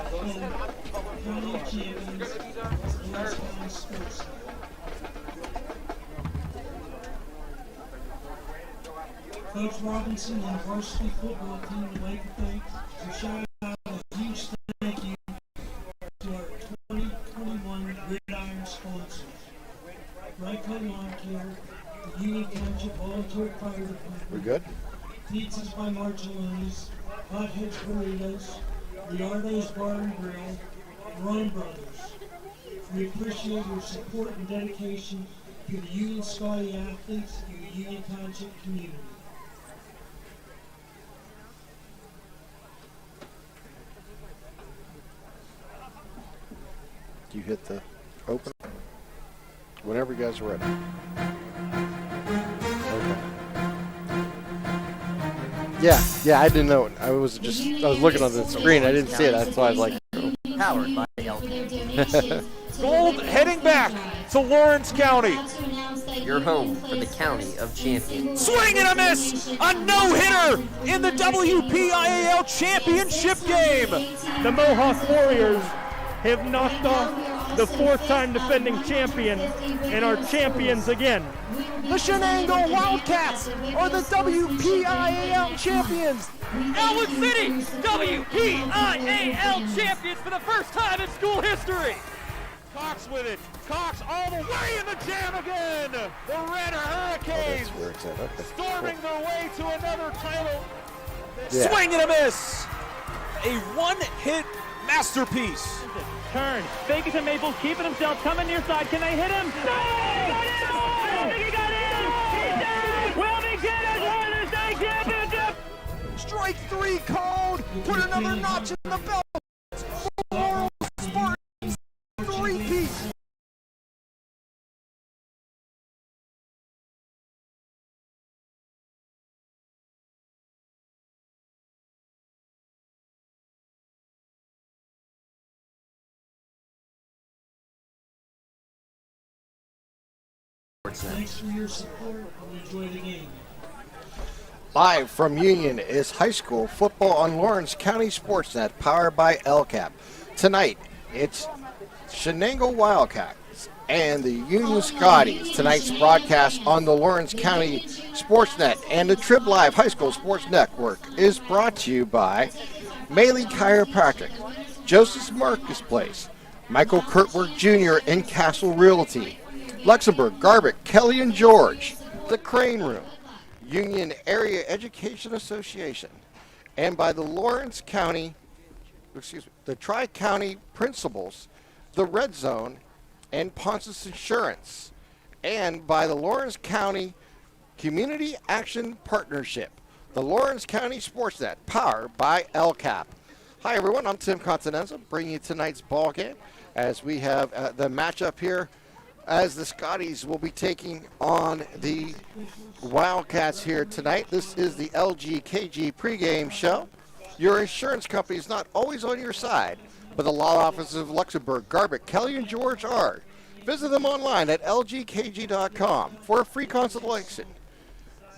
county champions, Lawrence County Sports. Coach Robinson and the varsity football team would like to thank and shout out a huge thank you to our 2021 Gridiron sponsors. Ryco Lawn Care, the Union Township Volunteer Fire Department. We good? Pizzas by Marcellonis, Hotheads Burritos, Riardo's Bar and Grill, Ron Brothers. We appreciate your support and dedication to the Union Scotty athletes and the Union Township community. You hit the open whenever you guys are ready. Okay. Yeah, I didn't know. I was looking on the screen. I didn't see it. That's why I was like, oh. Powered by Elkin. Gold heading back to Lawrence County. Your home for the County of Champions. Swing and a miss! A no-hitter in the WPIAL championship game. The Mohawk Warriors have knocked off the fourth-time defending champion and are champions again. The Shenango Wildcats are the WPIAL champions. Elwood City, WPIAL champions for the first time in school history. Cox with it. Cox all the way in the jam again. The Red Hurricanes Where it's at. Okay. storming their way to another title. Yeah. Swing and a miss. A one-hit masterpiece. Turn, fake it to Maple, keeping himself, coming near side. Can they hit him? No! He got in! He did! Wilmington has won the state championship! Strike three called. Put another notch in the belt. Laurel Spartans three-peat. Thanks for your support and enjoy the game. Live from Union is high school football on Lawrence County Sportsnet, powered by LCAP. Tonight, it's Shenango Wildcats and the Union Scotties. Tonight's broadcast on the Lawrence County Sportsnet and the Trib Live High School Sports Network is brought to you by Maley Chiropractic, Joseph Marcus Place, Michael Kurtberg Jr. in Castle Realty, Luxembourg, Garbutt, Kelly and George, the Crane Room, Union Area Education Association, and by the the Tri-County Principals, the Red Zone, and Ponce's Insurance, and by the Lawrence County Community Action Partnership, the Lawrence County Sportsnet, powered by LCAP. Hi everyone, I'm Tim Continenza, bringing you tonight's ball game as we have the matchup here as the Scotties will be taking on the Wildcats here tonight. This is the LGKG pregame show. Your insurance company is not always on your side, but the law offices of Luxembourg, Garbutt, Kelly, and George are. Visit them online at lgkg.com for a free consultation.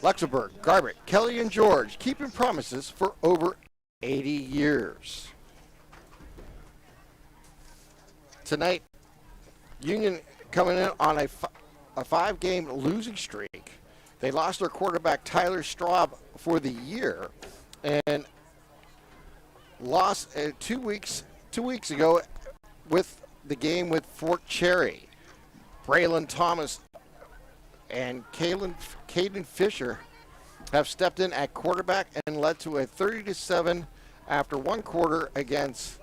Luxembourg, Garbutt, Kelly, and George, keeping promises for over 80 years. Tonight, Union coming in on a five-game losing streak. They lost their quarterback Tyler Straub for the year and lost 2 weeks ago with the game with Fort Cherry. Braylon Thomas and Caden Fisher have stepped in at quarterback and led to a 30-7 after one quarter against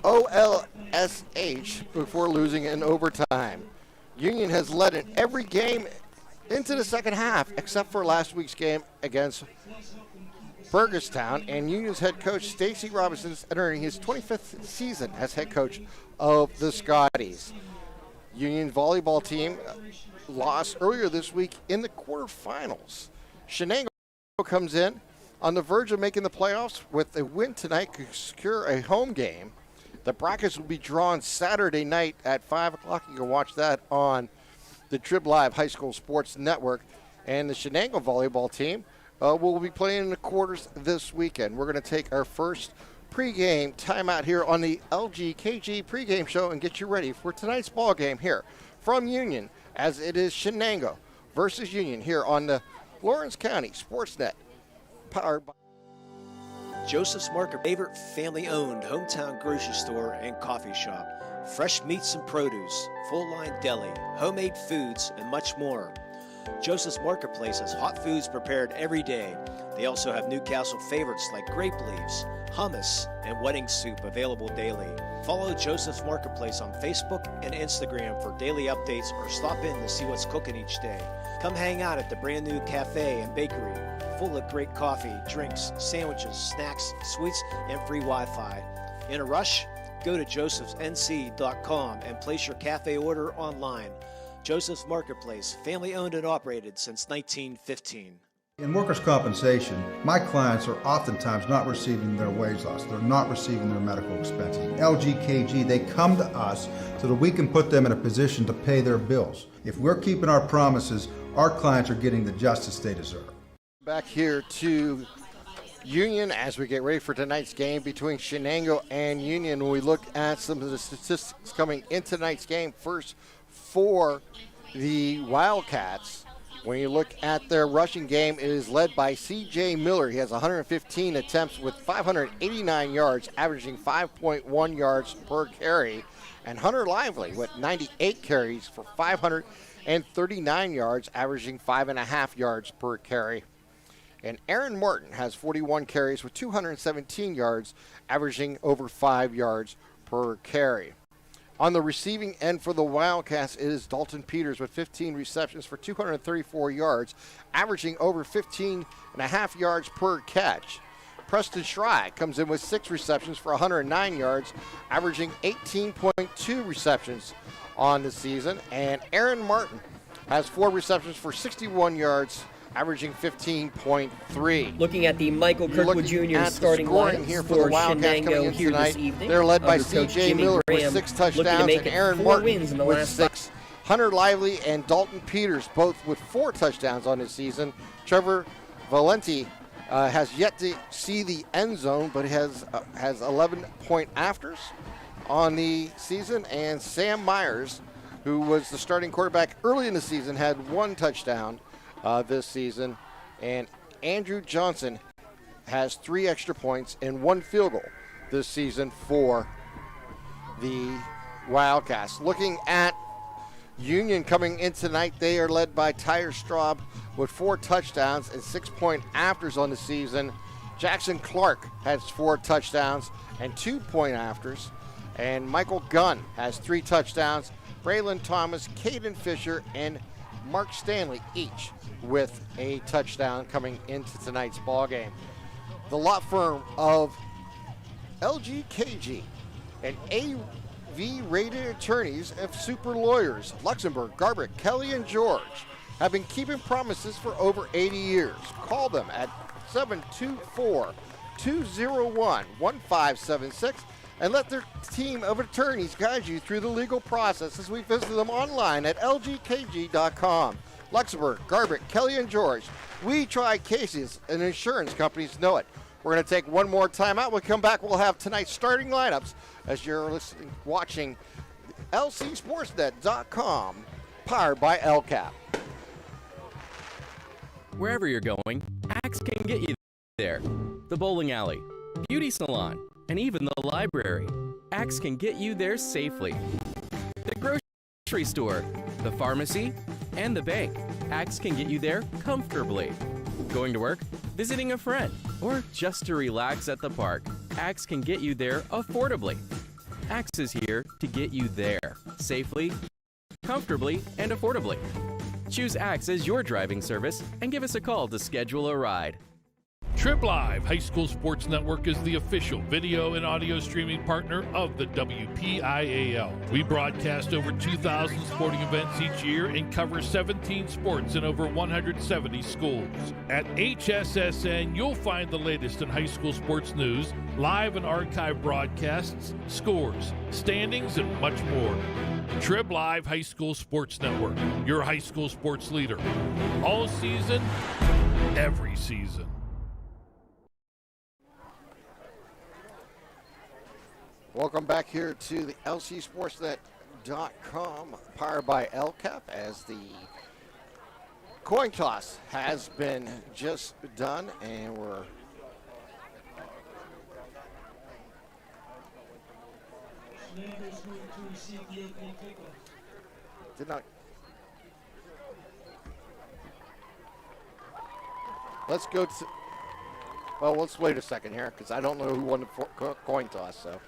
OLSH before losing in overtime. Union has led in every game into the second half except for last week's game against Burgestown, and Union's head coach Stacy Robinson is entering his 25th season as head coach of the Scotties. Union volleyball team lost earlier this week in the quarterfinals. Shenango comes in on the verge of making the playoffs with a win tonight to secure a home game. The brackets will be drawn Saturday night at 5 o'clock. You can watch that on the Trib Live High School Sports Network. And the Shenango volleyball team will be playing in the quarters this weekend. We're going to take our first pregame timeout here on the LGKG pregame show and get you ready for tonight's ball game here from Union, as it is Shenango versus Union here on the Lawrence County Sportsnet, powered by Joseph's Market, favorite family-owned hometown grocery store and coffee shop. Fresh meats and produce, full-line deli, homemade foods, and much more. Joseph's Marketplace has hot foods prepared every day. They also have Newcastle favorites like grape leaves, hummus, and wedding soup available daily. Follow Joseph's Marketplace on Facebook and Instagram for daily updates, or stop in to see what's cooking each day. Come hang out at the brand new cafe and bakery, full of great coffee, drinks, sandwiches, snacks, sweets, and free Wi-Fi. In a rush? Go to josephsnc.com and place your cafe order online. Joseph's Marketplace, family owned and operated since 1915. In workers' compensation, my clients are oftentimes not receiving their wage loss. They're not receiving their medical expenses. LGKG, they come to us so that we can put them in a position to pay their bills. If we're keeping our promises, our clients are getting the justice they deserve. back here to Union as we get ready for tonight's game between Shenango and Union. When we look at some of the statistics coming into tonight's game, first for the Wildcats, when you look at their rushing game, it is led by C.J. Miller. He has 115 attempts with 589 yards, averaging 5.1 yards per carry. And Hunter Lively with 98 carries for 539 yards, averaging 5.5 yards per carry. And Aaron Martin has 41 carries with 217 yards, averaging over 5 yards per carry. On the receiving end for the Wildcats, it is Dalton Peters with 15 receptions for 234 yards, averaging over 15.5 yards per catch. Preston Schrei comes in with 6 receptions for 109 yards, averaging 18.2 receptions on the season. And Aaron Martin has 4 receptions for 61 yards, averaging 15.3. Looking at the Michael Kirkwood Jr. starting lineup here for the Wildcats coming in here tonight. this evening. They're led by Under Coach C.J. Jimmy Miller Graham, with 6 looking to touchdowns make and it Aaron 4 Martin wins in the with last 6. Hunter Lively and Dalton Peters both with 4 touchdowns on this season. Trevor Valenti has yet to see the end zone, but has 11-point afters on the season. And Sam Myers, who was the starting quarterback early in the season, had 1 touchdown this season. And Andrew Johnson has 3 extra points and 1 field goal this season for the Wildcats. Looking at Union coming in tonight, they are led by Tyler Straub with 4 touchdowns and 6-point afters on the season. Jackson Clark has 4 touchdowns and 2-point afters. And Michael Gunn has 3 touchdowns. Braylon Thomas, Caden Fisher, and Mark Stanley each with a touchdown coming into tonight's ball game. The law firm of LGKG and AV-rated attorneys and super lawyers, Luxembourg, Garbrick, Kelly, and George, have been keeping promises for over 80 years. Call them at 724-201-1576 and let their team of attorneys guide you through the legal process as we visit them online at lgkg.com. Luxembourg, Garbrick, Kelly, and George. We try cases, and insurance companies know it. We're going to take one more time out. We'll come back. We'll have tonight's starting lineups as you're watching lcsportsnet.com, powered by LCAP. Wherever you're going, Axe can get you there. The bowling alley, beauty salon, and even the library. Axe can get you there safely. The grocery store, the pharmacy, and the bank. Axe can get you there comfortably. Going to work, visiting a friend, or just to relax at the park. Axe can get you there affordably. Axe is here to get you there safely, comfortably, and affordably. Choose Axe as your driving service and give us a call to schedule a ride. Trib Live High School Sports Network is the official video and audio streaming partner of the WPIAL. We broadcast over 2,000 sporting events each year and cover 17 sports in over 170 schools. At HSSN, you'll find the latest in high school sports news, live and archive broadcasts, scores, standings, and much more. Trib Live High School Sports Network, your high school sports leader. All season, every season. Welcome back here to the LCSportsnet.com, powered by LCAP, as the coin toss has been just done, and we're Shenango's going to receive the opening kickoff. did not. Let's go to. Well, let's wait a second here because I don't know who won the coin toss, so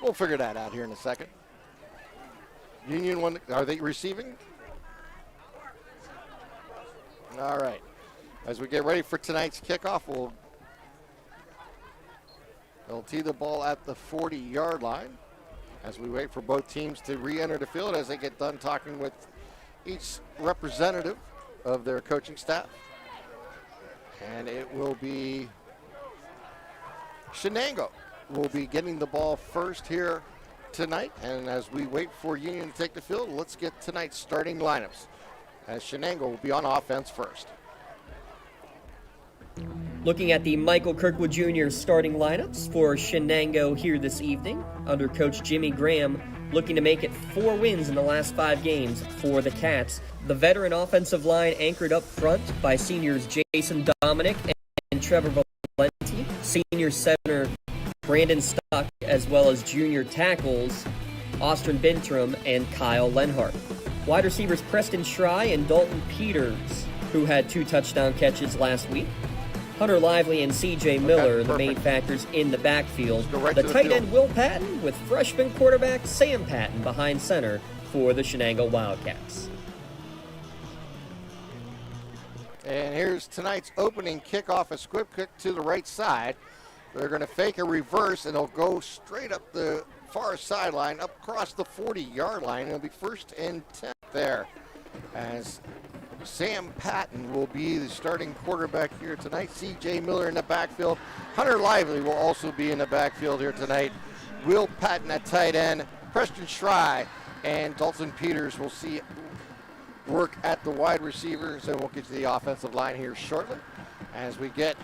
we'll figure that out here in a second. Union won. Are they receiving? All right. As we get ready for tonight's kickoff, they'll tee the ball at the 40-yard line as we wait for both teams to re-enter the field as they get done talking with each representative of their coaching staff. And it will be Shenango will be getting the ball first here tonight. And as we wait for Union to take the field, let's get tonight's starting lineups, as Shenango will be on offense first. Looking at the Michael Kirkwood Jr. starting lineups for Shenango here this evening, under Coach Jimmy Graham, looking to make it 4 wins in the last 5 games for the Cats. The veteran offensive line anchored up front by seniors Jason Dominic and Trevor Valenti, senior center Brandon Stock, as well as junior tackles Austin Bintram and Kyle Lenhart. Wide receivers Preston Schrei and Dalton Peters, who had 2 touchdown catches last week. Hunter Lively and CJ Miller, the main factors in the backfield. The tight end Will Patton with freshman quarterback Sam Patton behind center for the Shenango Wildcats. And here's tonight's opening kickoff, a squib kick to the right side. They're going to fake a reverse, and they'll go straight up the far sideline, up across the 40-yard line. It'll be 1st and 10 there, as Sam Patton will be the starting quarterback here tonight. C.J. Miller in the backfield. Hunter Lively will also be in the backfield here tonight. Will Patton at tight end. Preston Schrei and Dalton Peters will see work at the wide receivers, and we'll get to the offensive line here shortly. As we get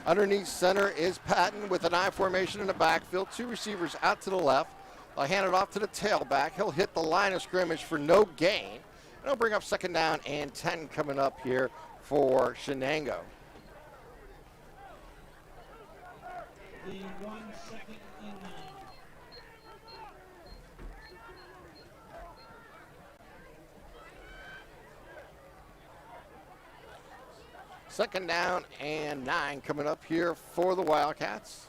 underneath center is Patton with an I formation in the backfield. 2 receivers out to the left. I'll hand it off to the tailback. He'll hit the line of scrimmage for no gain. And I'll bring up 2nd down and 10 coming up here for Shenango. The 1 second and 9. Second down and 9 coming up here for the Wildcats.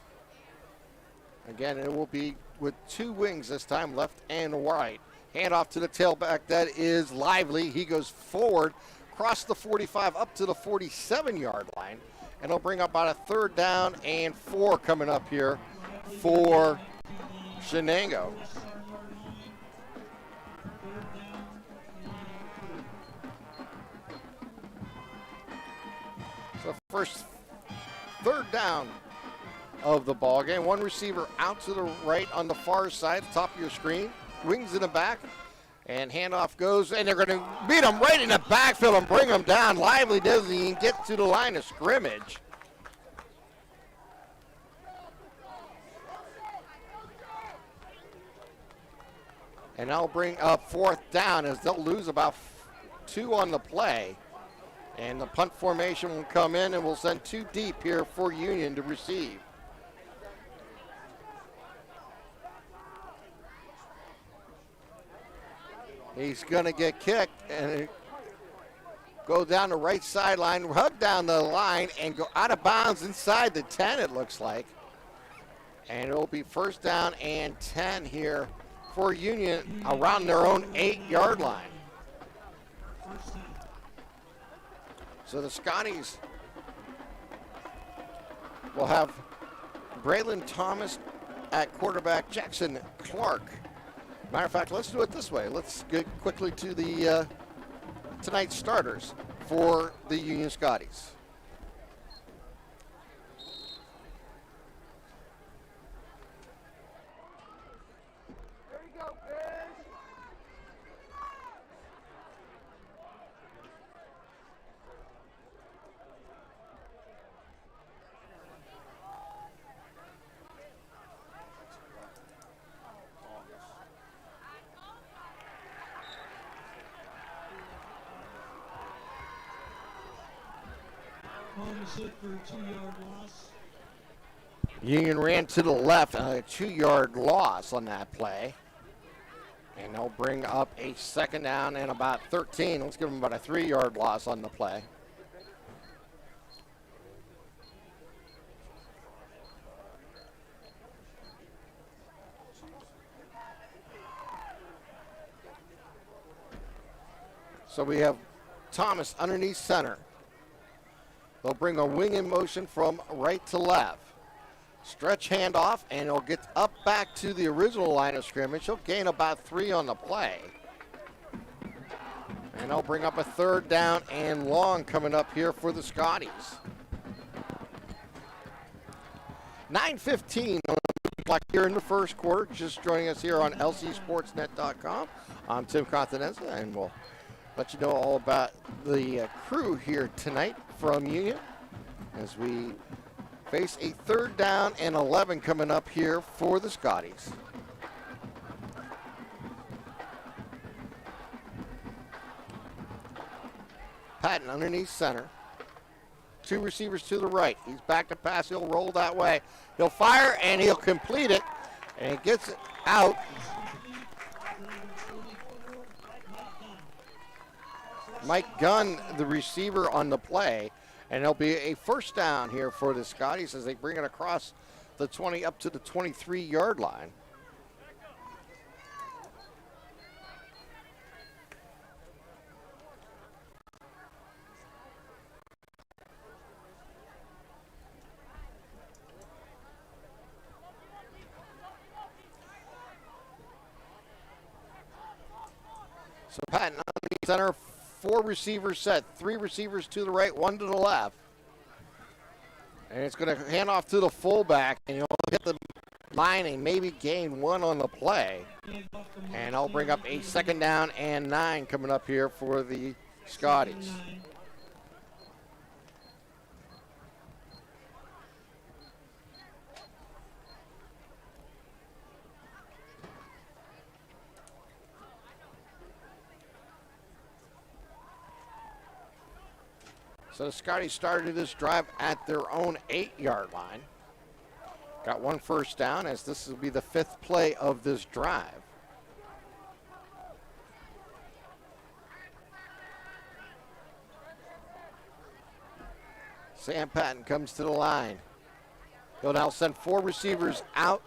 Again, it will be with 2 wings this time, left and right. Hand off to the tailback. That is Lively. He goes forward, across the 45, up to the 47-yard line. And he'll bring up about a 3rd down and 4 coming up here for Shenango. So first 3rd down of the ball game. 1 receiver out to the right on the far side, top of your screen. Wings in the back, and handoff goes, and they're going to beat him right in the backfield and bring him down. Lively doesn't even get to the line of scrimmage. And that'll bring up 4th down, as they'll lose about 2 on the play. And the punt formation will come in, and we'll send 2 deep here for Union to receive. He's going to get kicked and go down the right sideline, hug down the line, and go out of bounds inside the 10, it looks like. And it'll be 1st down and 10 here for Union around their own 8-yard line. So the Scotties will have Braylon Thomas at quarterback, Jackson Clark. Matter of fact, let's do it this way. Let's get quickly to the tonight's starters for the Union Scotties. There you go, Fish. Thomas hit for a 2-yard loss. Union ran to the left, a 2-yard loss on that play. And they'll bring up a second down and about 13. Let's give them about a 3-yard loss on the play. So we have Thomas underneath center. They'll bring a wing in motion from right to left. Stretch handoff, and he'll get up back to the original line of scrimmage. He'll gain about 3 on the play. And they'll bring up a 3rd down and long coming up here for the Scotties. 9:15 on the clock here in the first quarter. Just joining us here on lcsportsnet.com. I'm Tim Continenza, and we'll let you know all about the crew here tonight from Union as we face a 3rd down and 11 coming up here for the Scotties. Patton underneath center. 2 receivers to the right. He's back to pass. He'll roll that way. He'll fire and he'll complete it. And he gets it out. Mike Gunn, the receiver on the play. And it'll be a 1st down here for the Scotties as they bring it across the 20 up to the 23-yard line. So Patton on the center. 4 receivers set, 3 receivers to the right, 1 to the left. And it's going to hand off to the fullback, and he'll hit the line and maybe gain 1 on the play. And I'll bring up a 2nd down and 9 coming up here for the Scotties. So the Scotties started this drive at their own 8-yard line. Got 1 first down as this will be the 5th play of this drive. Sam Patton comes to the line. He'll now send 4 receivers out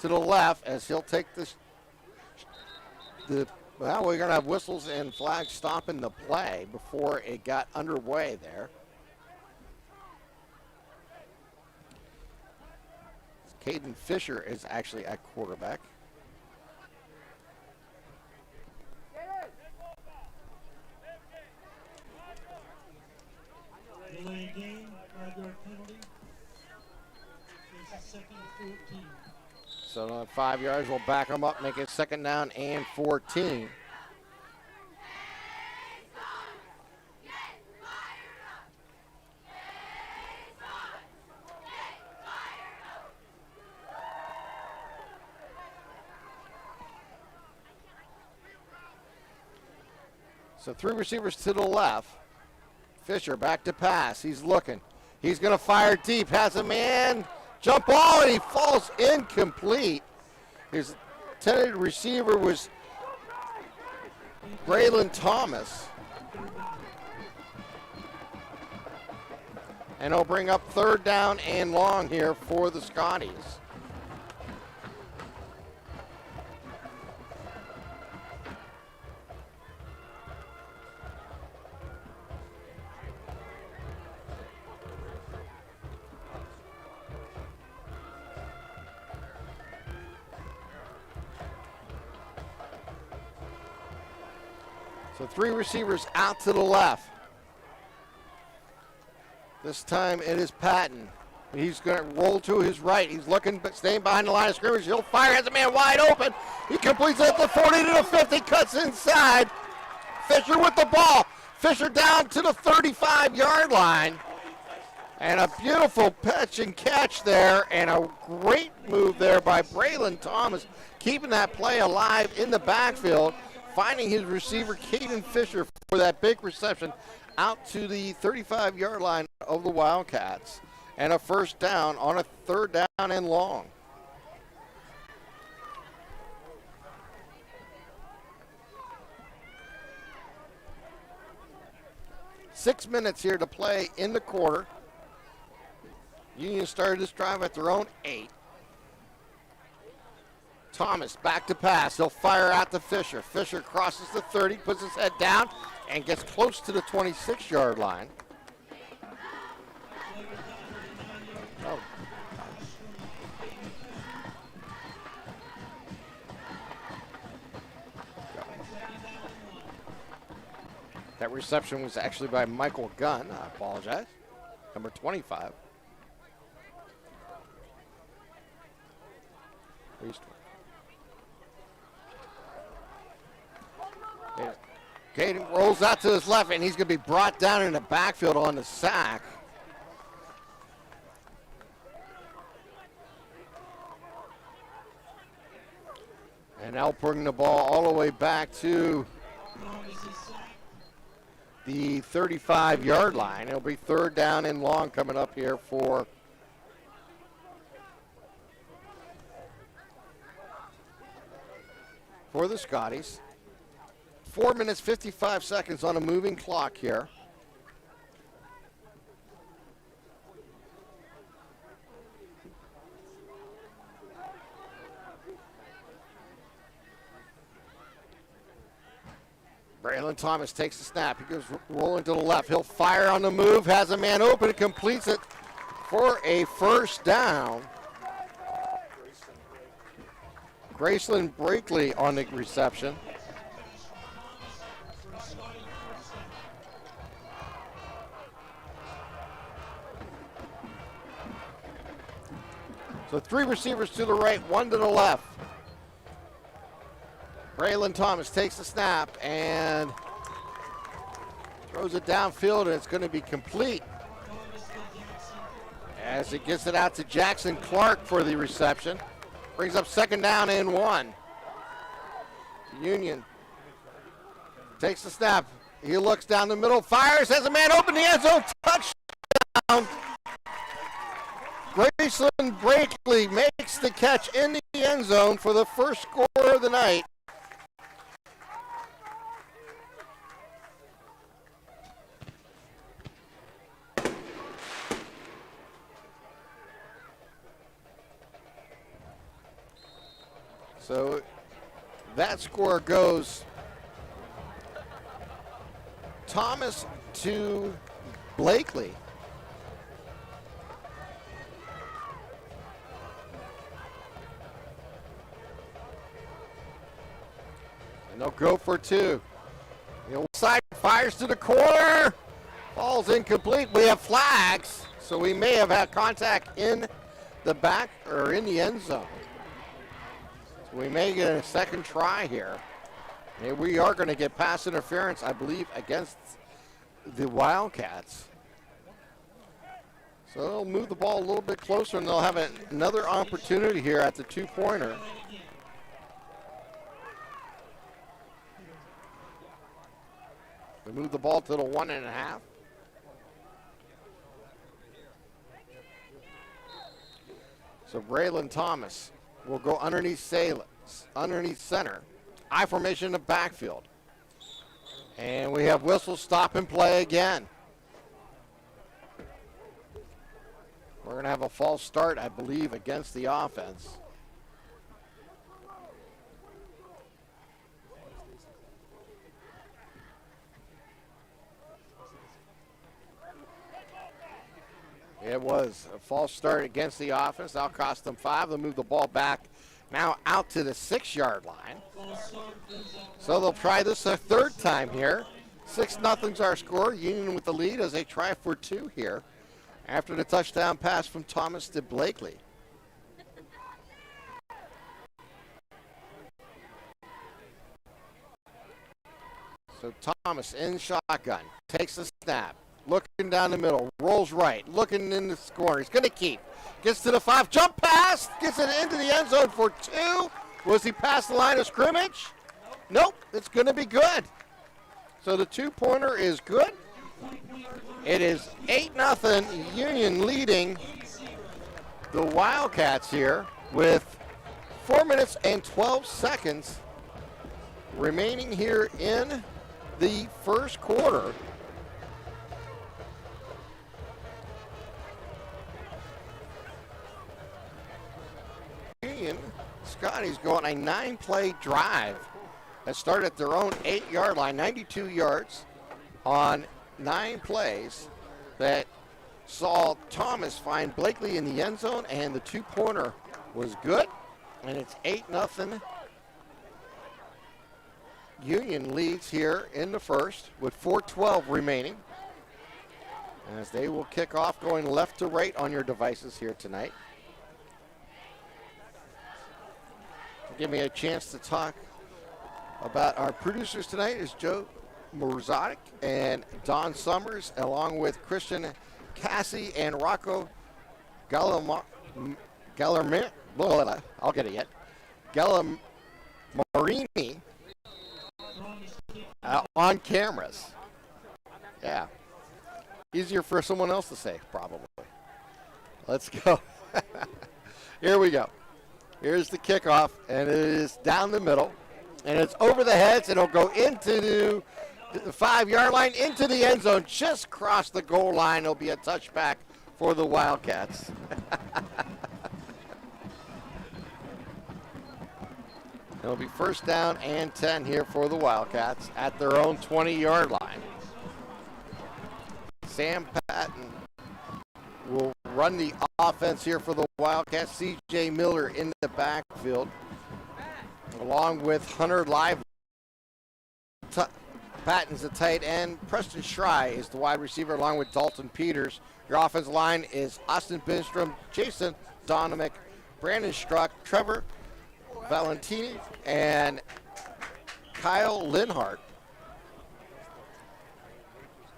to the left as he'll take this. Well, we're going to have whistles and flags stopping the play before it got underway there. Caden Fisher is actually at quarterback. Delay game, 5-yard penalty. It's a 2nd and 14. So on 5 yards, we'll back them up, make it 2nd down and 14. So 3 receivers to the left. Fisher back to pass. He's looking. He's going to fire deep. Has a man. Jump ball, and he falls incomplete. His intended receiver was Braylon Thomas. And he'll bring up 3rd down and long here for the Scotties. So 3 receivers out to the left. This time it is Patton. He's going to roll to his right. He's looking, but staying behind the line of scrimmage. He'll fire, has a man wide open. He completes it at the 40 to the 50, cuts inside. Fisher with the ball. Fisher down to the 35-yard line. And a beautiful pitch and catch there, and a great move there by Braylon Thomas, keeping that play alive in the backfield, finding his receiver, Caden Fisher, for that big reception out to the 35-yard line of the Wildcats, and a first down on a third down and long. Six minutes here to play in the quarter. Union started this drive at their own 8. Thomas back to pass. He'll fire out to Fisher. Fisher crosses the 30, puts his head down, and gets close to the 26-yard line. Oh. That reception was actually by Michael Gunn. I apologize. Number 25. Caden rolls out to his left, and he's going to be brought down in the backfield on the sack. And now bringing the ball all the way back to the 35-yard line. It'll be third down and long coming up here for the Scotties. 4 minutes, 55 seconds on a moving clock here. Braylon Thomas takes the snap. He goes rolling to the left. He'll fire on the move, has a man open, completes it for a first down. Graceland Brakely on the reception. So 3 receivers to the right, 1 to the left. Braylon Thomas takes the snap and throws it downfield, and it's going to be complete as it gets it out to Jackson Clark for the reception. Brings up second down and 1. Union takes the snap. He looks down the middle, fires, has a man open the end zone, touchdown. Graceland Brakely makes the catch in the end zone for the first score of the night. So that score goes Thomas to Blakely. And they'll go for 2. The side fires to the corner. Falls incomplete. We have flags, so we may have had contact in the back or in the end zone. We may get a second try here. And we are going to get pass interference, I believe, against the Wildcats. So they'll move the ball a little bit closer, and they'll have another opportunity here at the 2-pointer. They move the ball to the 1.5. So Braylon Thomas will go underneath center. I formation in the backfield. And we have whistle, stop, and play again. We're going to have a false start, I believe, against the offense. It was a false start against the offense. That'll cost them 5. They'll move the ball back now out to the 6-yard line. So they'll try this a third time here. 6-0's our score. Union with the lead as they try for 2 here after the touchdown pass from Thomas to Blakely. So Thomas in shotgun, takes the snap, looking down the middle, rolls right, looking in the corner. He's going to keep. Gets to the 5, jump pass, gets it into the end zone for 2. Was he past the line of scrimmage? Nope, it's going to be good. So the 2-pointer is good. It is 8-0 Union leading the Wildcats here with 4 minutes and 12 seconds remaining here in the first quarter. Union, Scotty's going a 9-play drive that started at their own 8-yard line, 92 yards on 9 plays that saw Thomas find Blakely in the end zone, and the 2-pointer was good, and it's 8-0. Union leads here in the first with 4:12 remaining, as they will kick off going left to right on your devices here tonight. Give me a chance to talk about our producers tonight is Joe Morzadik and Don Summers, along with Christian Cassie and Rocco Gallarme. I'll get it yet. Gallarmarini on cameras. Yeah. Easier for someone else to say, probably. Let's go. Here we go. Here's the kickoff, and it is down the middle, and it's over the heads, and it'll go into the 5-yard line, into the end zone, just across the goal line. It'll be a touchback for the Wildcats. It'll be first down and 10 here for the Wildcats at their own 20-yard line. Sam Patton will run the offense here for the Wildcats. C.J. Miller in the backfield, along with Hunter Lively. Patton's the tight end. Preston Schrei is the wide receiver, along with Dalton Peters. Your offensive line is Austin Binstrom, Jason Donomick, Brandon Struck, Trevor Valentini, and Kyle Linhart.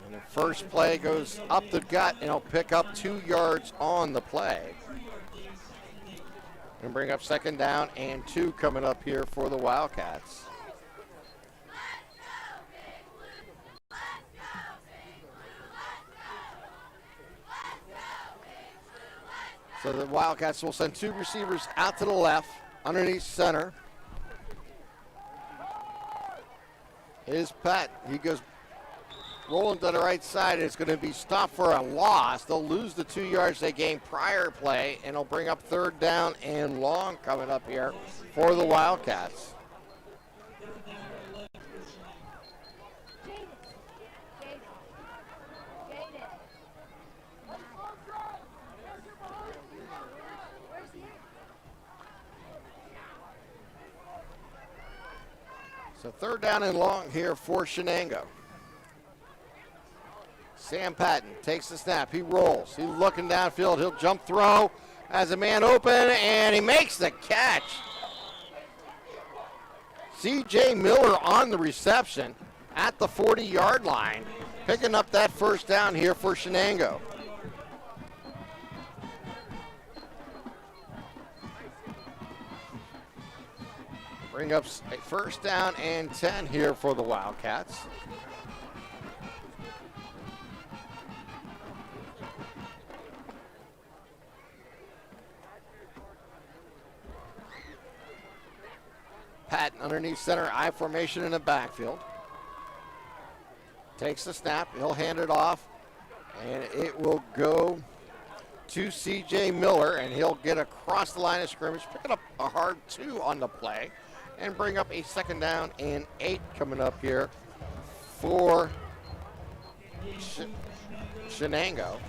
And the first play goes up the gut, and he'll pick up 2 yards on the play. And bring up second down and 2 coming up here for the Wildcats. So the Wildcats will send 2 receivers out to the left, underneath center. Is Pat. He goes rolling to the right side. It's going to be stopped for a loss. They'll lose the 2 yards they gained prior play, and it'll bring up third down and long coming up here for the Wildcats. So third down and long here for Shenango. Sam Patton takes the snap. He rolls. He's looking downfield. He'll jump throw. Has a man open, and he makes the catch. C.J. Miller on the reception at the 40-yard line, picking up that first down here for Shenango. Bring up a first down and 10 here for the Wildcats. Patton underneath center, I formation in the backfield. Takes the snap, he'll hand it off, and it will go to C.J. Miller, and he'll get across the line of scrimmage, picking up a hard 2 on the play, and bring up a second down and 8 coming up here for Shenango.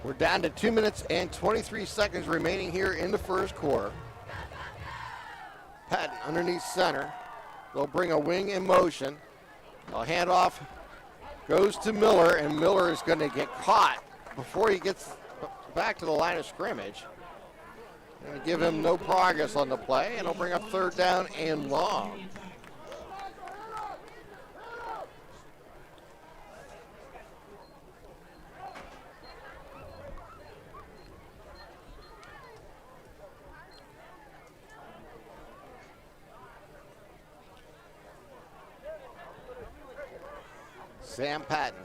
We're down to 2 minutes and 23 seconds remaining here in the first quarter. Patton underneath center. They'll bring a wing in motion. They'll hand off, goes to Miller, and Miller is going to get caught before he gets back to the line of scrimmage. Going to give him no progress on the play, and he'll bring up third down and long. Sam Patton.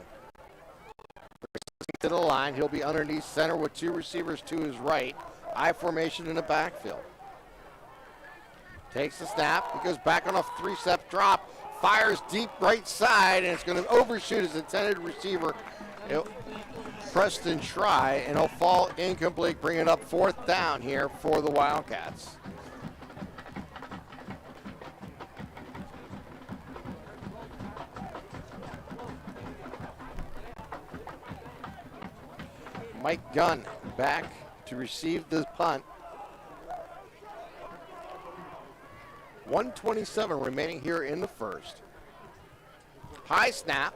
To the line, he'll be underneath center with two receivers to his right. I formation in the backfield. Takes the snap. He goes back on a three-step drop. Fires deep right side, and it's going to overshoot his intended receiver, Preston Try, and he'll fall incomplete, bringing up 4th down here for the Wildcats. Mike Gunn back to receive the punt. 1:27 remaining here in the first. High snap,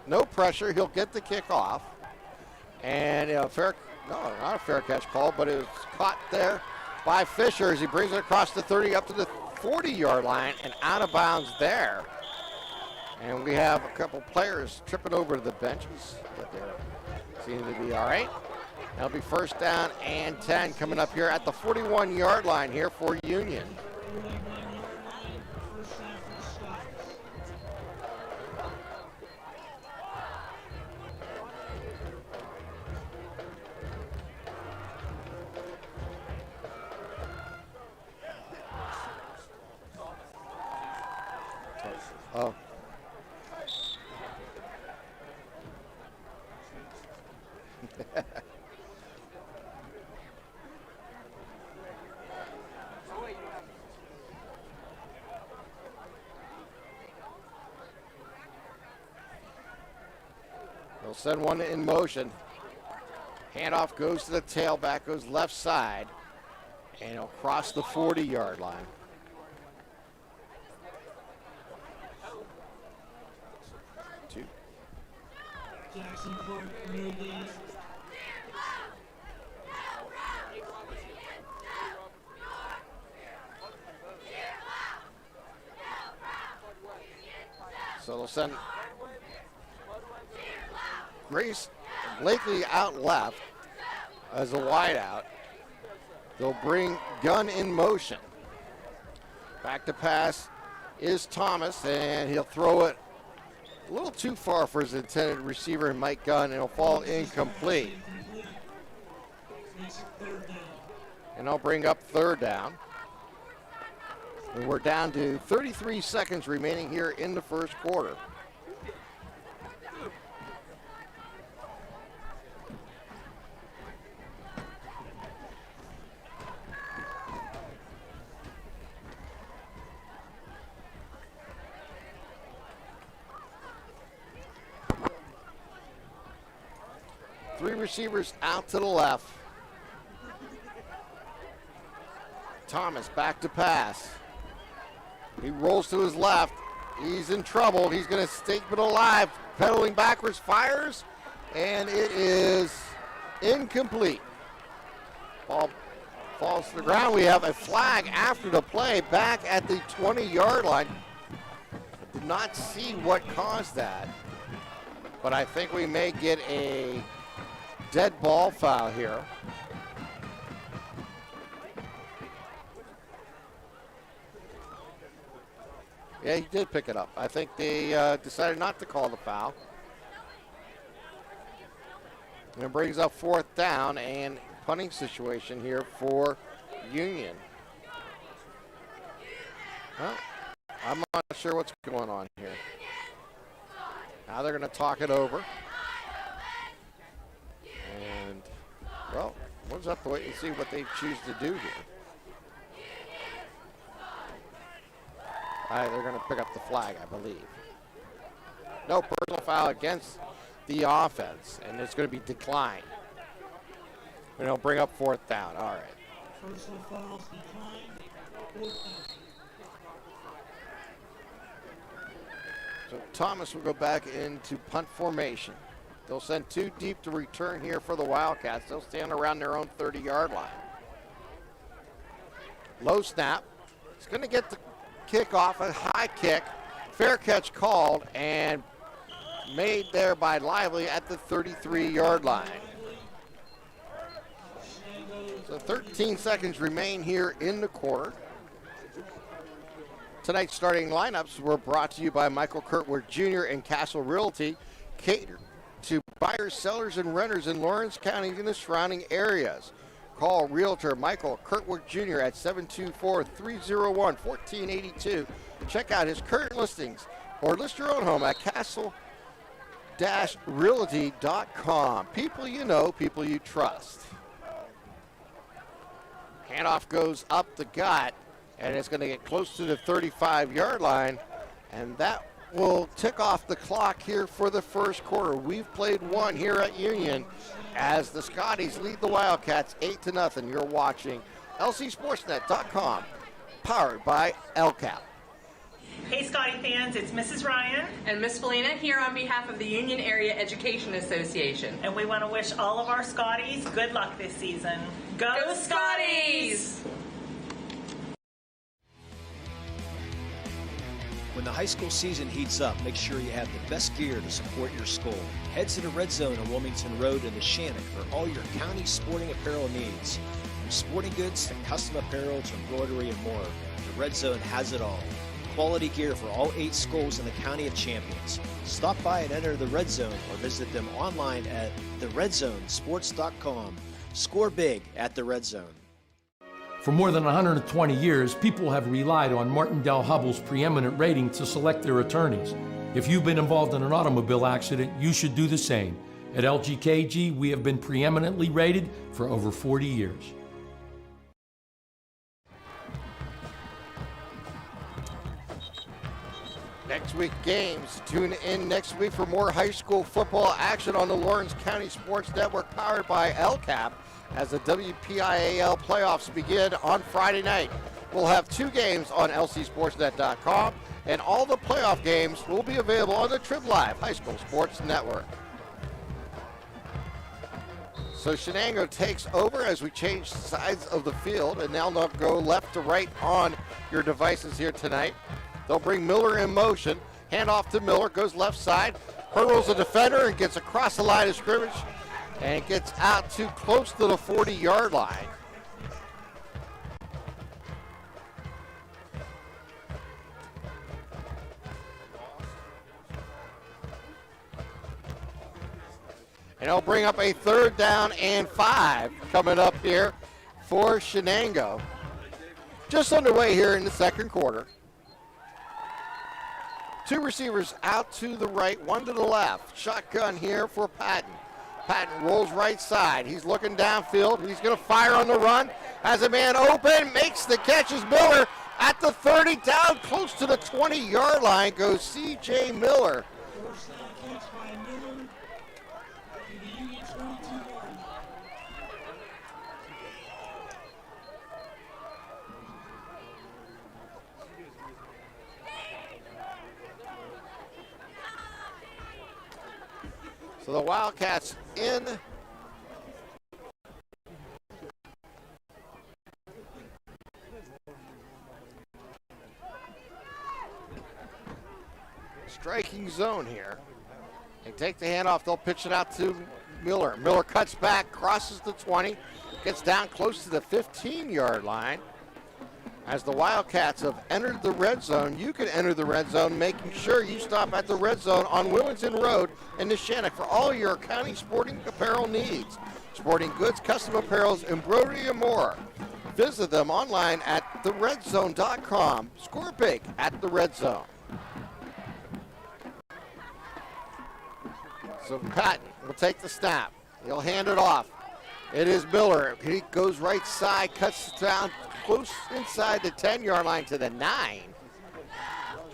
no pressure. He'll get the kickoff, and not a fair catch call, but it was caught there by Fisher as he brings it across the 30 up to the 40-yard line and out of bounds there. And we have a couple players tripping over to the benches, but they seem to be all right. That'll be 1st down and 10 coming up here at the 41-yard line here for Union. Oh. They'll send one in motion. Handoff goes to the tailback, goes left side, and he'll cross the 40-yard line. Jackson Clark, no lead. So they'll send Grace Blakely out left as a wideout. They'll bring Gunn in motion. Back to pass is Thomas, and he'll throw it a little too far for his intended receiver, Mike Gunn, and it'll fall incomplete. And I'll bring up 3rd down. And we're down to 33 seconds remaining here in the first quarter. Three receivers out to the left. Thomas back to pass. He rolls to his left. He's in trouble. He's going to stake it alive. Pedaling backwards, fires, and it is incomplete. Ball falls to the ground. We have a flag after the play back at the 20-yard line. I did not see what caused that, but I think we may get a dead ball foul here. Yeah, he did pick it up. I think they decided not to call the foul. And it brings up 4th down and punting situation here for Union. Well, I'm not sure what's going on here. Now they're going to talk it over. And, well, we'll just have to wait and see what they choose to do here. They're going to pick up the flag, I believe. No personal foul against the offense, and it's going to be declined. And it'll bring up 4th down. All right. Personal fouls declined. 4th down. So Thomas will go back into punt formation. They'll send 2 deep to return here for the Wildcats. They'll stand around their own 30-yard line. Low snap. He's going to get the kickoff, a high kick. Fair catch called and made there by Lively at the 33-yard line. So 13 seconds remain here in the quarter. Tonight's starting lineups were brought to you by Michael Kirkwood Jr. and Castle Realty, catered to buyers, sellers, and renters in Lawrence County and the surrounding areas. Call Realtor Michael Kirkwood Jr. at 724-301-1482. Check out his current listings or list your own home at castle-realty.com. People you know, people you trust. Handoff goes up the gut, and it's going to get close to the 35-yard line, and that will tick off the clock here for the first quarter. We've played one here at Union as the Scotties lead the Wildcats 8-0. You're watching lcsportsnet.com, powered by LCAP. Hey Scotty fans, it's Mrs. Ryan and Miss Felina here on behalf of the Union Area Education Association. And we want to wish all of our Scotties good luck this season. Go Scotties! When the high school season heats up, make sure you have the best gear to support your school. Head to the Red Zone on Wilmington Road in the Shenango for all your county sporting apparel needs. From sporting goods to custom apparel to embroidery and more, the Red Zone has it all. Quality gear for all 8 schools in the County of Champions. Stop by and enter the Red Zone or visit them online at theredzonesports.com. Score big at the Red Zone. For more than 120 years, people have relied on Martindale Hubbell's preeminent rating to select their attorneys. If you've been involved in an automobile accident, you should do the same. At LGKG, we have been preeminently rated for over 40 years. Next week games. Tune in next week for more high school football action on the Lawrence County Sports Network, powered by LCAP, as the WPIAL playoffs begin on Friday night. We'll have 2 games on lcsportsnet.com, and all the playoff games will be available on the Trib Live High School Sports Network. So Shenango takes over as we change sides of the field, and now they'll go left to right on your devices here tonight. They'll bring Miller in motion. Hand off to Miller, goes left side, hurdles the defender and gets across the line of scrimmage and gets out too close to the 40-yard line. And it'll bring up a 3rd down and 5 coming up here for Shenango. Just underway here in the second quarter. 2 receivers out to the right, 1 to the left. Shotgun here for Patton. Patton rolls right side. He's looking downfield. He's going to fire on the run. Has a man open, makes the catch as Miller at the 30, down close to the 20-yard line goes C.J. Miller. So the Wildcats in. Striking zone here. They take the handoff. They'll pitch it out to Miller. Miller cuts back, crosses the 20, gets down close to the 15-yard line. As the Wildcats have entered the red zone, you can enter the red zone, making sure you stop at the red zone on Wilmington Road in Neshannock for all your county sporting apparel needs. Sporting goods, custom apparels, embroidery, and more. Visit them online at theredzone.com. Score big at the red zone. So Patton will take the snap. He'll hand it off. It is Miller. He goes right side, cuts it down close inside the 10-yard line to the 9.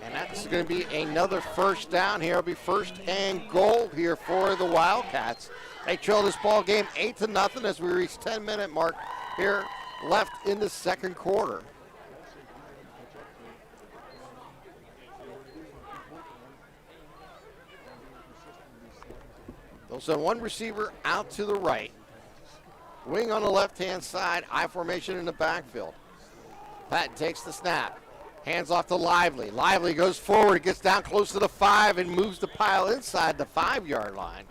And that's going to be another first down here. It'll be 1st and goal here for the Wildcats. They trail this ball game 8-0 as we reach 10-minute mark here left in the second quarter. They'll send 1 receiver out to the right. Wing on the left-hand side, I formation in the backfield. Patton takes the snap. Hands off to Lively. Lively goes forward, gets down close to the 5 and moves the pile inside the 5-yard line.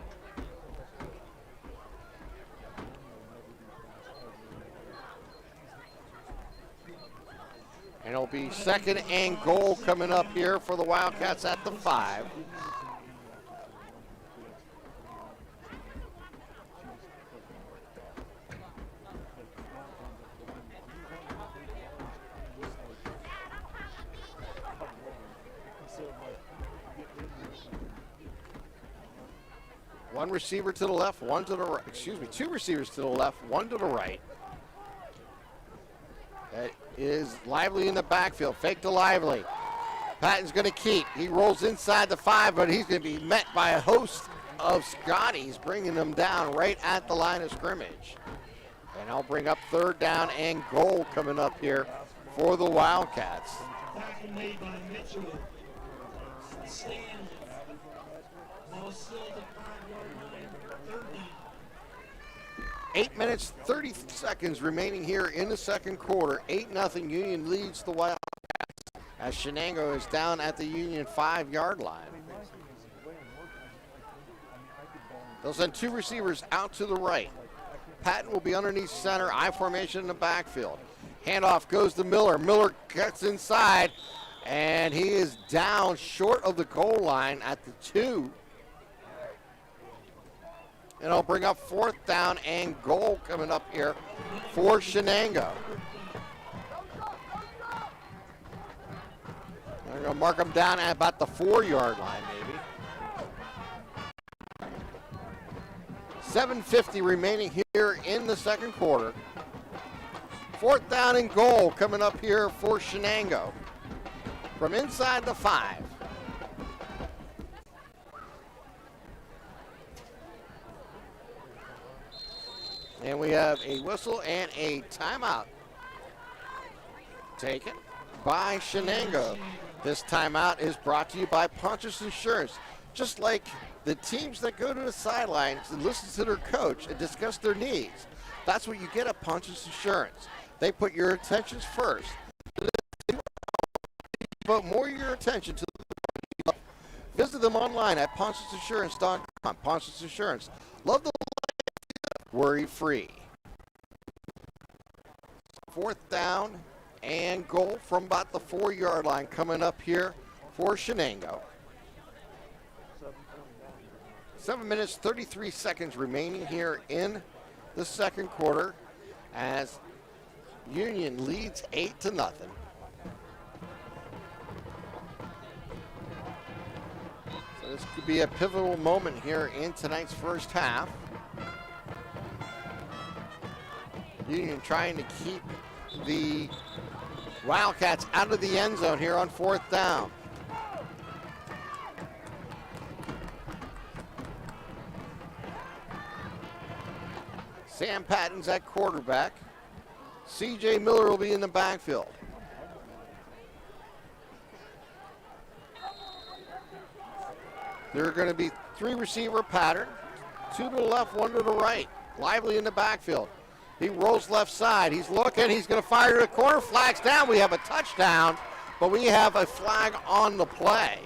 And it'll be 2nd and goal coming up here for the Wildcats at the 5. One receiver to the left, one to the right. Excuse me, 2 receivers to the left, one to the right. That is Lively in the backfield. Fake to Lively. Patton's going to keep. He rolls inside the 5, but he's going to be met by a host of Scotties, bringing them down right at the line of scrimmage. And I'll bring up 3rd down and goal coming up here for the Wildcats. Tackle made by Mitchell. Stanley. Ball still at the 5-yard line. 3rd down. 8 minutes, 30 seconds remaining here in the second quarter. 8-0 Union leads the Wildcats as Shenango is down at the Union 5-yard line. They'll send 2 receivers out to the right. Patton will be underneath center, I formation in the backfield. Handoff goes to Miller. Miller gets inside, and he is down short of the goal line at the 2. And I'll bring up 4th down and goal coming up here for Shenango. They're going to mark them down at about the 4-yard line, maybe. 7:50 remaining here in the second quarter. 4th down and goal coming up here for Shenango from inside the 5. And we have a whistle and a timeout taken by Shenango. This timeout is brought to you by Pontius Insurance. Just like the teams that go to the sidelines and listen to their coach and discuss their needs, that's what you get at Pontius Insurance. They put your intentions first. Put more of your attention to the visit them online at pontiusinsurance.com. Pontius Insurance. Love the worry-free. 4th down and goal from about the 4-yard line coming up here for Shenango. 7 minutes, 33 seconds remaining here in the second quarter as Union leads 8-0. So this could be a pivotal moment here in tonight's first half. Union trying to keep the Wildcats out of the end zone here on 4th down. Sam Patton's at quarterback. C.J. Miller will be in the backfield. There are going to be 3 receiver pattern, 2 to the left, 1 to the right. Lively in the backfield. He rolls left side. He's looking. He's going to fire to the corner. Flag's down. We have a touchdown, but we have a flag on the play.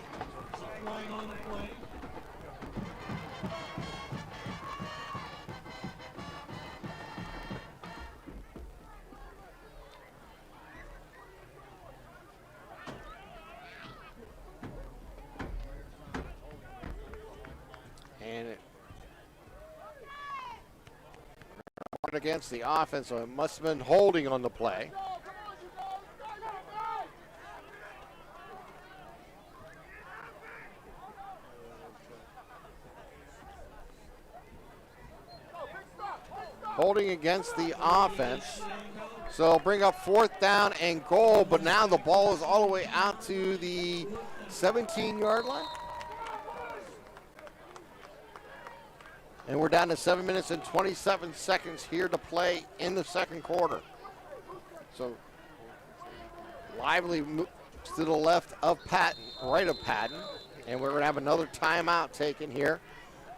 And it against the offense, so it must have been holding on the play. Holding against the offense. So bring up 4th down and goal, but now the ball is all the way out to the 17-yard line. And we're down to 7 minutes and 27 seconds here to play in the second quarter. So Lively moves to the left of Patton, right of Patton. And we're going to have another timeout taken here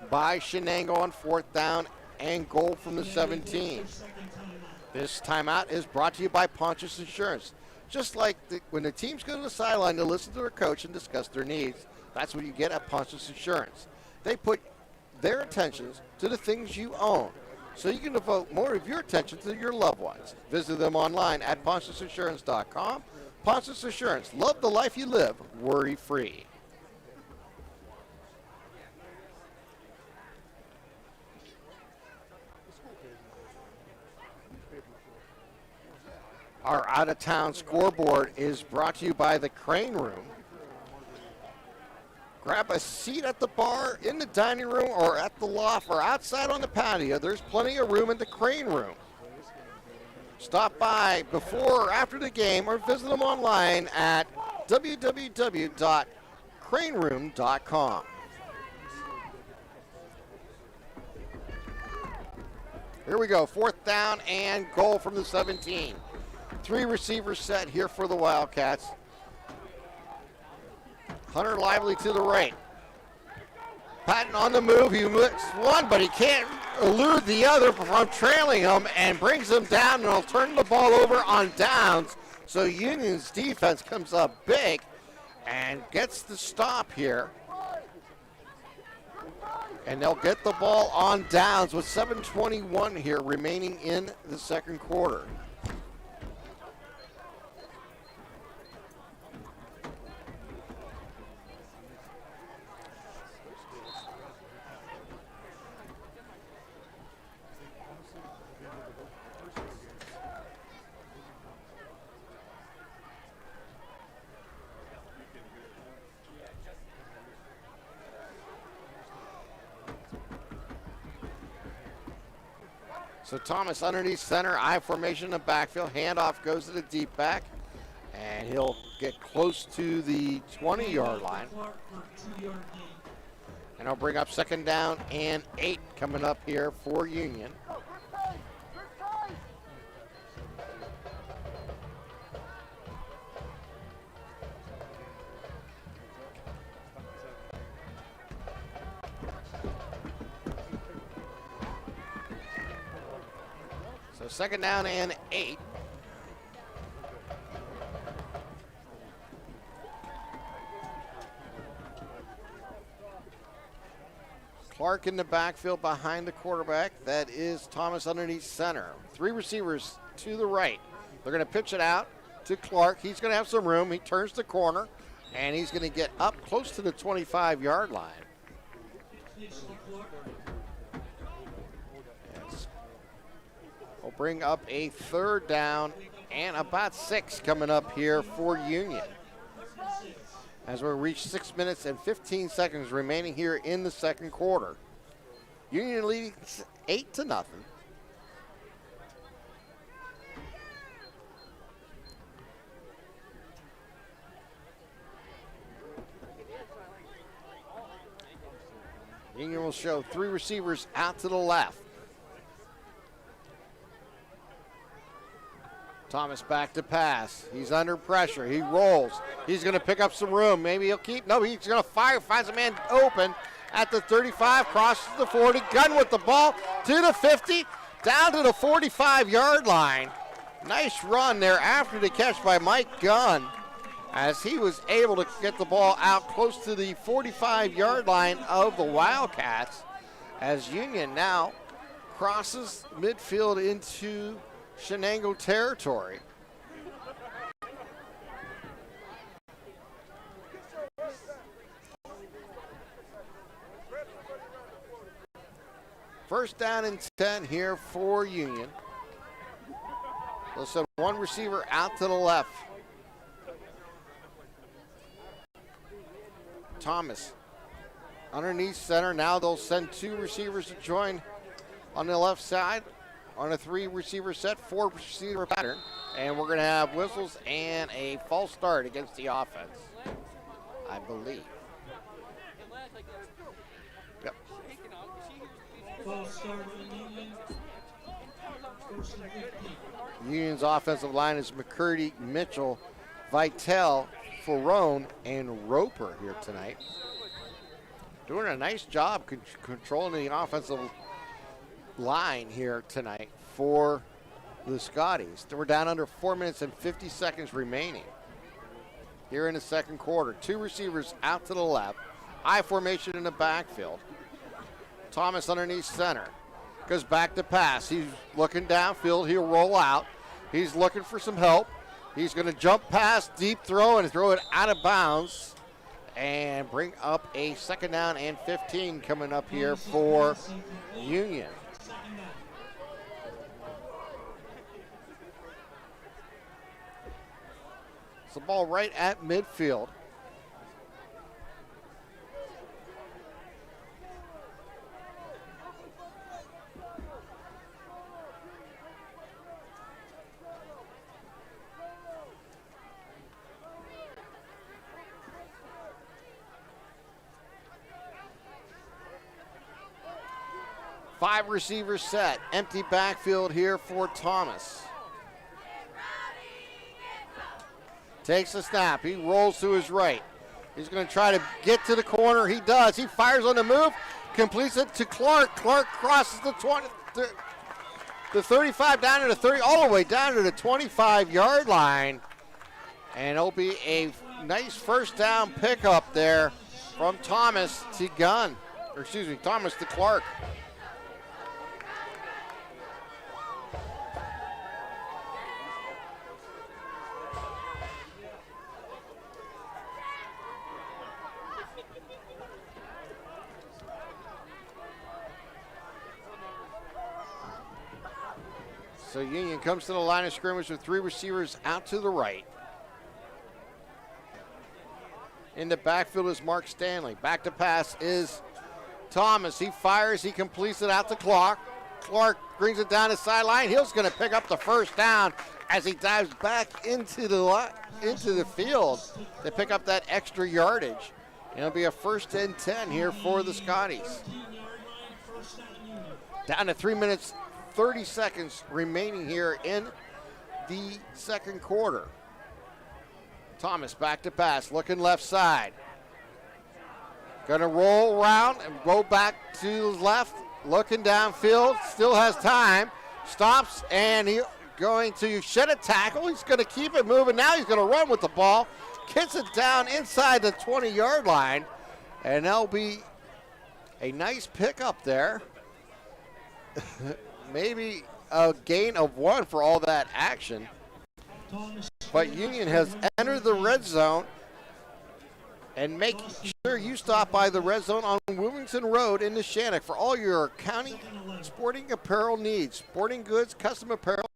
by Shenango on 4th down and goal from the 17. This timeout is brought to you by Pontius Insurance. Just like when the teams go to the sideline to listen to their coach and discuss their needs, that's what you get at Pontius Insurance. They put their attentions to the things you own, so you can devote more of your attention to your loved ones. Visit them online at pontiusinsurance.com. Ponce's Insurance. Love the life you live, worry-free. Our out-of-town scoreboard is brought to you by the Crane Room. Grab a seat at the bar, in the dining room, or at the loft, or outside on the patio. There's plenty of room in the Crane Room. Stop by before or after the game, or visit them online at www.craneroom.com. Here we go, 4th down and goal from the 17. 3 receivers set here for the Wildcats. Hunter Lively to the right. Patton on the move. He looks one, but he can't elude the other from trailing him and brings him down, and he'll turn the ball over on downs. So Union's defense comes up big and gets the stop here. And they'll get the ball on downs with 7:21 here remaining in the second quarter. So Thomas underneath center, I formation in the backfield. Handoff goes to the deep back, and he'll get close to the 20-yard line. And I'll bring up 2nd down and 8 coming up here for Union. So 2nd down and 8. Clark in the backfield behind the quarterback. That is Thomas underneath center. 3 receivers to the right. They're going to pitch it out to Clark. He's going to have some room. He turns the corner, and he's going to get up close to the 25-yard line. We'll bring up a 3rd down and about 6 coming up here for Union. As we reach 6 minutes and 15 seconds remaining here in the second quarter. Union leading 8-0. Union will show 3 receivers out to the left. Thomas back to pass. He's under pressure. He rolls. He's going to pick up some room. Maybe he'll keep. No, he's going to fire. Finds a man open at the 35. Crosses the 40. Gunn with the ball to the 50. Down to the 45-yard line. Nice run there after the catch by Mike Gunn, as he was able to get the ball out close to the 45-yard line of the Wildcats, as Union now crosses midfield into Shenango territory. First down and 10 here for Union. They'll send 1 receiver out to the left. Thomas underneath center. Now they'll send 2 receivers to join on the left side on a 3 receiver set, 4 receiver pattern. And we're going to have whistles and a false start against the offense, I believe. Yep. False start on Union. First and 15. Union's offensive line is McCurdy, Mitchell, Vitale, Ferrone, and Roper here tonight. Doing a nice job controlling the offensive line here tonight for the Scotties. We're down under 4 minutes and 50 seconds remaining here in the second quarter. 2 receivers out to the left. I formation in the backfield. Thomas underneath center. Goes back to pass. He's looking downfield. He'll roll out. He's looking for some help. He's going to jump past, deep throw, and throw it out of bounds and bring up a 2nd down and 15 coming up here for Union. It's the ball right at midfield. Five receivers set. Empty backfield here for Thomas. Takes the snap. He rolls to his right. He's going to try to get to the corner. He does. He fires on the move. Completes it to Clark. Clark crosses the 20, the 35 down to the 30, all the way down to the 25-yard line. And it'll be a nice first down pickup there from Thomas to Gunn. Or excuse me, Thomas to Clark. So Union comes to the line of scrimmage with 3 receivers out to the right. In the backfield is Mark Stanley. Back to pass is Thomas. He fires. He completes it out to Clark. Clark brings it down the sideline. Hill's going to pick up the first down as he dives back into the field to pick up that extra yardage. And it'll be a 1st and 10 here for the Scotties. Down to 3 minutes, 30 seconds remaining here in the second quarter. Thomas back to pass, looking left side. Gonna roll around and go back to the left, looking downfield, still has time. Stops and he's going to shed a tackle. He's gonna keep it moving. Now he's gonna run with the ball. Kicks it down inside the 20-yard line. And that'll be a nice pickup there. Maybe a gain of 1 for all that action. But Union has entered the red zone, and make sure you stop by the red zone on Wilmington Road in Shenango for all your county sporting apparel needs. Sporting goods, custom apparel,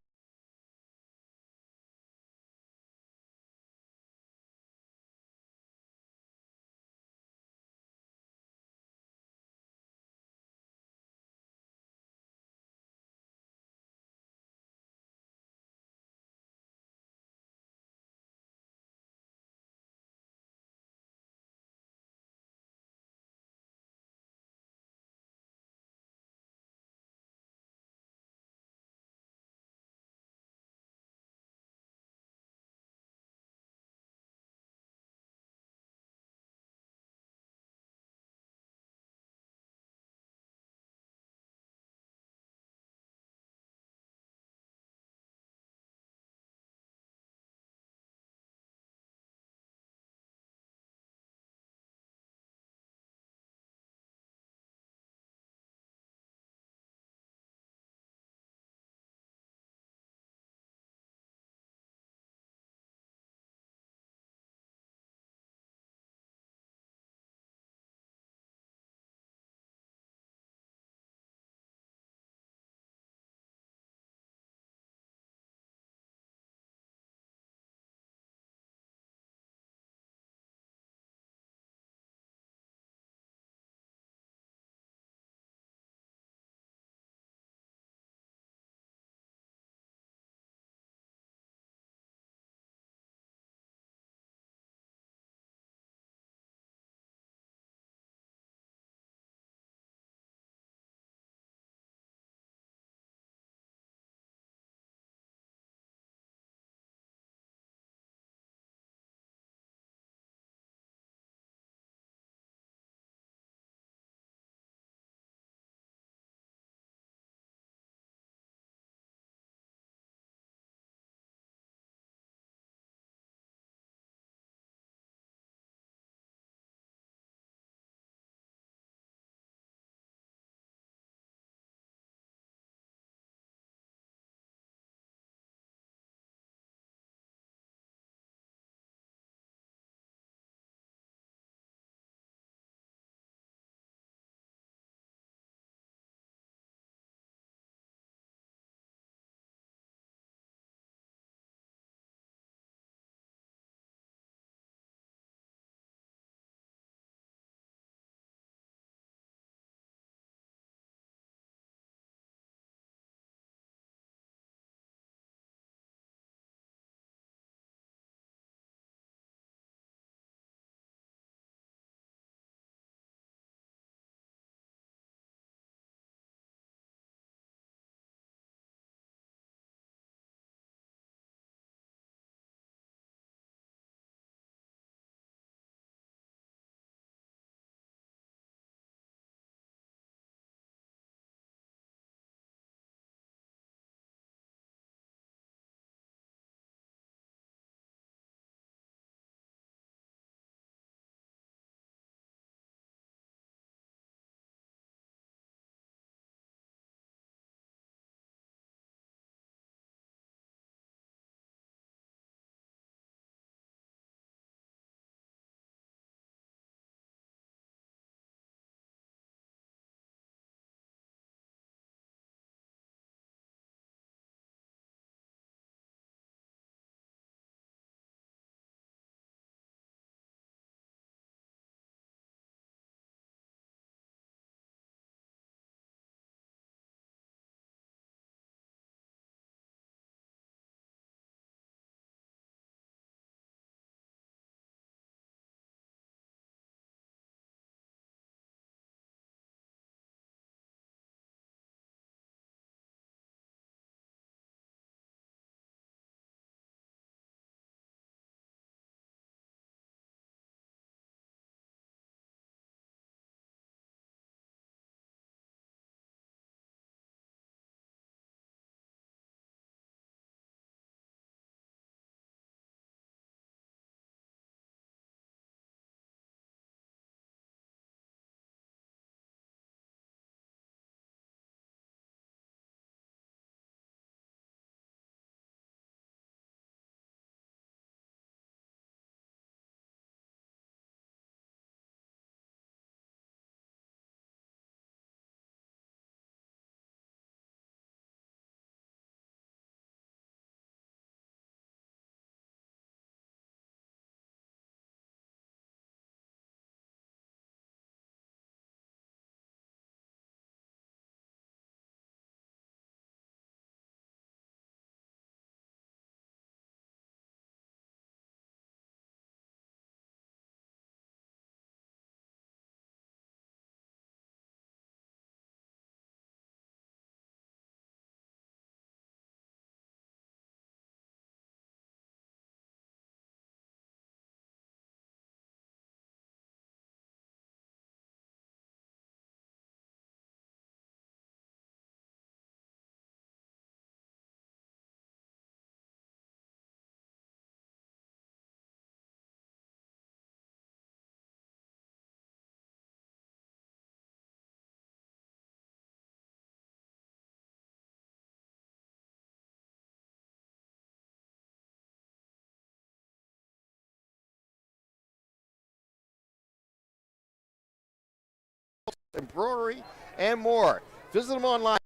embroidery, and more. Visit them online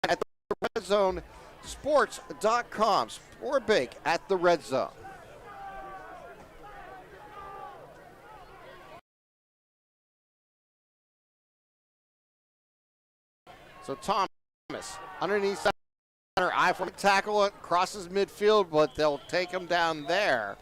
at RedZoneSports.com. Or big at the Red Zone. So Thomas, underneath center, eye for tackle it, crosses midfield, but they'll take him down there.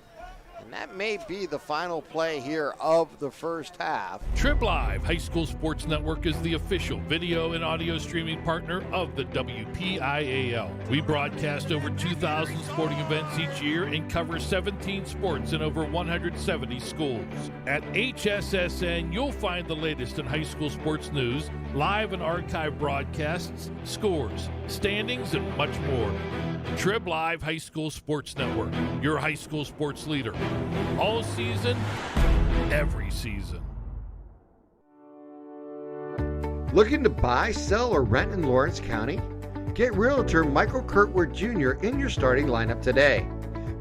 And that may be the final play here of the first half. Trib Live High School Sports Network is the official video and audio streaming partner of the WPIAL. We broadcast over 2,000 sporting events each year and cover 17 sports in over 170 schools. At HSSN, you'll find the latest in high school sports news, live and archive broadcasts, scores, standings, and much more. Trib Live High School Sports Network, your high school sports leader. All season, every season. Looking to buy, sell, or rent in Lawrence County? Get Realtor Michael Kirkwood Jr. in your starting lineup today.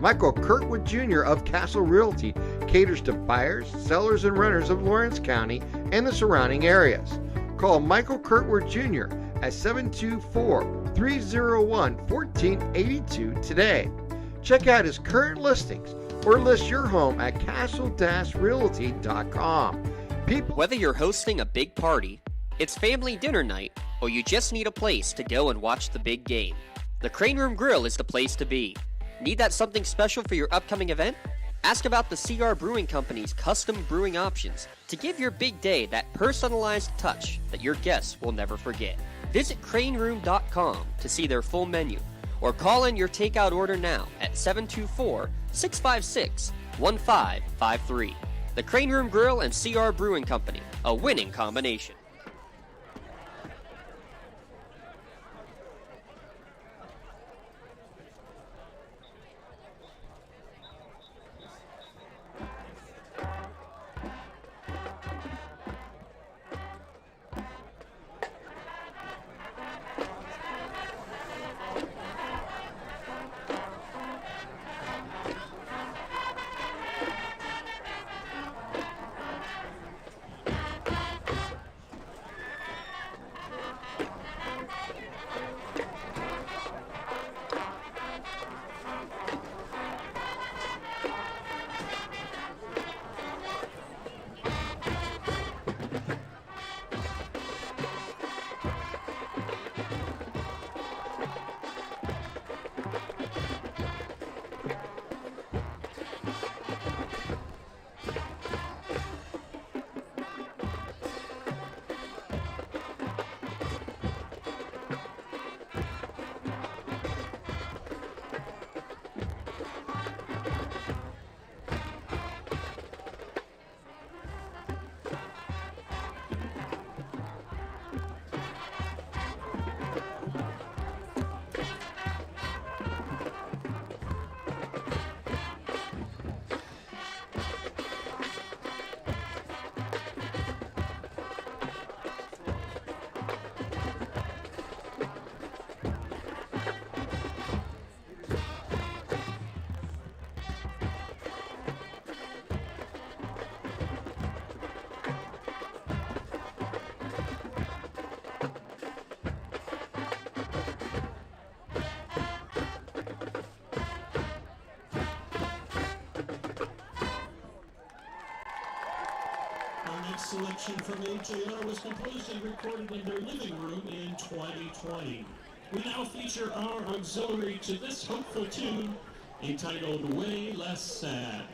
Michael Kirkwood Jr. of Castle Realty caters to buyers, sellers, and renters of Lawrence County and the surrounding areas. Call Michael Kirkwood Jr. at 724-301-1482 today. Check out his current listings or list your home at castle-realty.com. Whether you're hosting a big party, it's family dinner night, or you just need a place to go and watch the big game, the Crane Room Grill is the place to be. Need that something special for your upcoming event? Ask about the CR Brewing Company's custom brewing options to give your big day that personalized touch that your guests will never forget. Visit craneroom.com to see their full menu, or call in your takeout order now at 724-656-1553. The Crane Room Grill and CR Brewing Company, a winning combination. Selection from AJR was composed and recorded in their living room in 2020. We now feature our auxiliary to this hopeful tune entitled Way Less Sad.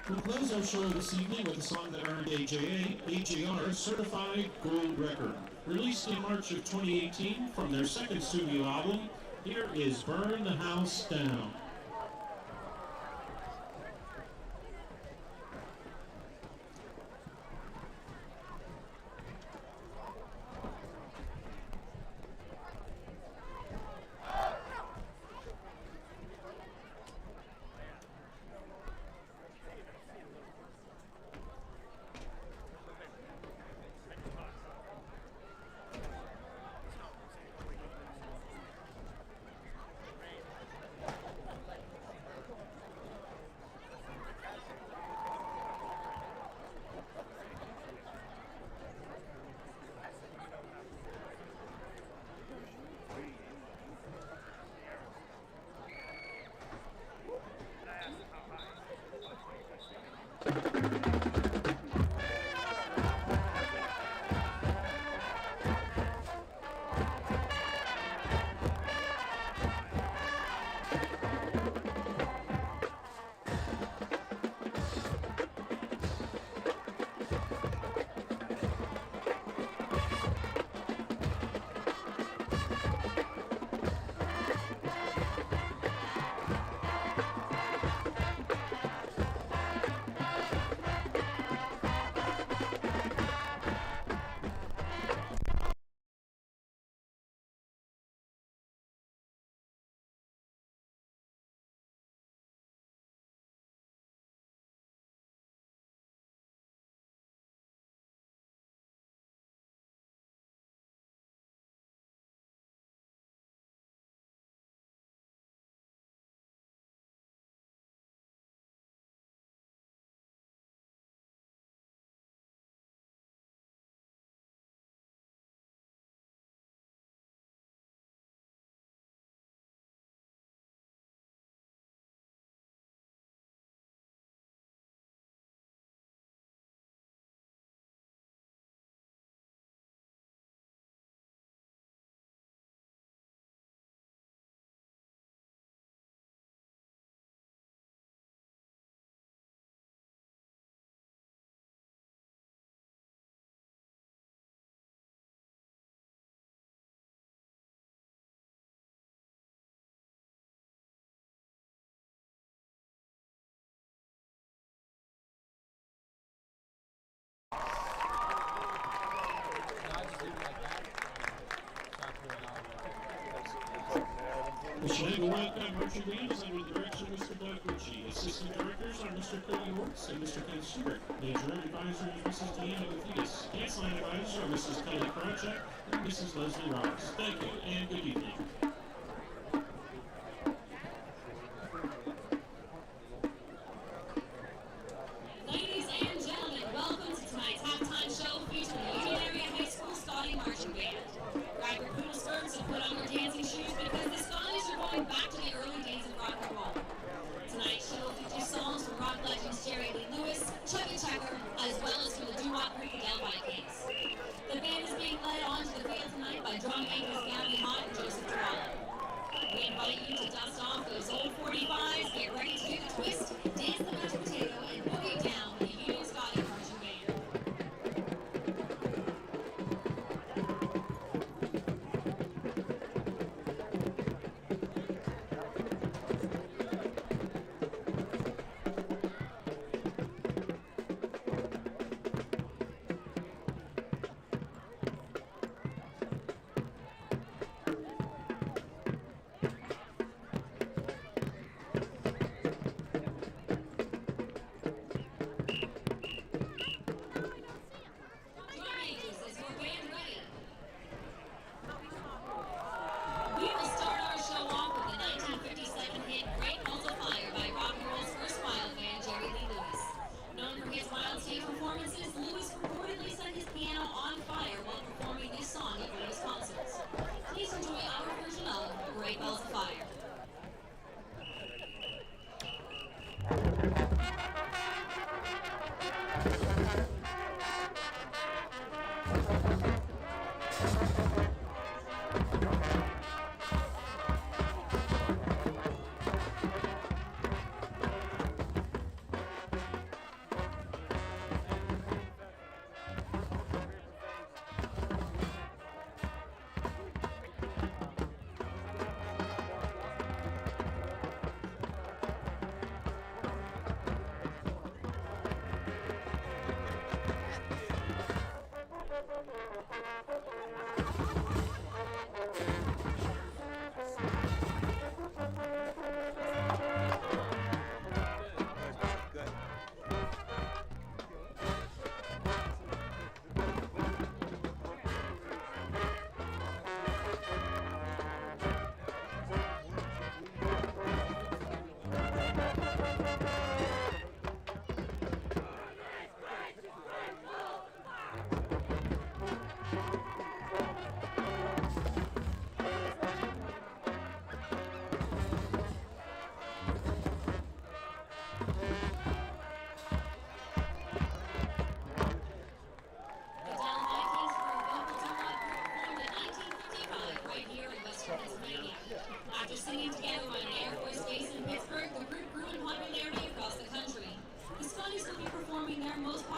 We'll close our show this evening with a song that earned AJR's Certified Gold Record. Released in March of 2018 from their second studio album, here is Burn the House Down. The Shenango Wildcat Marching Band is under the direction of Mr. Doug Ritchie. Assistant directors are Mr. Cody Hortz and Mr. Ken Stewart. Major advisor is Mrs. Deanna Mathias. Dance line advisors are Mrs. Kelly Krawczyk and Mrs. Leslie Ross. Thank you and good evening. Ladies and gentlemen, welcome to tonight's halftime show featuring the Union Area High School Scotty Marching Band. Grab your poodle skirts and put on your dancing shoes because the Scotties are going back to the early days of rock and roll. Tonight's show features songs from rock legends Jerry Lee Lewis, Chubby Checker, as well as from the doo-wop group the Delphi Kings. The band is being led onto the field tonight by drum makers Gabby Hott and Joseph Terrell. We invite you to dust off those old 45s, get ready to do the twist, dance the mashed potato, and boogie down with the Union Scotty Marching Band.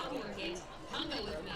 popular hit, Come Go With Me.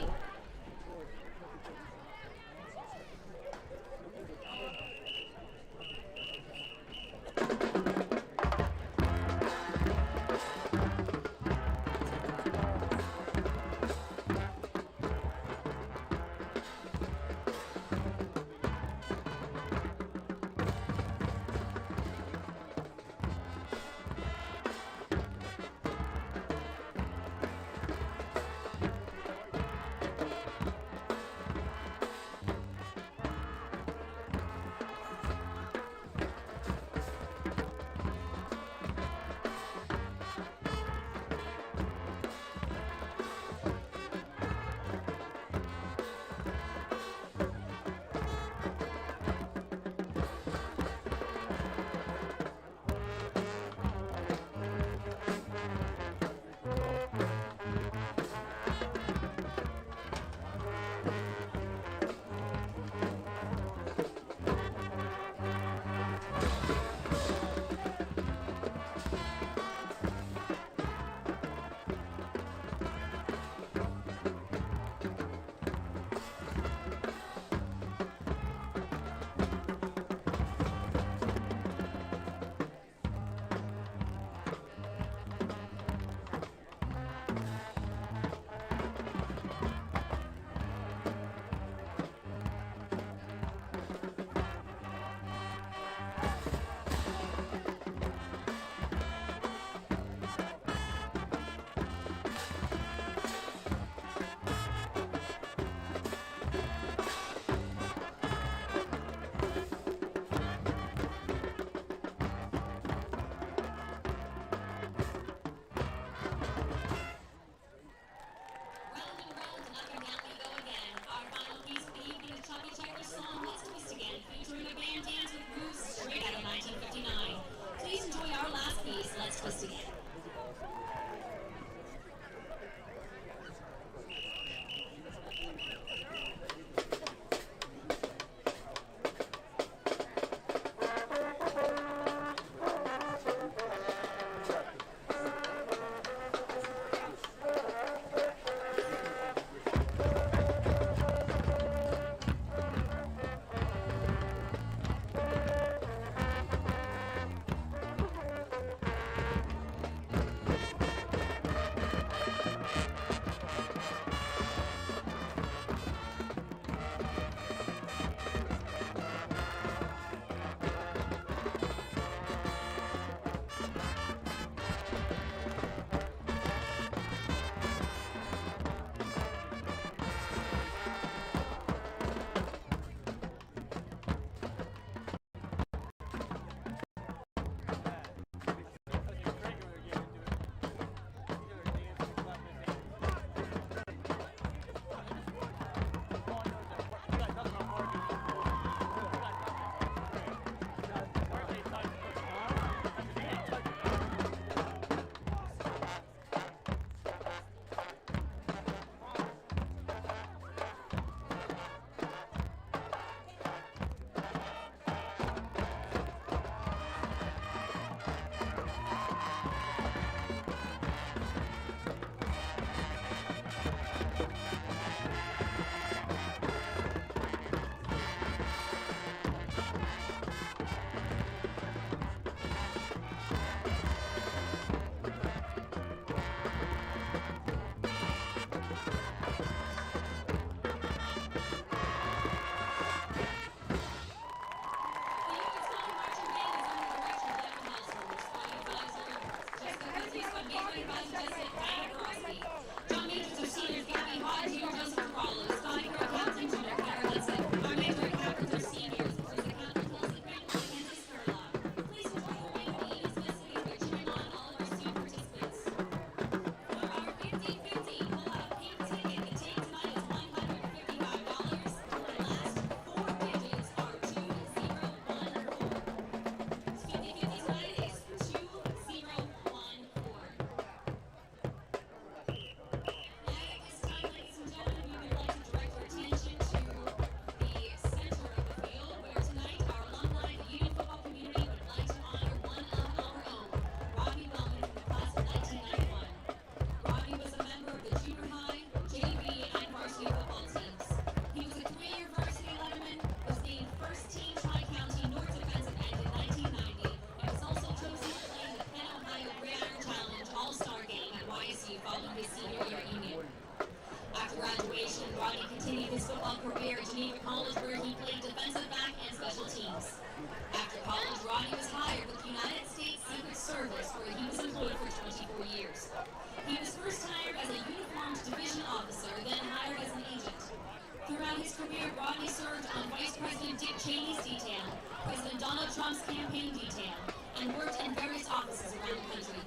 career, Rodney served on Vice President Dick Cheney's detail, President Donald Trump's campaign detail, and worked in various offices around the country.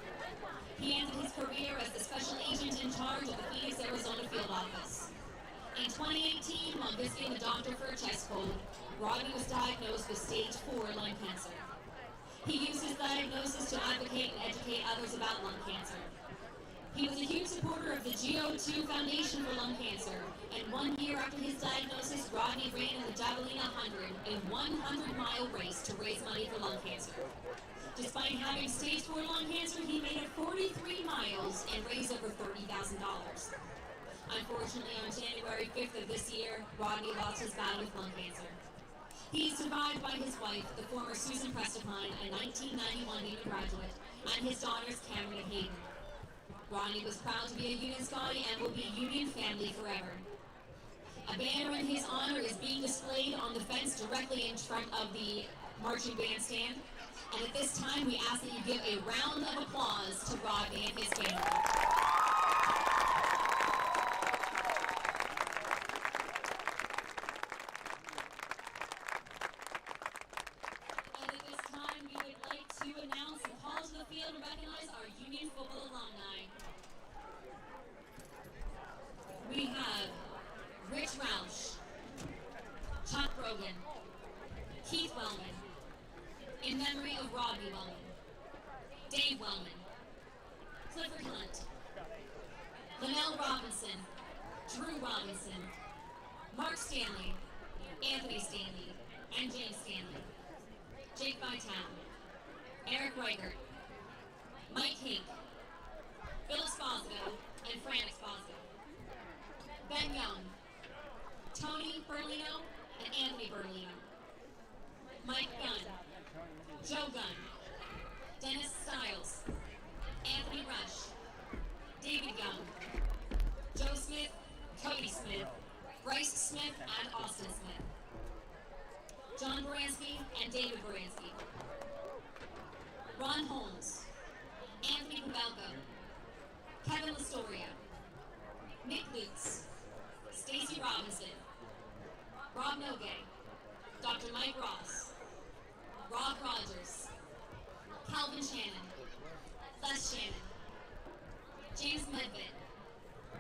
He ended his career as the special agent in charge of the Phoenix, Arizona field office. In 2018, while visiting the doctor for a chest cold, Rodney was diagnosed with stage 4 lung cancer. He used his diagnosis to advocate and educate others about lung cancer. He was a huge supporter of the GO2 Foundation for Lung Cancer, and 1 year after his diagnosis, Rodney ran in the Javelin 100, a 100-mile race to raise money for lung cancer. Despite having stage 4 lung cancer, he made it 43 miles and raised over $30,000. Unfortunately, on January 5th of this year, Rodney lost his battle with lung cancer. He is survived by his wife, the former Susan Prestipine, a 1991 Union graduate, and his daughters Cameron and Hayden. Rodney was proud to be a Union Scotty and will be a Union family forever. A banner in his honor is being displayed on the fence directly in front of the marching bandstand. And at this time, we ask that you give a round of applause to Rodney and his family. And at this time, we would like to announce and call to the field and recognize our Union football alumni. We have Rich Roush, Chuck Brogan, Keith Wellman, in memory of Robbie Wellman, Dave Wellman, Clifford Hunt, Linnell Robinson, Drew Robinson, Mark Stanley, Anthony Stanley, and James Stanley, Jake Vitale, Eric Reichert, Mike Hink, Phil Esposito, and Fran Esposito, Ben Young, Tony Berlino, and Anthony Berlino, Mike Gunn, Joe Gunn, Dennis Stiles, Anthony Rush, David Young, Joe Smith, Cody Smith, Bryce Smith, and Austin Smith, John Baranski and David Baranski, Ron Holmes, Anthony Pavelko, Kevin Lastoria, Nick Lutz, Stacy Robinson, Rob Nogay, Dr. Mike Ross, Rob Rogers, Calvin Shannon, Les Shannon, James Medved,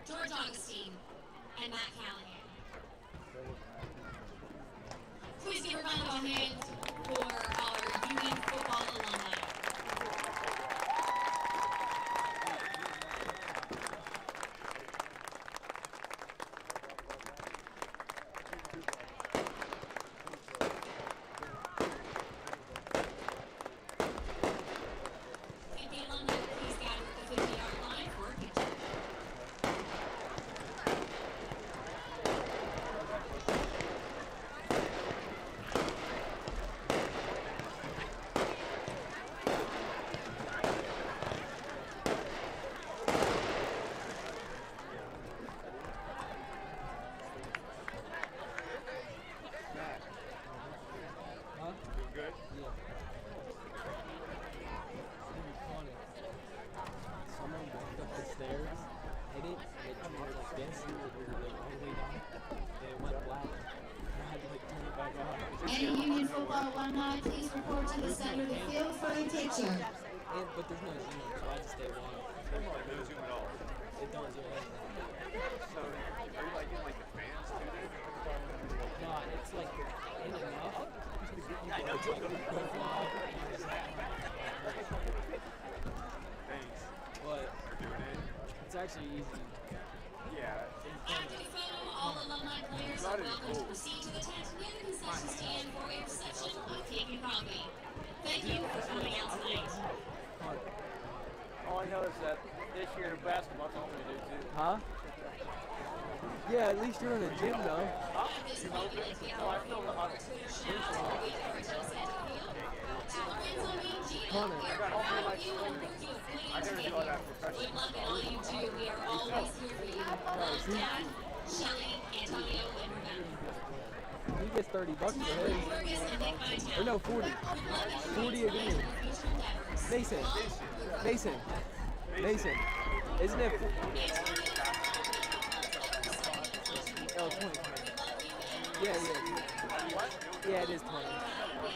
George Augustine, and Matt Callahan. Please give a round of applause for our Union football alumni. Any Union football alumni, please report to the center of the field for a picture. But there's no zoom, so I just stay long. No zoom at all. It don't zoom anything. So, are you like in like the fans too? No, it's like in enough. Yeah, I know. Thanks. But it's actually easy. Yeah. After the photo, all alumni players are welcome to proceed to the tent near the concession stand for a reception of cake and coffee. Thank you for coming out tonight. Oh, I noticed that this year basketball told me to do too. Huh? Yeah, at least you're in the gym though. Huh? Oh, I filmed the huddle. Connor. I got all my swing. I never do all that professionally. Good luck in all you do. We are always here for you. Dad, Shelly, Antonio, and Rebecca. He gets $30 for his. Or no, 40. 40 a game. Mason. Mason. Mason. Isn't it? Oh, 20. Yeah, yeah, it is 20.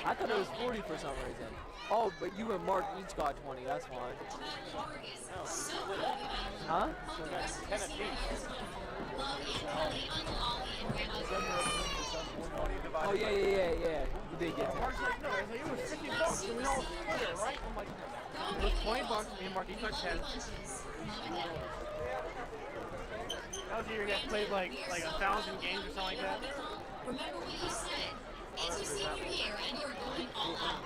I thought it was 40 for some reason. Oh, but you and Mark each got 20. That's why. Huh? Oh yeah. You did get 10. Mark's like, no, it was $50 and we all split it, right? I'm like, no. It was $20, me and Mark each got 10. That was the year you guys played like 1,000 games or something like that. Remember what you said. It's your senior year and you're going all out.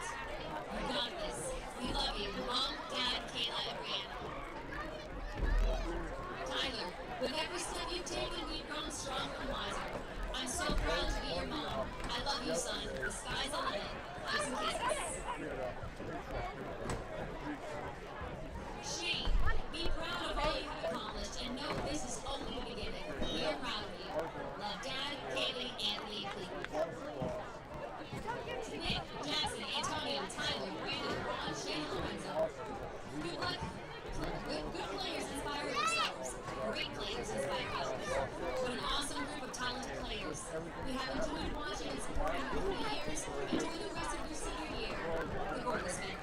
You got this. We love you. Mom, Dad, Kayla, and Brianna. Tyler, with every step you've taken, we've grown stronger and wiser. I'm so proud to be your mom. I love you, son. The sky's the limit. Hugs and kisses. Shane, be proud of all you have accomplished and know this is only the beginning. We are proud of you. Love Dad, Kaylee, Anthony, and Cleveland. Nick, Jackson, Antonio, Tyler, Brandon, Ron, Shane, Lorenzo. Good luck. Good players inspire themselves. Great players inspire others. What an awesome group of talented players. We have enjoyed watching and supporting you for years. Enjoy the rest of your senior year. The Gorgas family.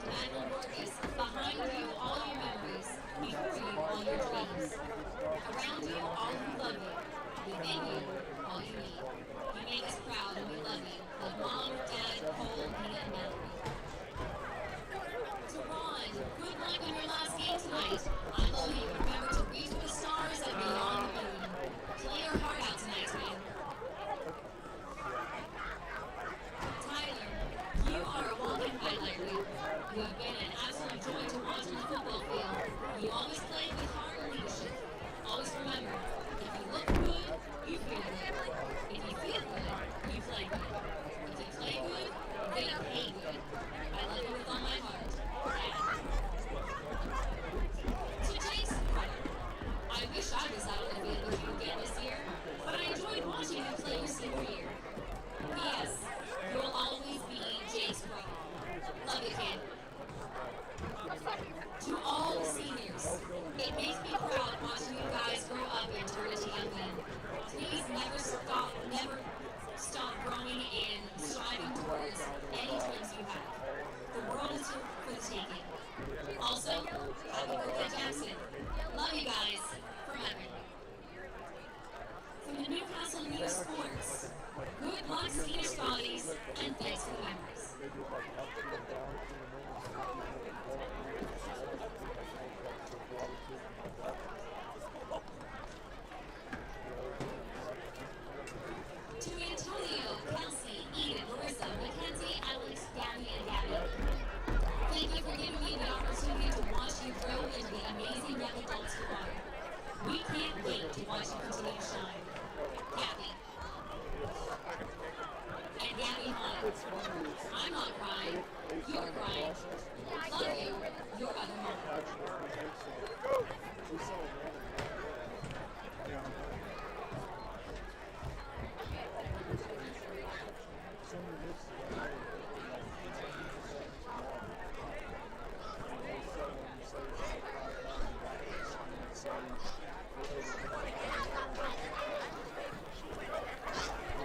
Daniel Gorgas, behind you, all your memories. Before you, all your dreams. Around you, all who love you. Within you, all you need. You make us proud and we love you. Love Mom, Dad, Cole, Mia, and Mallory. To Ron, good luck on your last game tonight. I love you. Remember to reach for the stars and beyond the moon. Play your heart out tonight, man. Tyler, you are a walking highlight reel. You have been an absolute joy to watch on the football field. You always play with heart and leadership. Always remember, if you look good, you feel good. If you feel good, you play good. If you play good, then you pay good. I love you with all my heart. To Jake's brother, I wish I was out on the field with you again this year, but I enjoyed watching you play your senior year. P.S. You'll always be Jake's brother. Love you, kid. To all the seniors, it makes me proud watching you guys grow up and turn into young men. Please never stop growing and striving towards any dreams you have. The world is for the taking. Also, happy birthday, Jackson. Love you guys forever. From the Newcastle News Sports, good luck, senior Scotties, and thanks for the memories. To Antonio, Kelsey, Eden, Marissa, Mackenzie, Alex, Gabby, and Gabby. Thank you for giving me the opportunity to watch you grow into the amazing young adults you are. We can't wait to watch you continue to shine. Gabby. And Gabby Hunt. I'm not crying. You're crying. Love you. Your other mom.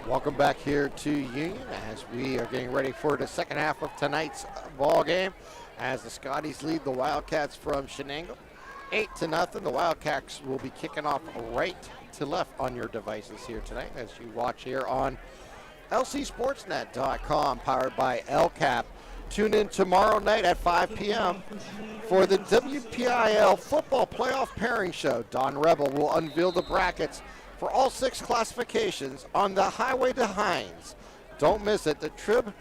Welcome back here to Union as we are getting ready for the second half of tonight's ball game as the Scotties lead the Wildcats from Shenango 8-0. The Wildcats will be kicking off right to left on your devices here tonight as you watch here on lcsportsnet.com, powered by LCAP. Tune in tomorrow night at 5 p.m. for the WPIL Football Playoff Pairing Show. Don Rebel will unveil the brackets for all 6 classifications on the Highway to Hines. Don't miss it. The Trib,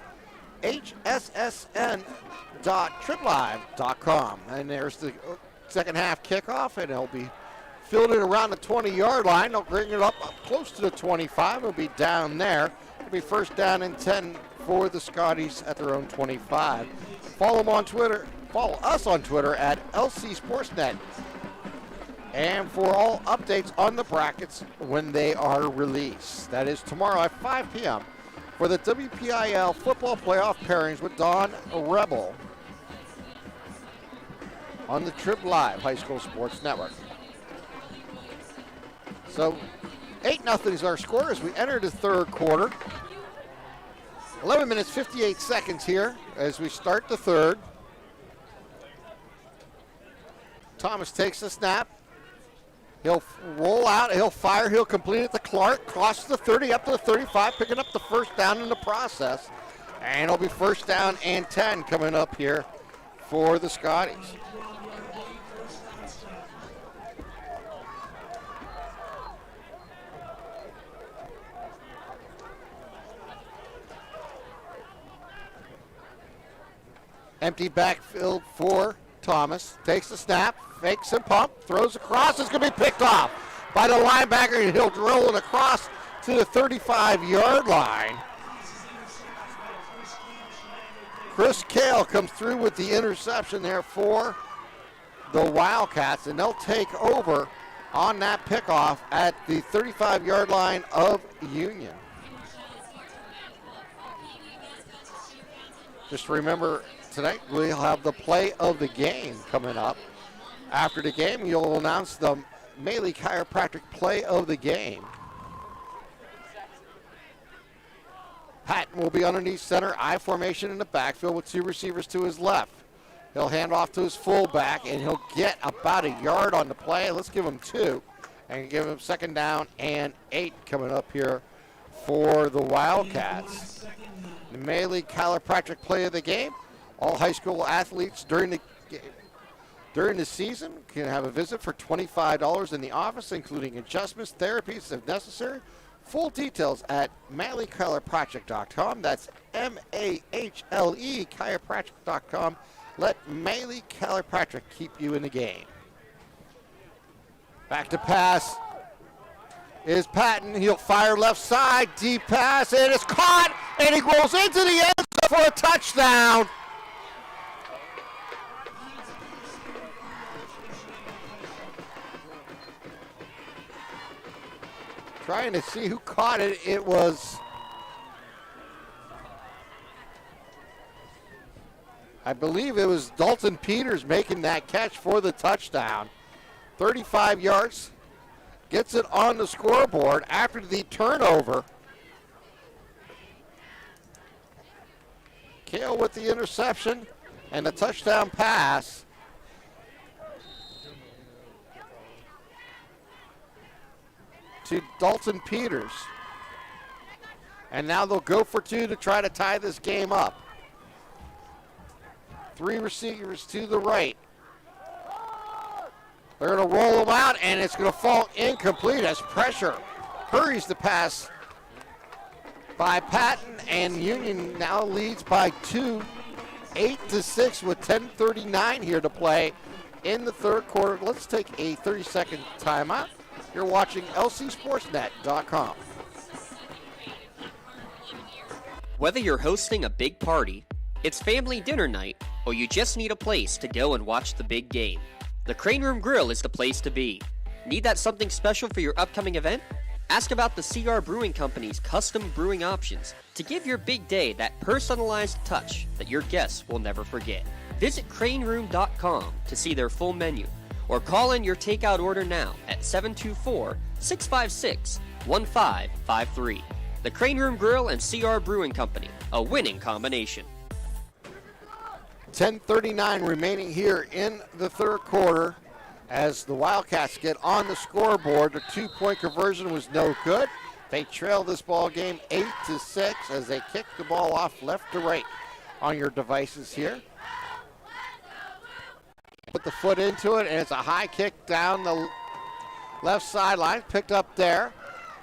hssn.triblive.com. And there's the second half kickoff, and it'll be fielded around the 20-yard line. They'll bring it up close to the 25. It'll be down there. It'll be first down and 10 for the Scotties at their own 25. Follow them on Twitter. Follow us on Twitter at LC Sportsnet. And for all updates on the brackets when they are released. That is tomorrow at 5 p.m. for the WPIL Football Playoff Pairings with Don Rebel on the Trib Live High School Sports Network. So 8-0 is our score as we enter the third quarter. 11 minutes, 58 seconds here as we start the third. Thomas takes the snap. He'll roll out, he'll fire, he'll complete it to Clark. Crosses the 30 up to the 35, picking up the first down in the process. And it'll be first down and 10 coming up here for the Scotties. Empty backfield for Thomas. Takes the snap, fakes and pump, throws across. It's going to be picked off by the linebacker, and he'll drill it across to the 35-yard line. Chris Kale comes through with the interception there for the Wildcats, and they'll take over on that pickoff at the 35-yard line of Union. Just remember, tonight we'll have the play of the game coming up. After the game, you'll announce the Maley Chiropractic play of the game. Patton will be underneath center, I formation in the backfield with two receivers to his left. He'll hand off to his fullback, and he'll get about a yard on the play. Let's give him 2 and give him second down and 8 coming up here for the Wildcats. The Maley Chiropractic play of the game. All high school athletes during the season can have a visit for $25 in the office, including adjustments, therapies if necessary. Full details at MaleyChiropractic.com. That's MAHLE chiropractic.com. Let Maley Chiropractic keep you in the game. Back to pass is Patton. He'll fire left side, deep pass, and it's caught, and he rolls into the end zone for a touchdown. Trying to see who caught it. It was, I believe it was Dalton Peters making that catch for the touchdown. 35 yards, gets it on the scoreboard after the turnover. Kale with the interception and the touchdown pass. To Dalton Peters. And now they'll go for 2 to try to tie this game up. 3 receivers to the right. They're going to roll them out, and it's going to fall incomplete as pressure hurries the pass by Patton, and Union now leads by 2, 8-6 with 10:39 here to play in the third quarter. Let's take a 30-second timeout. You're watching LCSportsNet.com. Whether you're hosting a big party, it's family dinner night, or you just need a place to go and watch the big game, the Crane Room Grill is the place to be. Need that something special for your upcoming event? Ask about the CR Brewing Company's custom brewing options to give your big day that personalized touch that your guests will never forget. Visit craneroom.com to see their full menu, or call in your takeout order now at 724-656-1553. The Crane Room Grill and CR Brewing Company, a winning combination. 10:39 remaining here in the third quarter as the Wildcats get on the scoreboard. The 2-point conversion was no good. They trail this ball game 8-6 as they kick the ball off left to right on your devices here. Put the foot into it, and it's a high kick down the left sideline, picked up there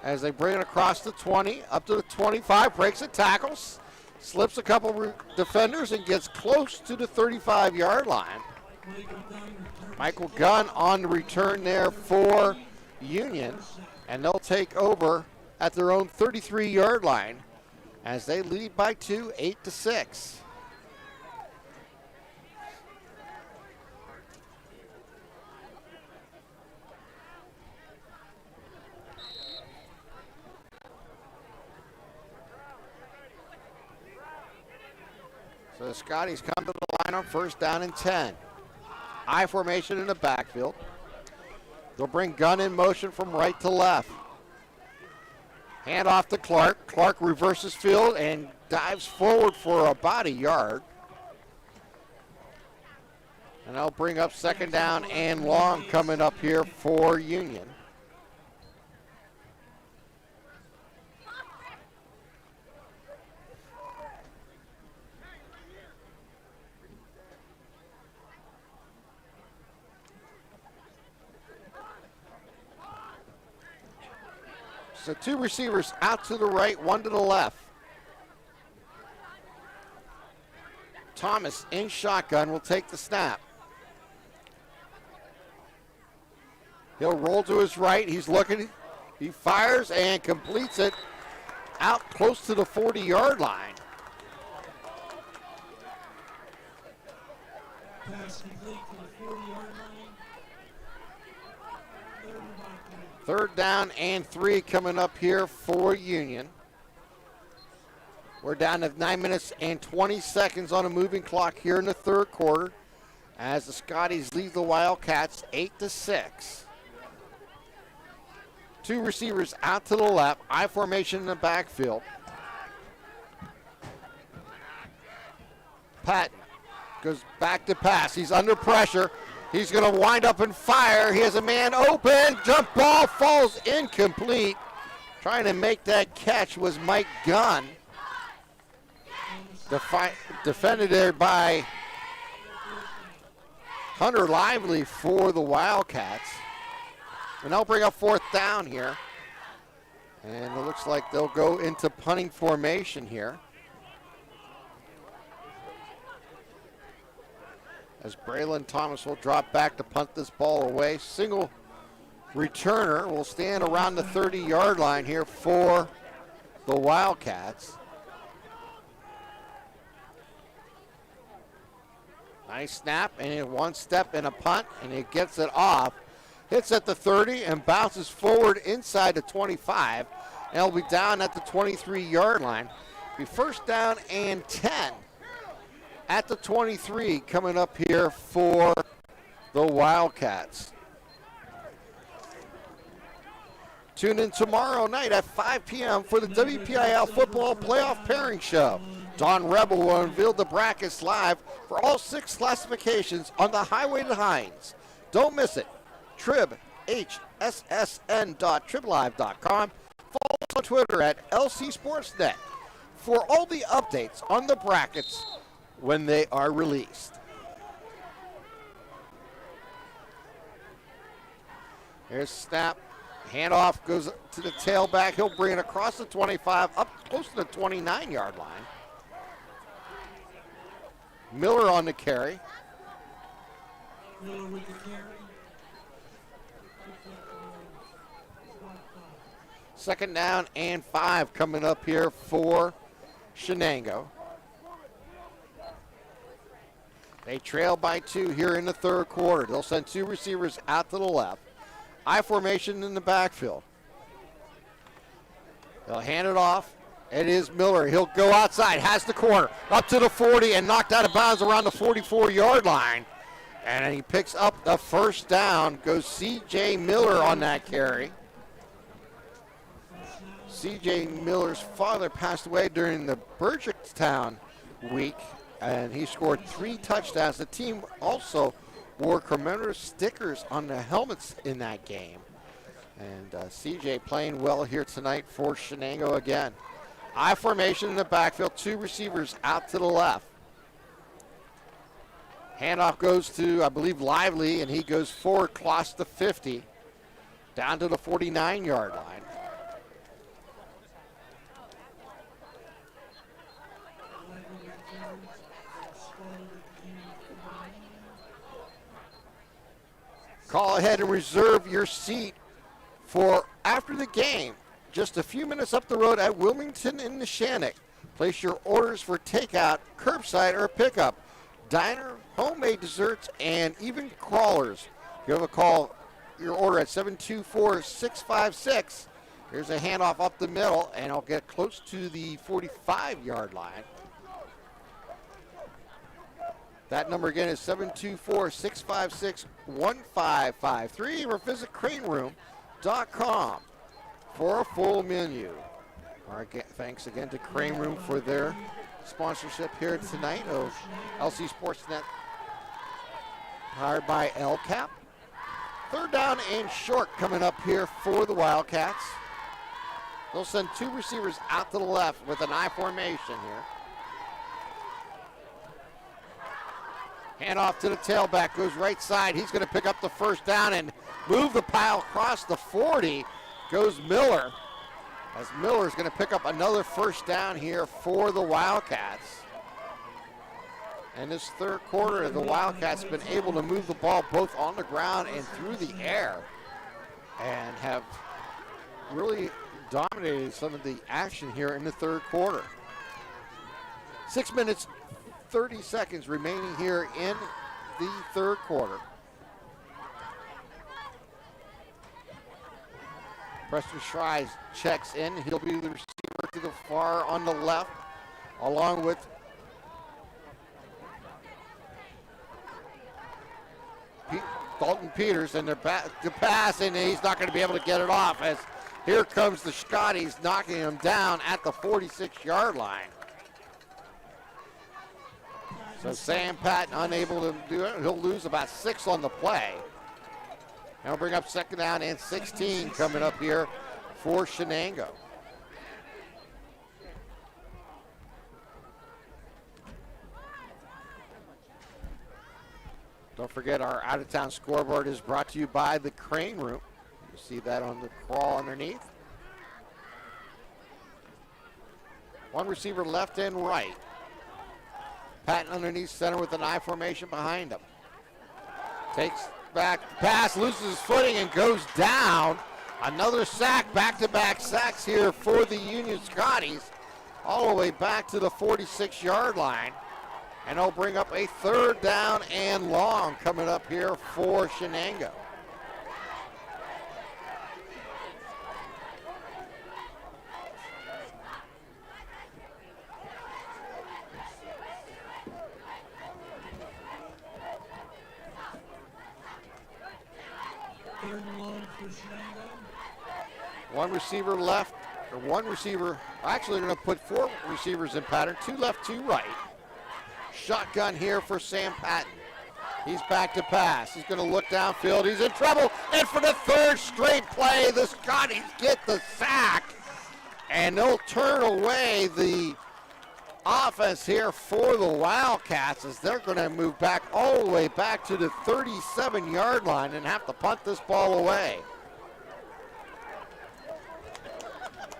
as they bring it across the 20, up to the 25, breaks the tackles, slips a couple defenders, and gets close to the 35-yard line. Michael Gunn on the return there for Union, and they'll take over at their own 33-yard line as they lead by 2, 8-6. So the Scotties come to the line on first down and 10. I formation in the backfield. They'll bring Gunn in motion from right to left. Hand off to Clark. Clark reverses field and dives forward for about a yard. And that'll bring up second down and long coming up here for Union. So two receivers out to the right, one to the left. Thomas in shotgun will take the snap. He'll roll to his right. He's looking. He fires and completes it out close to the 40-yard line. Pass complete to the 40-yard line. Third down and 3 coming up here for Union. We're down to 9 minutes and 20 seconds on a moving clock here in the third quarter as the Scotties lead the Wildcats 8-6. Two receivers out to the left, I formation in the backfield. Patton goes back to pass. He's under pressure. He's going to wind up and fire. He has a man open. Jump ball falls incomplete. Trying to make that catch was Mike Gunn. Defended there by Hunter Lively for the Wildcats. And they'll bring up fourth down here. And it looks like they'll go into punting formation here. As Braylon Thomas will drop back to punt this ball away. Single returner will stand around the 30-yard line here for the Wildcats. Nice snap, and one step and a punt, and he gets it off. Hits at the 30 and bounces forward inside the 25. And he'll be down at the 23-yard line. Be first down and 10 at the 23 coming up here for the Wildcats. Tune in tomorrow night at 5 p.m. for the WPIL Football Playoff Pairing Show. Don Rebel will unveil the brackets live for all 6 classifications on the Highway to Hines. Don't miss it. HSSN.triblive.com. Follow us on Twitter at LC Sportsnet for all the updates on the brackets when they are released. Here's snap. Handoff goes to the tailback. He'll bring it across the 25, up close to the 29-yard line. Miller on the carry. Miller with the carry. Second down and 5 coming up here for Shenango. They trail by 2 here in the third quarter. They'll send 2 receivers out to the left. I formation in the backfield. They'll hand it off. It is Miller. He'll go outside, has the corner, up to the 40 and knocked out of bounds around the 44-yard line. And he picks up the first down. Goes C.J. Miller on that carry. C.J. Miller's father passed away during the Burgettstown week, and he scored 3 touchdowns. The team also wore commemorative stickers on the helmets in that game. And C.J. playing well here tonight for Shenango again. I formation in the backfield, 2 receivers out to the left. Handoff goes to, I believe, Lively, and he goes forward, across the 50, down to the 49-yard line. Call ahead and reserve your seat for after the game. Just a few minutes up the road at Wilmington in Neshannock. Place your orders for takeout, curbside, or pickup. Diner, homemade desserts, and even crawlers. Give a call, your order at 724-656. Here's a handoff up the middle, and I'll get close to the 45-yard line. That number again is 724-656-1553, or visit craneroom.com for a full menu. All right, thanks again to Crane Room for their sponsorship here tonight of LC Sportsnet, powered by LCAP. Third down and short coming up here for the Wildcats. They'll send two receivers out to the left with an I formation here. Hand off to the tailback, goes right side. He's going to pick up the first down and move the pile across the 40. Goes Miller, as Miller's going to pick up another first down here for the Wildcats. And this third quarter, the Wildcats have been able to move the ball both on the ground and through the air and have really dominated some of the action here in the third quarter. 6 minutes, 30 seconds remaining here in the third quarter. Preston Schreies checks in. He'll be the receiver to the far on the left, along with Dalton Peters, and they're back to pass, and he's not going to be able to get it off, as here comes the Scotties knocking him down at the 46-yard line. So Sam Patton unable to do it. He'll lose about 6 on the play. And he'll bring up second down and 16 coming up here for Shenango. Don't forget, our out-of-town scoreboard is brought to you by the Crane Room. You see that on the crawl underneath. One receiver left and right. Patton underneath center with an I formation behind him. Takes back pass, loses his footing and goes down. Another sack, back-to-back sacks here for the Union Scotties, all the way back to the 46-yard line. And they'll bring up a third down and long coming up here for Shenango. Third and long for Shenango. One receiver left, or one receiver, actually they're going to put 4 receivers in pattern, 2 left, 2 right. Shotgun here for Sam Patton. He's back to pass. He's going to look downfield. He's in trouble. And for the third straight play, the Scotties get the sack. And they'll turn away the offense here for the Wildcats, as they're going to move back all the way back to the 37-yard line and have to punt this ball away.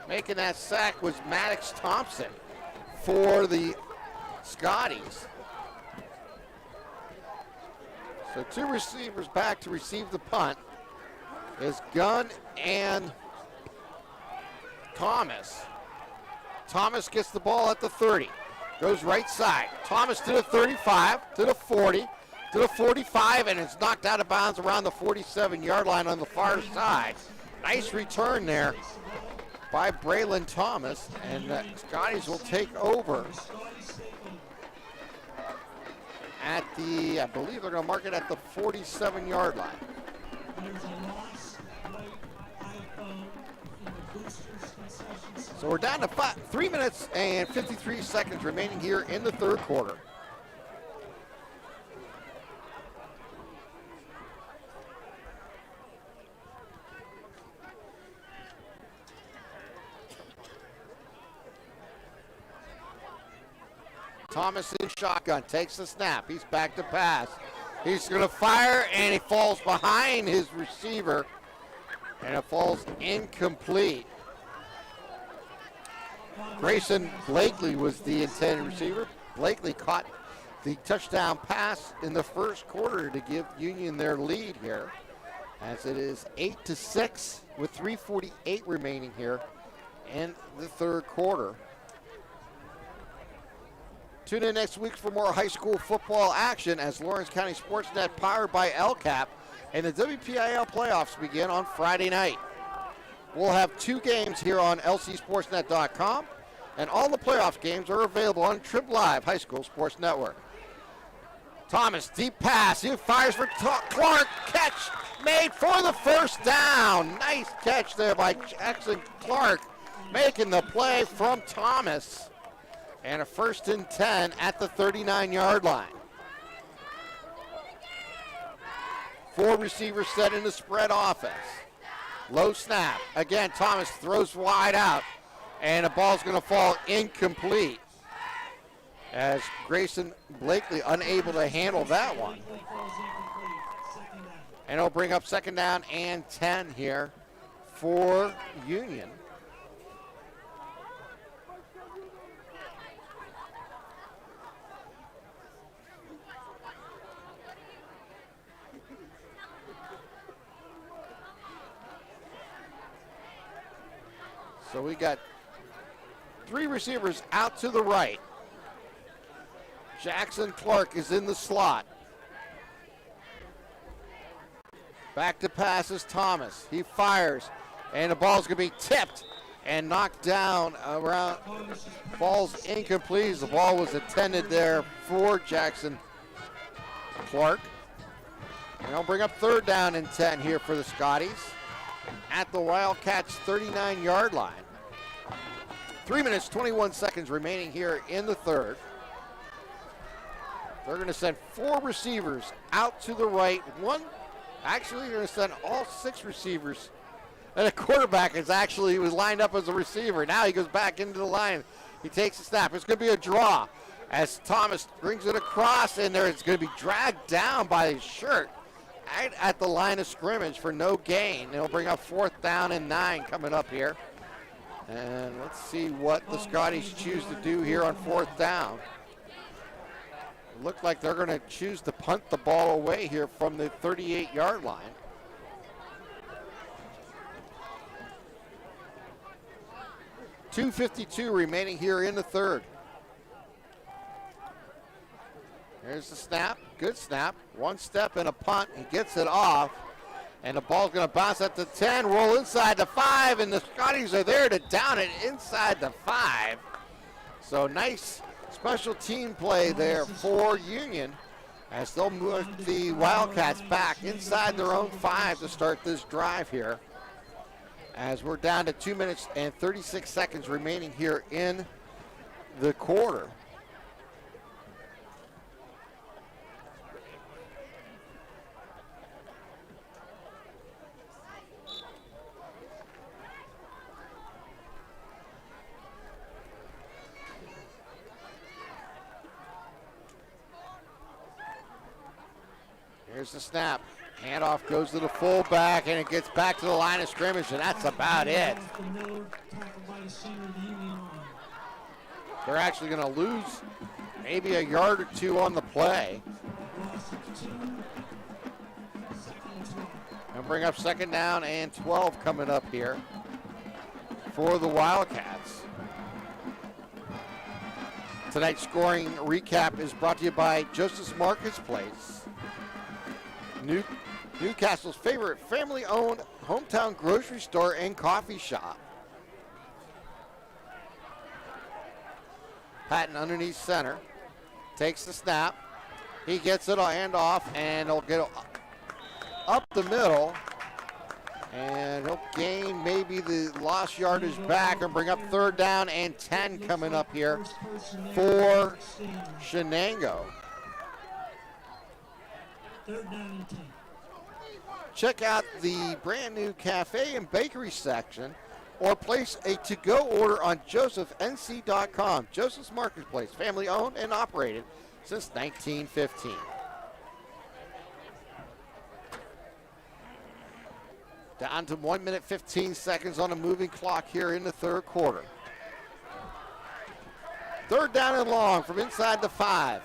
Making that sack was Maddox Thompson for the Scotties. So 2 receivers back to receive the punt is Gunn and Thomas. Thomas gets the ball at the 30, goes right side. Thomas to the 35, to the 40, to the 45, and it's knocked out of bounds around the 47-yard line on the far side. Nice return there by Braylon Thomas, and the Scotties will take over at the, I believe they're going to mark it at the 47-yard line. There's a loss right in the boosters concession. So we're down to 3 minutes and 53 seconds remaining here in the third quarter. Thomas in shotgun, takes the snap. He's back to pass. He's going to fire, and he falls behind his receiver, and it falls incomplete. Grayson Blakely was the intended receiver. Blakely caught the touchdown pass in the first quarter to give Union their lead here, as it is 8-6 with 3:48 remaining here in the third quarter. Tune in next week for more high school football action as Lawrence County Sportsnet, powered by LCAP, and the WPIL playoffs begin on Friday night. We'll have 2 games here on lcsportsnet.com, and all the playoff games are available on Trib Live High School Sports Network. Thomas, deep pass. He fires for Clark. Catch made for the first down. Nice catch there by Jackson Clark. making the play from Thomas. And a 1st and 10 at the 39-yard line. 4 receivers set in the spread offense. Low snap. Again, Thomas throws wide out, and the ball's going to fall incomplete as Grayson Blakely unable to handle that one. And it'll bring up 2nd down and 10 here for Union. So we got 3 receivers out to the right. Jackson Clark is in the slot. Back to pass is Thomas. He fires, and the ball's going to be tipped and knocked down around. Falls incomplete. The ball was intended there for Jackson Clark. And they'll bring up 3rd down and 10 here for the Scotties at the Wildcats' 39-yard line. 3 minutes, 21 seconds remaining here in the 3rd. They're going to send 4 receivers out to the right. They're going to send all 6 receivers. And the quarterback was lined up as a receiver. Now he goes back into the line. He takes the snap. It's going to be a draw as Thomas brings it across, and it's going to be dragged down by his shirt right at the line of scrimmage for no gain. They'll bring up 4th down and 9 coming up here. And let's see what the Scotties choose to do here on 4th down. It looked like they're going to choose to punt the ball away here from the 38-yard line. .252 remaining here in the 3rd. Here's the snap. Good snap. 1 step and a punt. He gets it off. And the ball's going to bounce at the 10, roll inside the 5, and the Scotties are there to down it inside the 5. So nice special team play there for Union as they'll move the Wildcats back inside their own 5 to start this drive here. As we're down to 2 minutes and 36 seconds remaining here in the quarter. Here's the snap. Handoff goes to the fullback, and it gets back to the line of scrimmage, and that's about it. They're actually going to lose maybe a yard or 2 on the play. And bring up 2nd down and 12 coming up here for the Wildcats. Tonight's scoring recap is brought to you by Joseph's Marketplace, Newcastle's favorite family-owned hometown grocery store and coffee shop. Patton underneath center, takes the snap. He gets it, a handoff, and he'll get it up the middle. And he'll gain maybe the lost yardage back and bring up 3rd down and 10 coming up here for Shenango. 3rd down and 10. Check out the brand new cafe and bakery section or place a to-go order on josephNC.com. Joseph's Marketplace, family owned and operated since 1915. Down to 1 minute 15 seconds on a moving clock here in the 3rd quarter. 3rd down and long from inside the 5.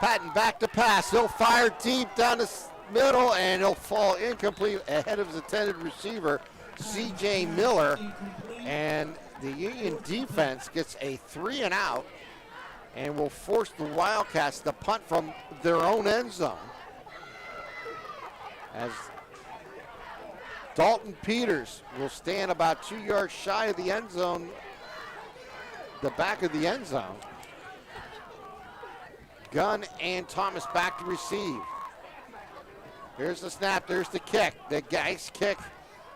Patton back to pass. He'll fire deep down the middle, and he'll fall incomplete ahead of his intended receiver, C.J. Miller. And the Union defense gets a 3 and out and will force the Wildcats to punt from their own end zone. As Dalton Peters will stand about 2 yards shy of the end zone, the back of the end zone. Gunn and Thomas back to receive. Here's the snap, there's the kick. The Geist kick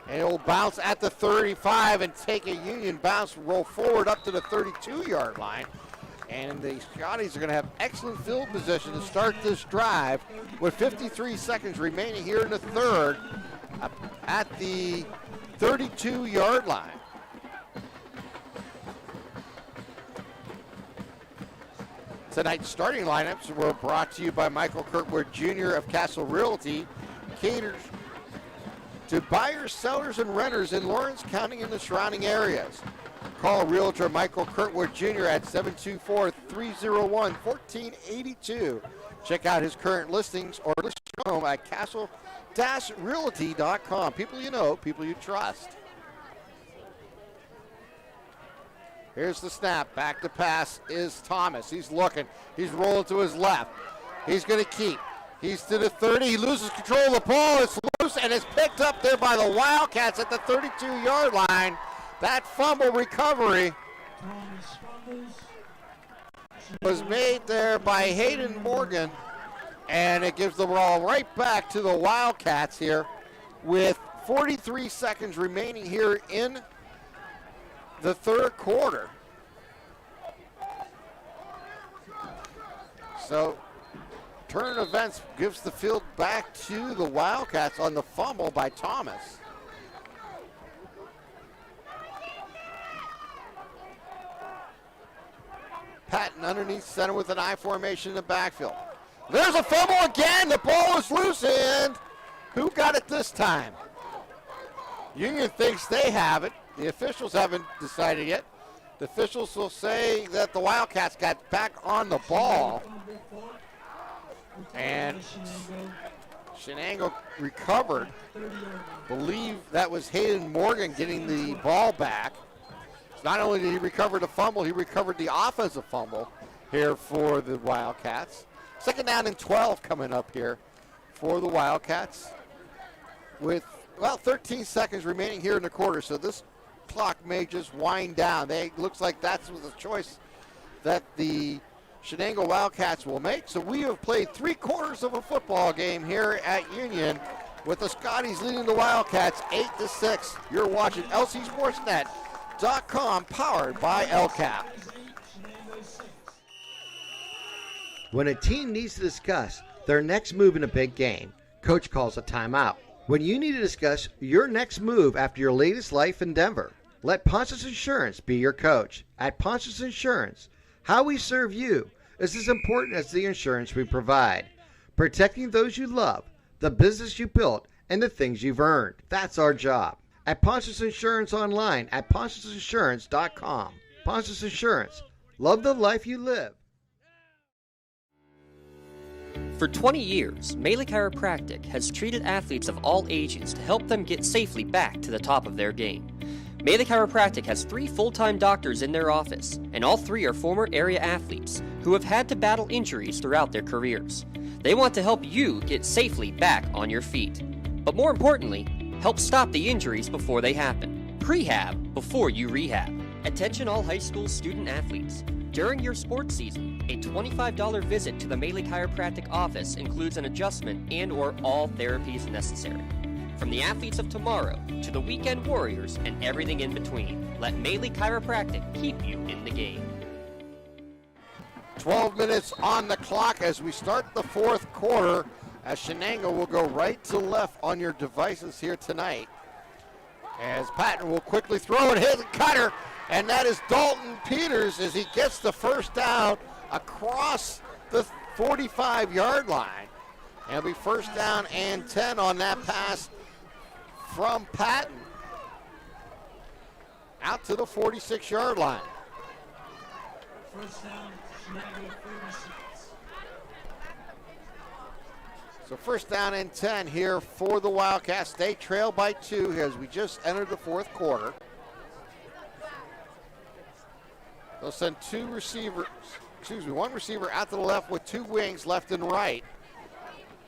And it will bounce at the 35 and take a Union bounce, roll forward up to the 32-yard line. And the Scotties are going to have excellent field position to start this drive with 53 seconds remaining here in the third at the 32-yard line. Tonight's starting lineups were brought to you by Michael Kirkwood Jr. of Castle Realty, caters to buyers, sellers, and renters in Lawrence County and the surrounding areas. Call Realtor Michael Kirkwood Jr. at 724-301-1482. Check out his current listings or list your home at castle-realty.com. People you know, people you trust. Here's the snap. Back to pass is Thomas. He's looking. He's rolling to his left. He's going to keep. He's to the 30. He loses control of the ball. It's loose and it's picked up there by the Wildcats at the 32-yard line. That fumble recovery was made there by Hayden Morgan, and it gives the ball right back to the Wildcats here with 43 seconds remaining here in the third quarter. So turn of events gives the field back to the Wildcats on the fumble by Thomas. Patton underneath center with an I formation in the backfield. There's a fumble again. The ball is loose, and who got it this time? Union thinks they have it. The officials haven't decided yet. The officials will say that the Wildcats got back on the ball. And Shenango recovered. Believe that was Hayden Morgan getting the ball back. Not only did he recover the fumble, he recovered the offensive fumble here for the Wildcats. Second down and 12 coming up here for the Wildcats with, well, 13 seconds remaining here in the quarter. So this clock may just wind down. Looks like that's the choice that the Shenango Wildcats will make. So we have played 3/4 of a football game here at Union with the Scotties leading the Wildcats 8-6. You're watching LCSportsNet.com, powered by LCAP. When a team needs to discuss their next move in a big game, Coach calls a timeout. When you need to discuss your next move after your latest life endeavor, let Ponce's Insurance be your coach. At Ponce's Insurance, how we serve you is as important as the insurance we provide. Protecting those you love, the business you built, and the things you've earned. That's our job. At Ponce's Insurance online at poncesinsurance.com. Ponce's Insurance. Love the life you live. For 20 years, Melee Chiropractic has treated athletes of all ages to help them get safely back to the top of their game. Melee Chiropractic has 3 full-time doctors in their office, and all 3 are former area athletes who have had to battle injuries throughout their careers. They want to help you get safely back on your feet. But more importantly, help stop the injuries before they happen. Prehab before you rehab. Attention all high school student athletes. During your sports season, a $25 visit to the Melee Chiropractic office includes an adjustment and/or all therapies necessary. From the athletes of tomorrow to the weekend warriors and everything in between, let Melee Chiropractic keep you in the game. 12 minutes on the clock as we start the fourth quarter, as Shenango will go right to left on your devices here tonight. As Patton will quickly throw and hit the cutter, and that is Dalton Peters as he gets the first down across the 45-yard line. And it'll be first down and 10 on that pass from Patton out to the 46-yard line. First down, Shenango 46. So first down and 10 here for the Wildcats. They trail by 2 as we just entered the fourth quarter. They'll send one receiver out to the left with 2 wings left and right.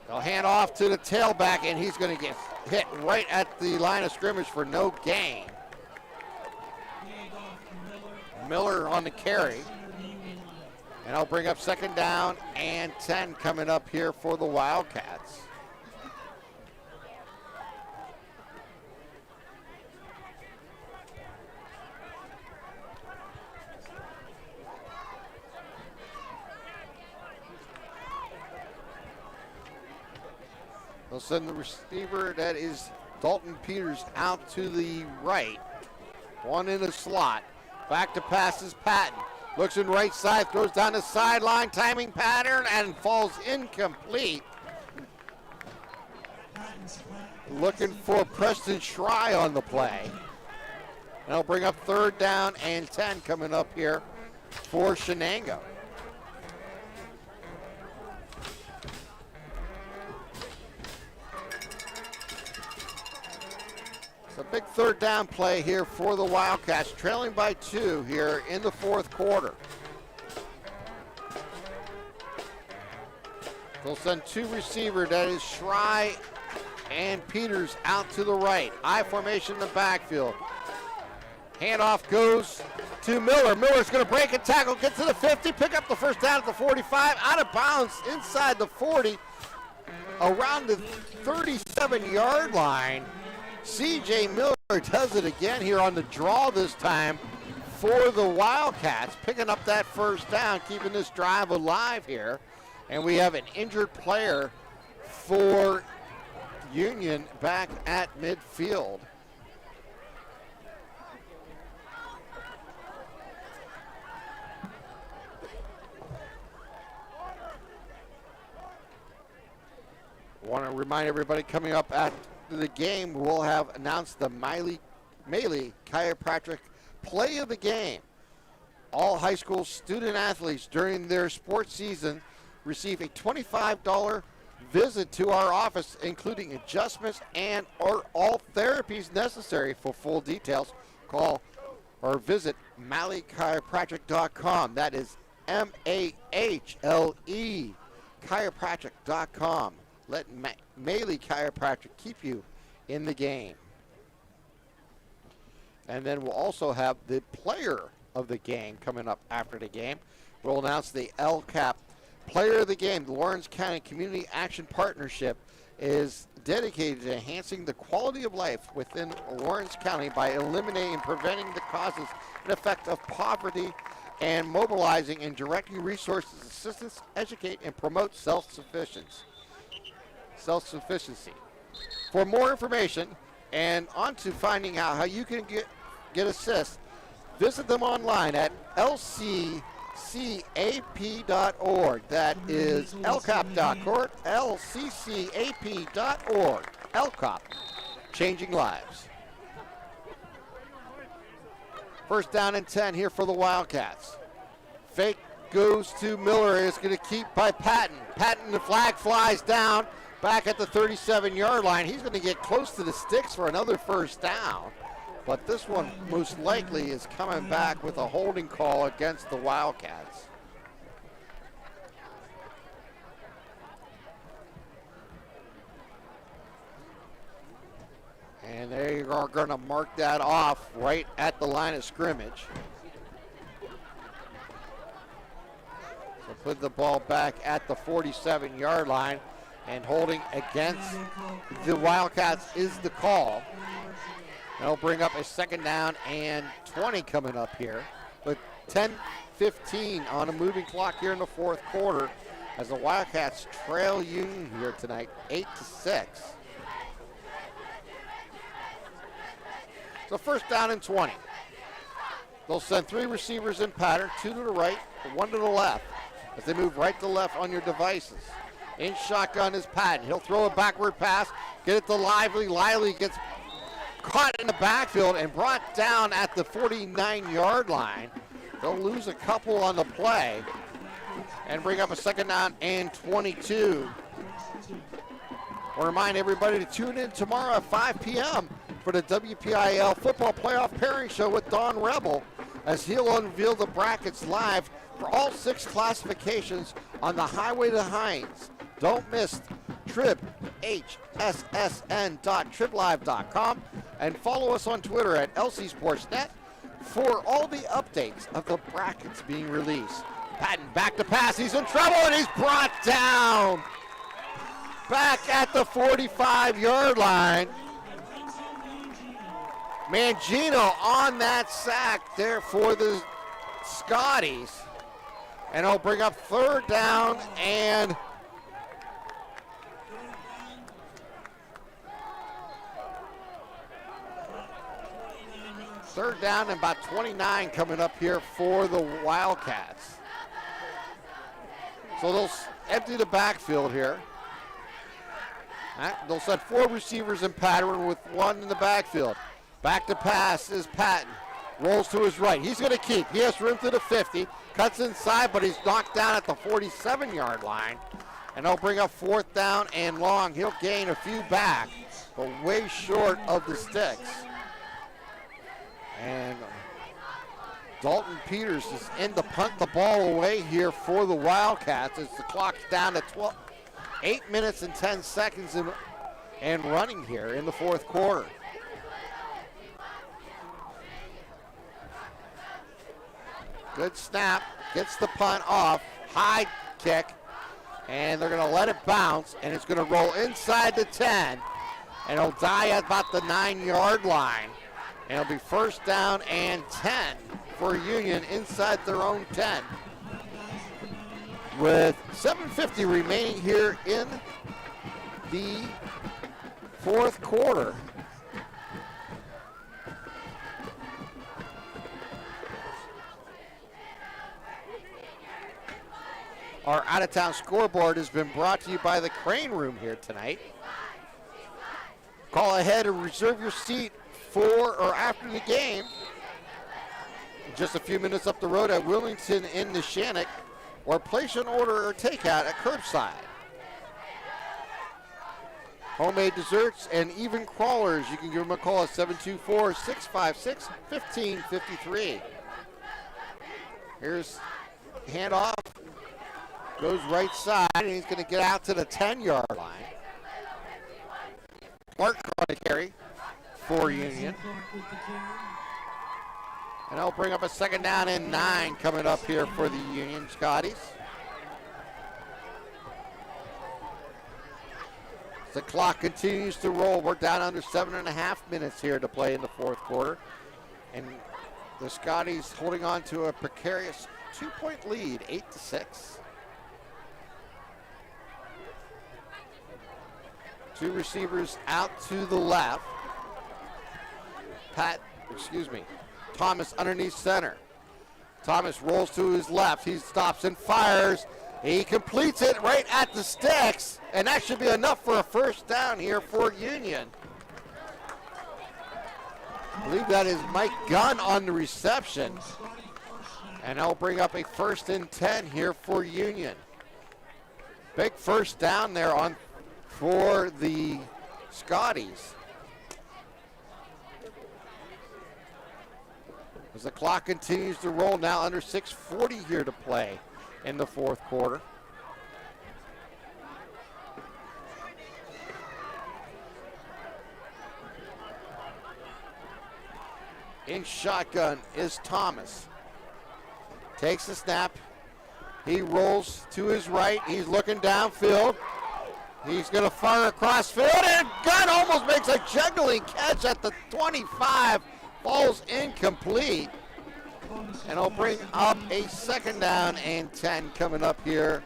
They'll hand off to the tailback, and he's going to get hit right at the line of scrimmage for no gain. Miller on the carry. And I'll bring up second down and 10 coming up here for the Wildcats. They'll send the receiver, that is Dalton Peters, out to the right. One in the slot. Back to passes Patton. Looks in right side, throws down the sideline, timing pattern, and falls incomplete. Looking for Preston Schrei on the play. That'll bring up 3rd down and 10 coming up here for Shenango. It's a big 3rd down play here for the Wildcats, trailing by 2 here in the 4th quarter. They'll send 2 receiver, that is Schrei and Peters out to the right. I formation in the backfield. Handoff goes to Miller. Miller's going to break a tackle, get to the 50, pick up the 1st down at the 45, out of bounds inside the 40, around the 37-yard line. C.J. Miller does it again here on the draw this time for the Wildcats, picking up that 1st down, keeping this drive alive here. And we have an injured player for Union back at midfield. I want to remind everybody, coming up at the game, we'll have announced the Melee Chiropractic Play of the Game. All high school student athletes during their sports season receive a $25 visit to our office, including adjustments and or all therapies necessary. For full details, call or visit MalleyChiropractic.com. That is M-A-H-L-E chiropractic.com. Let Melee Chiropractic keep you in the game. And then we'll also have the player of the game coming up after the game. We'll announce the LCAP Player of the Game. The Lawrence County Community Action Partnership is dedicated to enhancing the quality of life within Lawrence County by eliminating and preventing the causes and effect of poverty and mobilizing and directing resources, assistance, educate, and promote self-sufficiency. For more information and on to finding out how you can get assist, visit them online at lccap.org. That is lcap.org, lccap.org. LCAP, changing lives. 1st down and 10 here for the Wildcats. Fake goes to Miller. It's going to keep by Patton. Patton, the flag flies down. Back at the 37-yard line. He's going to get close to the sticks for another 1st down. But this one most likely is coming back with a holding call against the Wildcats. And they are going to mark that off right at the line of scrimmage. So put the ball back at the 47-yard line. And holding against the Wildcats is the call. That'll bring up a 2nd down and 20 coming up here. With 10:15 on a moving clock here in the 4th quarter as the Wildcats trail Union here tonight, 8-6. So 1st down and 20. They'll send 3 receivers in pattern, 2 to the right, 1 to the left, as they move right to left on your devices. In shotgun is Patton. He'll throw a backward pass, get it to Lively. Lively gets caught in the backfield and brought down at the 49-yard line. They'll lose a couple on the play and bring up a 2nd down and 22. We'll remind everybody to tune in tomorrow at 5 p.m. for the WPIL Football Playoff Pairing Show with Don Rebel, as he'll unveil the brackets live for all 6 classifications on the Highway to Hines. Don't miss Trib, hssn.triblive.com, and follow us on Twitter at LCSportsNet for all the updates of the brackets being released. Patton back to pass, he's in trouble, and he's brought down back at the 45-yard line. Mangino on that sack there for the Scotties. And I'll bring up 3rd down and Third down and about 29 coming up here for the Wildcats. So they'll empty the backfield here. They'll set 4 receivers in pattern with 1 in the backfield. Back to pass is Patton. Rolls to his right. He's going to keep. He has room to the 50. Cuts inside, but he's knocked down at the 47-yard line. And they'll bring up 4th down and long. He'll gain a few back, but way short of the sticks. And Dalton Peters is in to punt the ball away here for the Wildcats as the clock's down to 8 minutes and 10 seconds and running here in the 4th quarter. Good snap, gets the punt off, high kick, and they're going to let it bounce, and it's going to roll inside the 10, and it'll die at about the 9-yard line. And it'll be 1st down and 10 for Union inside their own 10. With 7:50 remaining here in the 4th quarter. Our out-of-town scoreboard has been brought to you by the Crane Room here tonight. Call ahead and reserve your seat for or after the game. Just a few minutes up the road at Willington in Neshannock, or place an order or takeout at curbside. Homemade desserts and even crawlers. You can give them a call at 724-656-1553. Here's handoff. Goes right side, and he's going to get out to the 10-yard line. Clark on the carry for Union. And they'll bring up a 2nd down and 9 coming up here for the Union Scotties. The clock continues to roll. We're down under 7.5 minutes here to play in the 4th quarter. And the Scotties holding on to a precarious 2-point lead, 8-6. 2 receivers out to the left. Thomas underneath center. Thomas rolls to his left. He stops and fires. He completes it right at the sticks, and that should be enough for a 1st down here for Union. I believe that is Mike Gunn on the reception, and they'll bring up a 1st and 10 here for Union. Big 1st down there for the Scotties. As the clock continues to roll, now under 6:40 here to play in the 4th quarter. In shotgun is Thomas. Takes the snap. He rolls to his right. He's looking downfield. He's going to fire across field, and Gunn almost makes a juggling catch at the 25. Falls incomplete. And he'll bring up a 2nd down and 10 coming up here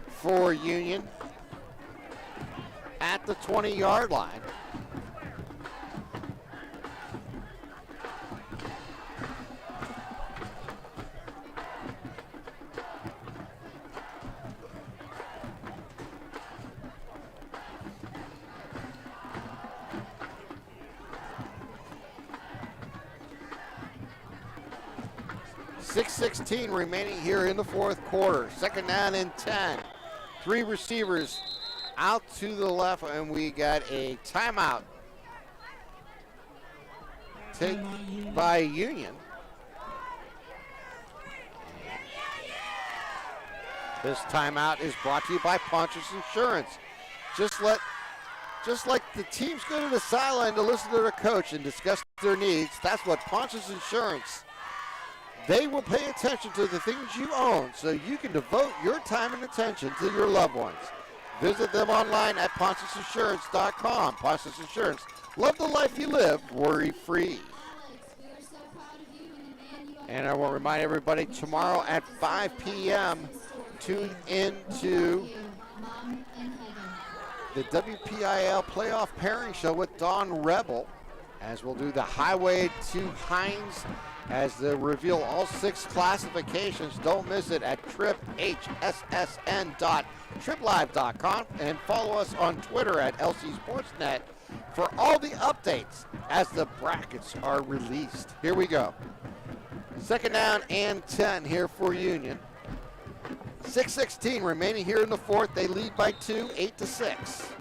for Union at the 20-yard line. .6:16 remaining here in the 4th quarter. 2nd down and 10. 3 receivers out to the left, and we got a timeout taken by Union. This timeout is brought to you by Ponchos Insurance. Just like the teams go to the sideline to listen to their coach and discuss their needs, that's what Ponchos Insurance. They will pay attention to the things you own so you can devote your time and attention to your loved ones. Visit them online at PonchosInsurance.com. Ponchos Insurance. Love the life you live, worry-free. And I want to remind everybody, tomorrow at 5 p.m., tune into the WPIL Playoff Pairing Show with Dawn Rebel. as we'll do the highway to Hines as they reveal all 6 classifications. Don't miss it at triphssn.triplive.com and follow us on Twitter at LC Sportsnet for all the updates as the brackets are released. Here we go. 2nd down and 10 here for Union. 6:16 remaining here in the 4th. They lead by 2, 8-6.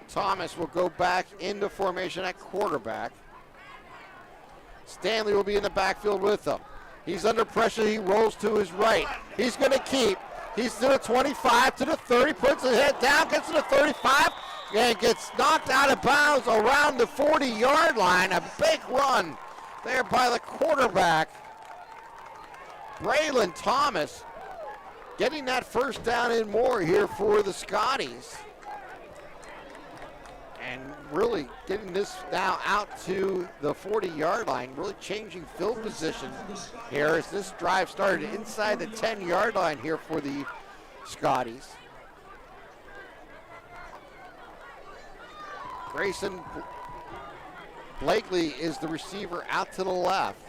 Thomas will go back into formation at quarterback. Stanley will be in the backfield with them. He's under pressure. He rolls to his right. He's going to keep. He's to the 25, to the 30, puts his head down, gets to the 35, and gets knocked out of bounds around the 40-yard line. A big run there by the quarterback, Braylon Thomas, getting that first down and more here for the Scotties. And really getting this now out to the 40-yard line, really changing field position here as this drive started inside the 10-yard line here for the Scotties. Grayson Blakely is the receiver out to the left.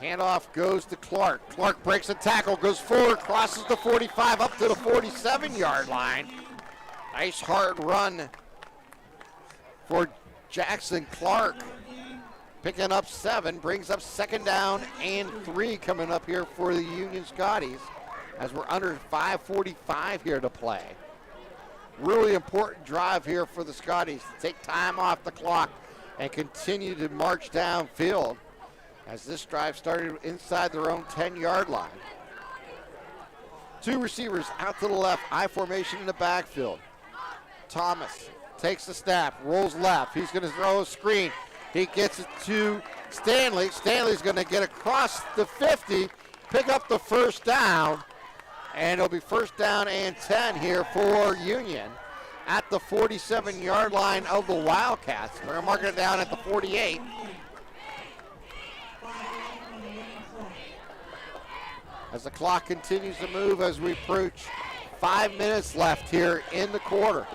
Handoff goes to Clark. Clark breaks a tackle, goes forward, crosses the 45 up to the 47-yard line. Nice hard run for Jackson Clark. Picking up 7, brings up 2nd down and 3 coming up here for the Union Scotties as we're under 5:45 here to play. Really important drive here for the Scotties to take time off the clock and continue to march downfield as this drive started inside their own 10-yard line. 2 receivers out to the left, I formation in the backfield. Thomas takes the snap, rolls left. He's going to throw a screen. He gets it to Stanley. Stanley's going to get across the 50, pick up the first down, and it'll be 1st down and 10 here for Union at the 47-yard line of the Wildcats. We're marking it down at the 48. As the clock continues to move as we approach 5 minutes left here in the quarter.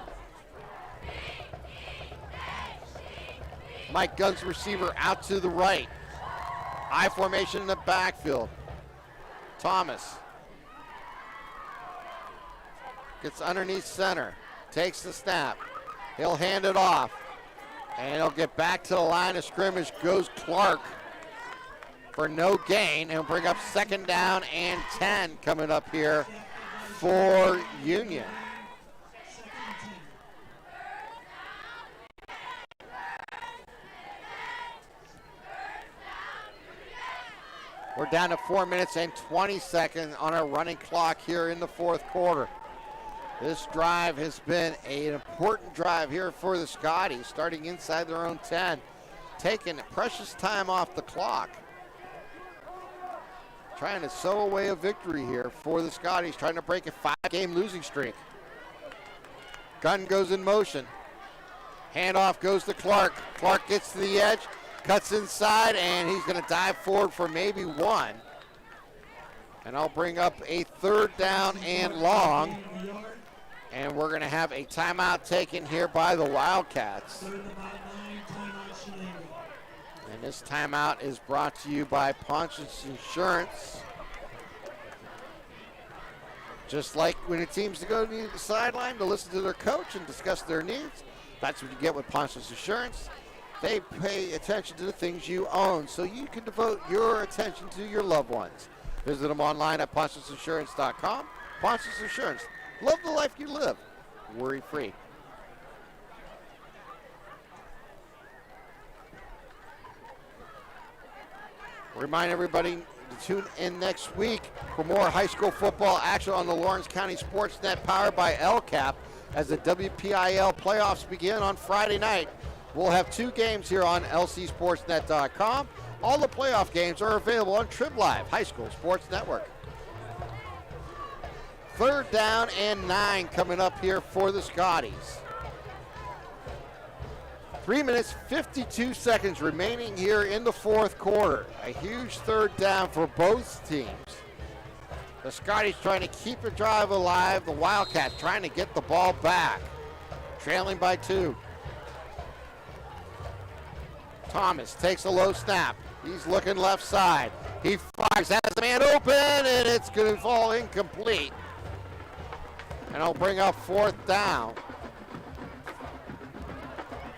Mike Gunn's receiver out to the right. I formation in the backfield. Thomas gets underneath center, takes the snap. He'll hand it off, and he'll get back to the line of scrimmage. Goes Clark for no gain, and bring up 2nd down and 10 coming up here for Union. We're down to 4 minutes and 20 seconds on our running clock here in the 4th quarter. This drive has been an important drive here for the Scotties, starting inside their own 10, taking precious time off the clock. Trying to sew away a victory here for the Scotties, trying to break a 5-game losing streak. Gunn goes in motion. Handoff goes to Clark. Clark gets to the edge, cuts inside, and he's going to dive forward for maybe 1. And I'll bring up a 3rd down and long. And we're going to have a timeout taken here by the Wildcats. And this timeout is brought to you by Ponch's Insurance. Just like when a team's to go to the sideline to listen to their coach and discuss their needs, that's what you get with Ponch's Insurance. They pay attention to the things you own so you can devote your attention to your loved ones. Visit them online at ponchosinsurance.com. Ponch's Insurance. Love the life you live. Worry-free. Remind everybody to tune in next week for more high school football action on the Lawrence County Sportsnet powered by LCAP as the WPIL playoffs begin on Friday night. We'll have 2 games here on lcsportsnet.com. All the playoff games are available on Trib Live High School Sports Network. 3rd down and 9 coming up here for the Scotties. 3 minutes, 52 seconds remaining here in the 4th quarter. A huge 3rd down for both teams. The Scotties trying to keep the drive alive. The Wildcats trying to get the ball back. Trailing by 2. Thomas takes a low snap. He's looking left side. He fires, has the man open, and it's going to fall incomplete. And I'll bring up 4th down.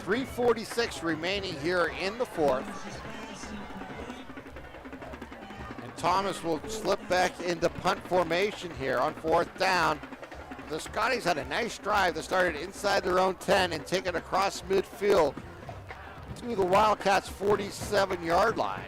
3:46 remaining here in the 4th. And Thomas will slip back into punt formation here on 4th down. The Scotties had a nice drive that started inside their own 10 and take it across midfield to the Wildcats' 47-yard line.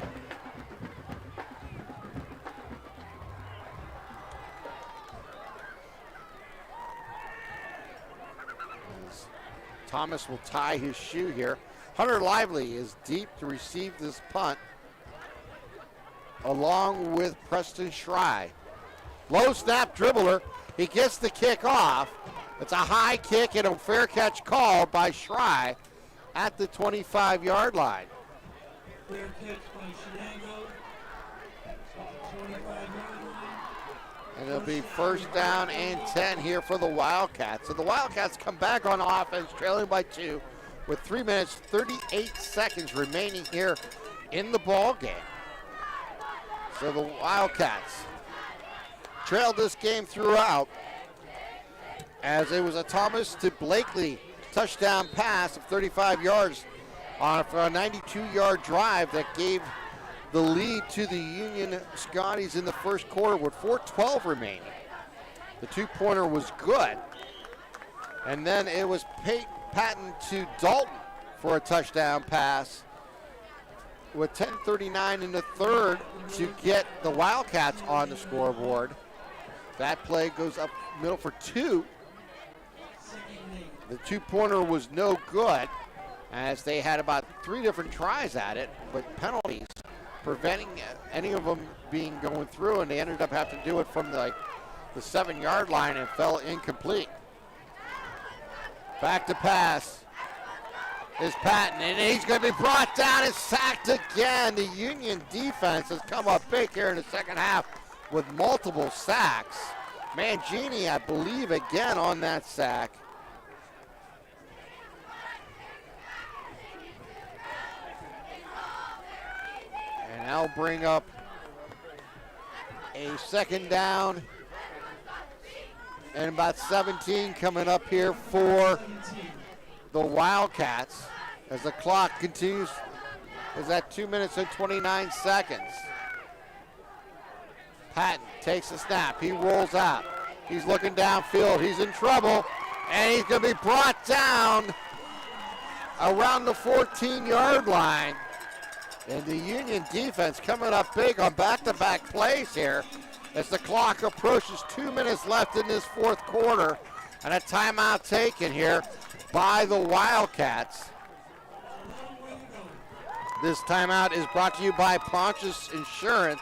Thomas will tie his shoe here. Hunter Lively is deep to receive this punt, along with Preston Schrei. Low snap dribbler. He gets the kick off. It's a high kick and a fair catch called by Schrei at the 25-yard line. Fair catch by Shenango. 25-yard line. And it'll be 1st down and 10 here for the Wildcats. So the Wildcats come back on offense, trailing by 2, with 3 minutes, 38 seconds remaining here in the ball game. So the Wildcats trailed this game throughout, as it was a Thomas to Blakely touchdown pass of 35 yards on a 92-yard drive that gave the lead to the Union Scotties in the first quarter with 4:12 remaining. The 2-pointer was good. And then it was Patton to Dalton for a touchdown pass with 10:39 in the third to get the Wildcats on the scoreboard. That play goes up middle for 2. The 2-pointer was no good, as they had about 3 different tries at it, but penalties preventing any of them going through, and they ended up having to do it from the 7-yard line and fell incomplete. Back to pass is Patton, and he's going to be brought down and sacked again. The Union defense has come up big here in the second half with multiple sacks. Mangini, I believe, again on that sack. And I'll bring up a 2nd down and about 17 coming up here for the Wildcats as the clock continues, is at 2 minutes and 29 seconds. Patton takes the snap. He rolls out. He's looking downfield. He's in trouble, and he's going to be brought down around the 14-yard line. And the Union defense coming up big on back-to-back plays here as the clock approaches 2 minutes left in this 4th quarter, and a timeout taken here by the Wildcats. This timeout is brought to you by Pontius Insurance.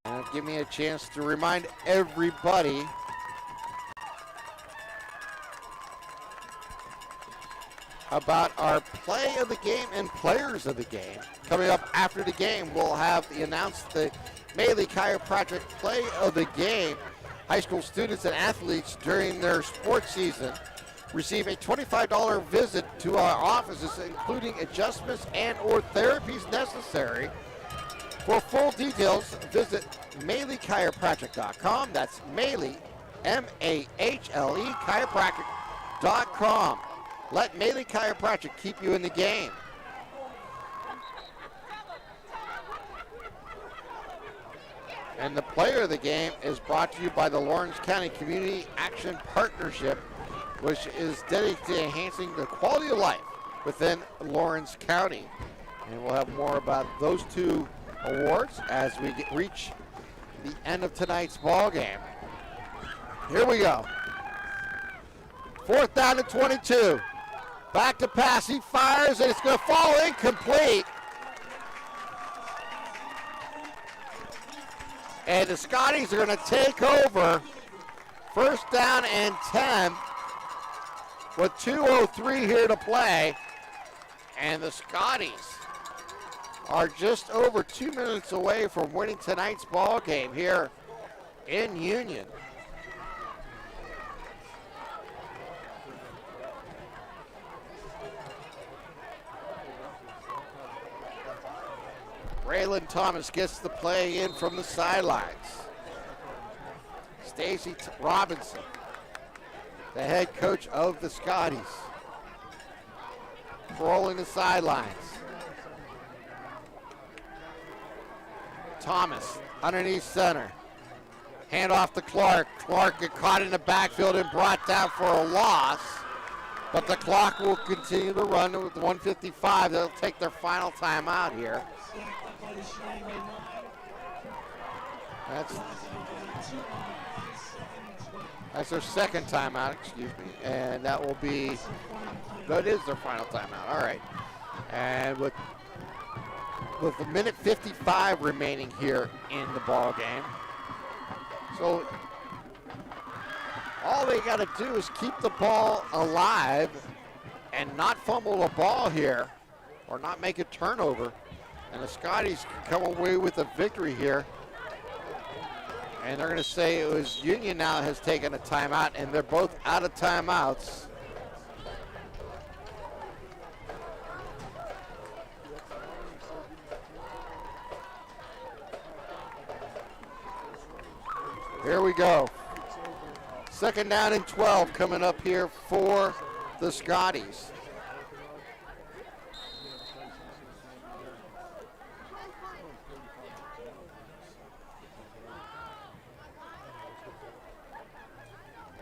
And give me a chance to remind everybody about our play of the game and players of the game. Coming up after the game, we'll have announced the Maley Chiropractic play of the game. High school students and athletes during their sports season receive a $25 visit to our offices, including adjustments and or therapies necessary. For full details, visit MaleyChiropractic.com. That's Maley, M-A-H-L-E, chiropractic.com. Let Maley Chiropractic keep you in the game. And the player of the game is brought to you by the Lawrence County Community Action Partnership, which is dedicated to enhancing the quality of life within Lawrence County. And we'll have more about those 2 awards as we reach the end of tonight's ball game. Here we go. 4th down to 22. Back to pass. He fires, and it's going to fall incomplete. And the Scotties are going to take over. 1st down and 10 with 2:03 here to play. And the Scotties are just over 2 minutes away from winning tonight's ball game here in Union. Raylan Thomas gets the play in from the sidelines. Stacy Robinson, the head coach of the Scotties, rolling the sidelines. Thomas underneath center. Hand off to Clark. Clark get caught in the backfield and brought down for a loss. But the clock will continue to run with 1:55. They'll take their final timeout here. That's their second timeout, excuse me. And that will be, that is their final timeout. All right. And with a minute 55 remaining here in the ball game. So all they got to do is keep the ball alive and not fumble the ball here or not make a turnover. And the Scotties can come away with a victory here. And they're going to say it was Union now has taken a timeout, and they're both out of timeouts. Here we go. Second down and 12 coming up here for the Scotties.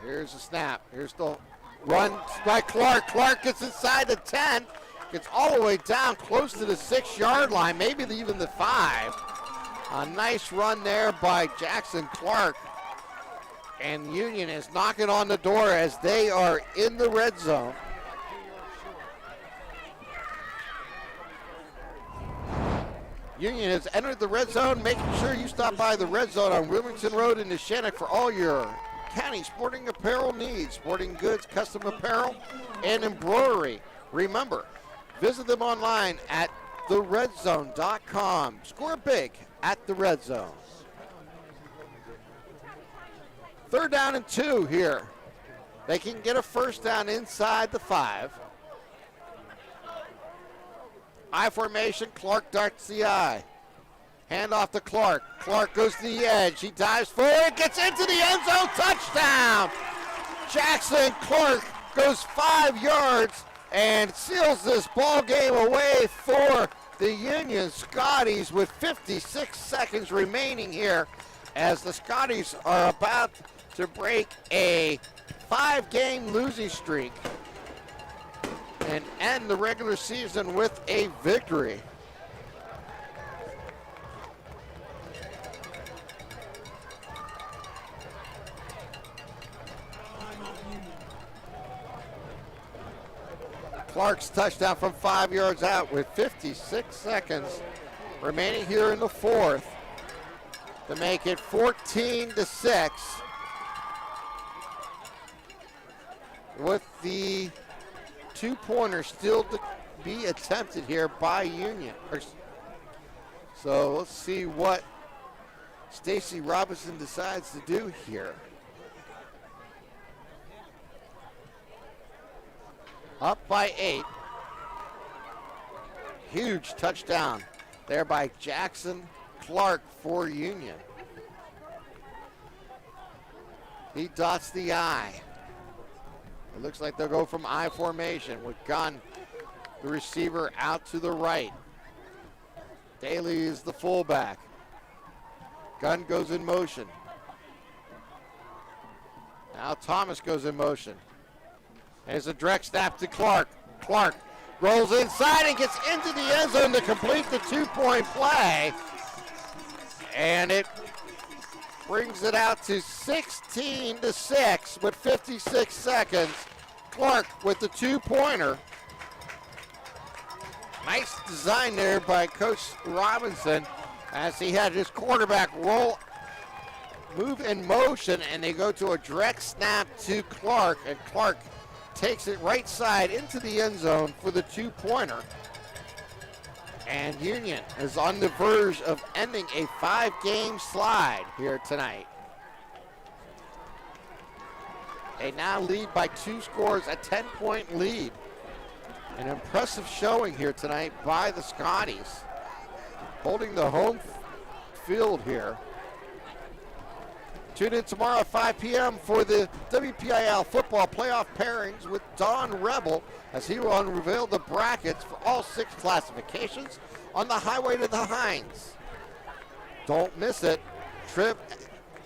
Here's the snap. Here's the run by Clark. Clark gets inside the 10, gets all the way down close to the 6-yard line, maybe even the 5. A nice run there by Jackson Clark. And Union is knocking on the door as they are in the red zone. Union has entered the red zone, making sure you stop by the red zone on Wilmington Road in Shenango for all your county sporting apparel needs, sporting goods, custom apparel, and embroidery. Remember, visit them online at theredzone.com. Score big at the red zone. Third down and 2 here. They can get a first down inside the 5. I formation, Clark darts the I. Hand off to Clark. Clark goes to the edge. He dives forward, gets into the end zone, touchdown! Jackson Clark goes 5 yards and seals this ball game away for the Union Scotties with 56 seconds remaining here as the Scotties are about to break a 5-game losing streak and end the regular season with a victory. Clark's touchdown from 5 yards out with 56 seconds remaining here in the 4th to make it 14-6. With the 2-pointer still to be attempted here by Union. So let's see what Stacy Robinson decides to do here. Up by 8. Huge touchdown there by Jackson Clark for Union. He dots the I. It looks like they'll go from I formation with Gunn, the receiver, out to the right. Daly is the fullback. Gunn goes in motion. Now Thomas goes in motion. There's a direct snap to Clark. Clark rolls inside and gets into the end zone to complete the 2-point play. And it brings it out to 16-6 with 56 seconds. Clark with the 2-pointer. Nice design there by Coach Robinson as he had his quarterback move in motion, and they go to a direct snap to Clark, and Clark takes it right side into the end zone for the 2-pointer. And Union is on the verge of ending a 5-game slide here tonight. They now lead by 2 scores, a 10-point lead. An impressive showing here tonight by the Scotties, holding the home field here. Tune in tomorrow at 5 p.m. for the WPIL football playoff pairings with Don Rebel as he will unveil the brackets for all 6 classifications on the highway to the Hines. Don't miss it.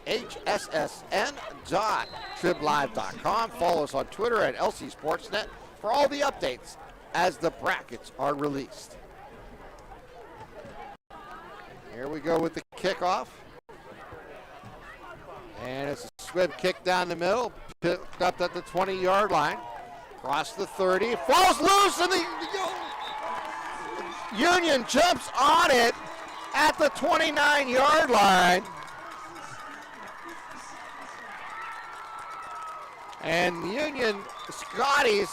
HSSN.triblive.com. Follow us on Twitter at LC Sportsnet for all the updates as the brackets are released. Here we go with the kickoff. And it's a swift kick down the middle, picked up at the 20-yard line. Across the 30, falls loose, and the Union jumps on it at the 29-yard line. And the Union Scotties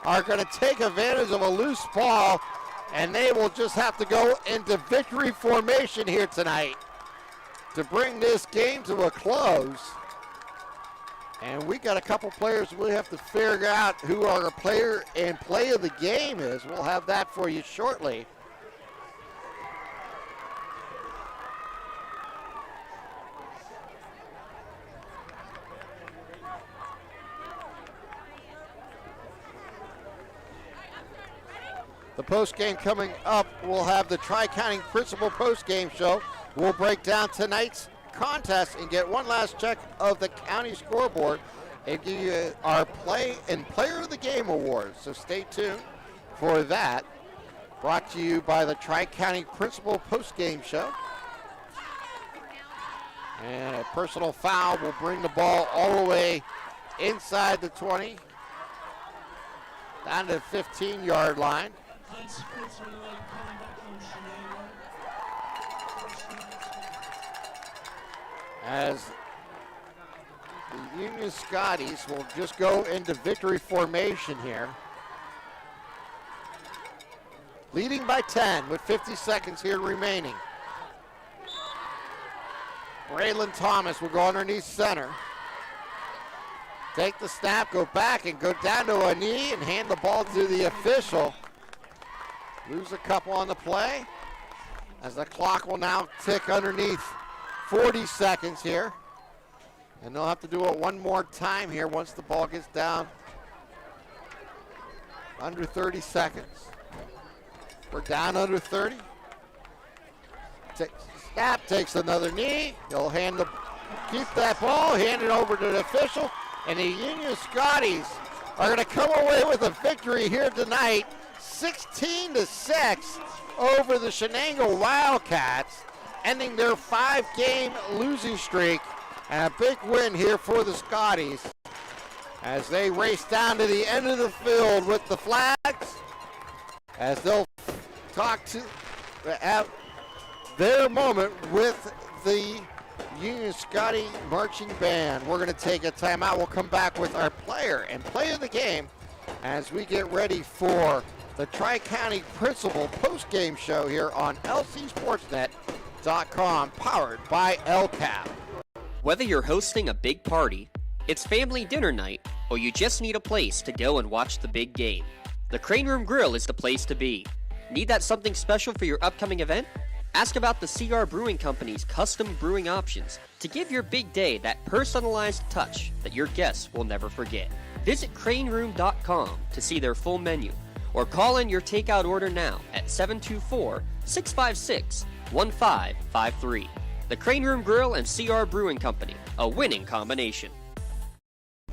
are going to take advantage of a loose ball, and they will just have to go into victory formation here tonight to bring this game to a close. And we got a couple players we have to figure out who our player and play of the game is. We'll have that for you shortly. The post-game coming up, we'll have the Tri-County Principal post-game show. We'll break down tonight's contest and get one last check of the county scoreboard and give you our play and player of the game awards. So stay tuned for that. Brought to you by the Tri-County Principal post-game show. And a personal foul will bring the ball all the way inside the 20, down to the 15-yard line. As the Union Scotties will just go into victory formation here. Leading by 10 with 50 seconds here remaining. Braylon Thomas will go underneath center. Take the snap, go back, and go down to a knee and hand the ball to the official. Lose a couple on the play as the clock will now tick underneath 40 seconds here. And they'll have to do it one more time here once the ball gets down under 30 seconds. We're down under 30. Snap, takes another knee. He'll keep that ball, hand it over to the official, and the Union Scotties are going to come away with a victory here tonight, 16-6 over the Shenango Wildcats, ending their 5-game losing streak, and a big win here for the Scotties as they race down to the end of the field with the flags, as they'll talk to have their moment with the Union Scotty marching band. We're going to take a timeout. We'll come back with our player and play of the game as we get ready for the Tri-County Principal post-game show here on LCSportsnet.com, powered by LCAP. Whether you're hosting a big party, it's family dinner night, or you just need a place to go and watch the big game, the Crane Room Grill is the place to be. Need that something special for your upcoming event? Ask about the CR Brewing Company's custom brewing options to give your big day that personalized touch that your guests will never forget. Visit craneroom.com to see their full menu, or call in your takeout order now at 724-656-1553. The Crane Room Grill and CR Brewing Company, a winning combination.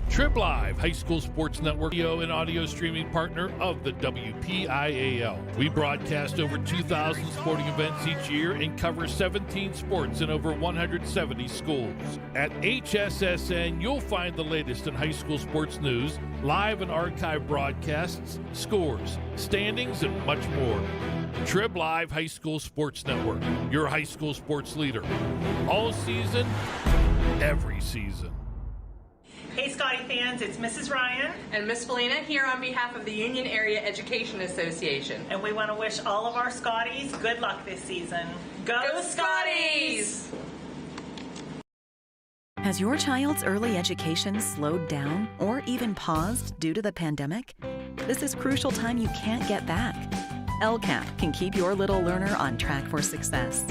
Trib Live, High School Sports Network, video and audio streaming partner of the WPIAL. We broadcast over 2,000 sporting events each year and cover 17 sports in over 170 schools. At HSSN, you'll find the latest in high school sports news, live and archive broadcasts, scores, standings, and much more. Trib Live High School Sports Network, your high school sports leader. All season, every season. Hey Scotty fans, it's Mrs. Ryan and Miss Felina here on behalf of the Union Area Education Association. And we want to wish all of our Scotties good luck this season. Go Scotties! Has your child's early education slowed down or even paused due to the pandemic? This is crucial time you can't get back. LCAP can keep your little learner on track for success.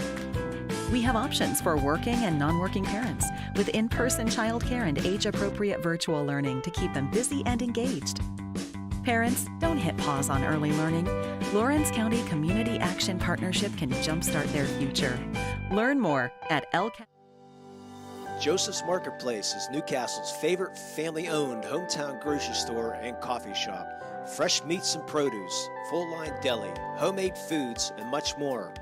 We have options for working and non-working parents with in-person childcare and age-appropriate virtual learning to keep them busy and engaged. Parents, don't hit pause on early learning. Lawrence County Community Action Partnership can jumpstart their future. Learn more at LCAP. Joseph's Marketplace is Newcastle's favorite family-owned hometown grocery store and coffee shop. Fresh meats and produce, full-line deli, homemade foods, and much more.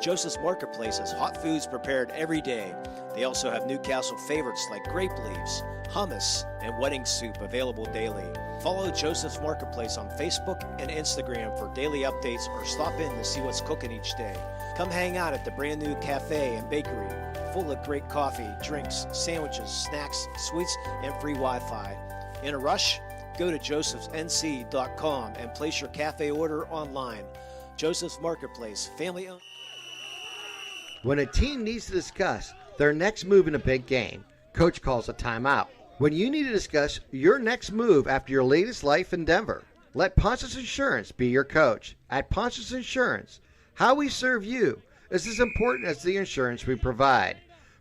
Joseph's Marketplace has hot foods prepared every day. They also have Newcastle favorites like grape leaves, hummus, and wedding soup available daily. Follow Joseph's Marketplace on Facebook and Instagram for daily updates or stop in to see what's cooking each day. Come hang out at the brand new cafe and bakery, full of great coffee, drinks, sandwiches, snacks, sweets, and free Wi-Fi. In a rush? Go to josephsnc.com and place your cafe order online. Joseph's Marketplace, family owned. When a team needs to discuss their next move in a big game, coach calls a timeout. When you need to discuss your next move after your latest life endeavor, let Ponce's Insurance be your coach. At Ponce's Insurance, how we serve you is as important as the insurance we provide.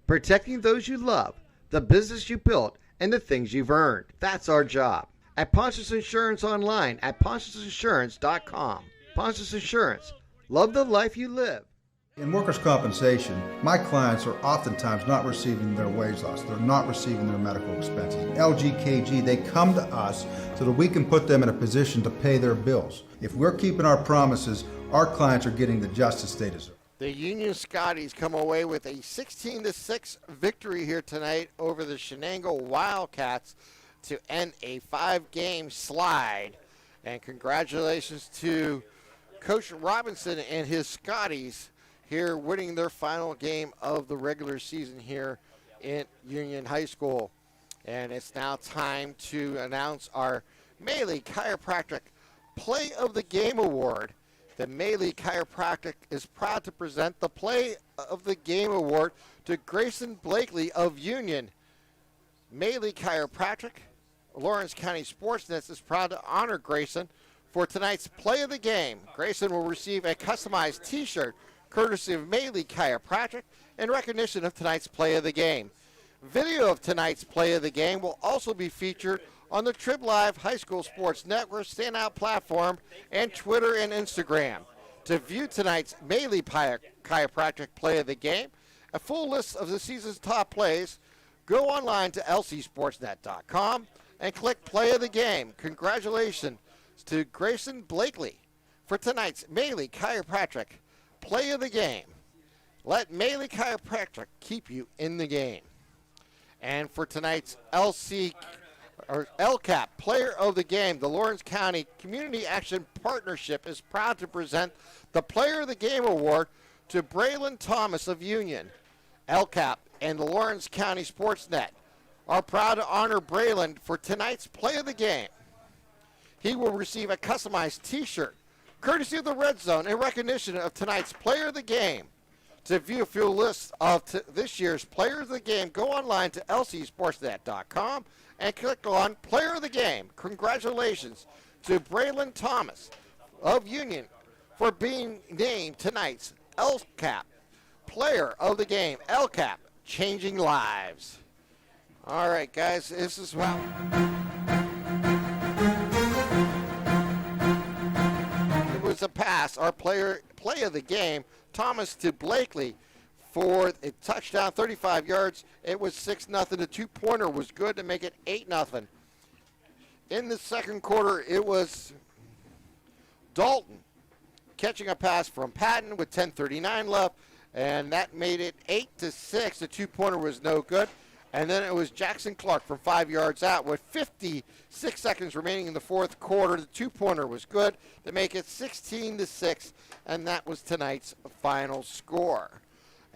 Protecting those you love, the business you built, and the things you've earned. That's our job. At Ponce's Insurance online at poncesinsurance.com. Ponce's Insurance. Love the life you live. In workers' compensation, my clients are oftentimes not receiving their wage loss. They're not receiving their medical expenses. LGKG, they come to us so that we can put them in a position to pay their bills. If we're keeping our promises, our clients are getting the justice they deserve. The Union Scotties come away with a 16-6 victory here tonight over the Shenango Wildcats to end a 5-game slide. And congratulations to Coach Robinson and his Scotties here winning their final game of the regular season here in Union High School. And it's now time to announce our Melee Chiropractic Play of the Game Award. The Melee Chiropractic is proud to present the Play of the Game Award to Grayson Blakely of Union. Melee Chiropractic, Lawrence County Sportsnet is proud to honor Grayson for tonight's Play of the Game. Grayson will receive a customized t-shirt courtesy of Melee Chiropractic in recognition of tonight's Play of the Game. Video of tonight's Play of the Game will also be featured on the Trib Live High School Sports Network standout platform and Twitter and Instagram. To view tonight's Melee Chiropractic Play of the Game, a full list of the season's top plays, go online to lcsportsnet.com and click Play of the Game. Congratulations to Grayson Blakely for tonight's Melee Chiropractic Play of the Game. Let Melee Chiropractic keep you in the game. And for tonight's LCAP Player of the Game, the Lawrence County Community Action Partnership is proud to present the Player of the Game Award to Braylon Thomas of Union. LCAP and the Lawrence County Sportsnet are proud to honor Braylon for tonight's Play of the Game. He will receive a customized t-shirt courtesy of the Red Zone in recognition of tonight's Player of the Game. To view a full list of this year's Player of the Game, go online to lcsportsnet.com and click on Player of the Game. Congratulations to Braylon Thomas of Union for being named tonight's LCAP Player of the Game. LCAP, changing lives. All right, guys, this is how... a pass, our play of the game, Thomas to Blakely for a touchdown, 35 yards. It was 6-0. The two-pointer was good to make it 8-0. In the second quarter, it was Dalton catching a pass from Patton with 10:39 left, and that made it 8-6. The two-pointer was no good. And then it was Jackson Clark from 5 yards out with 56 seconds remaining in the fourth quarter. The two-pointer was good to make it 16-6, and that was tonight's final score.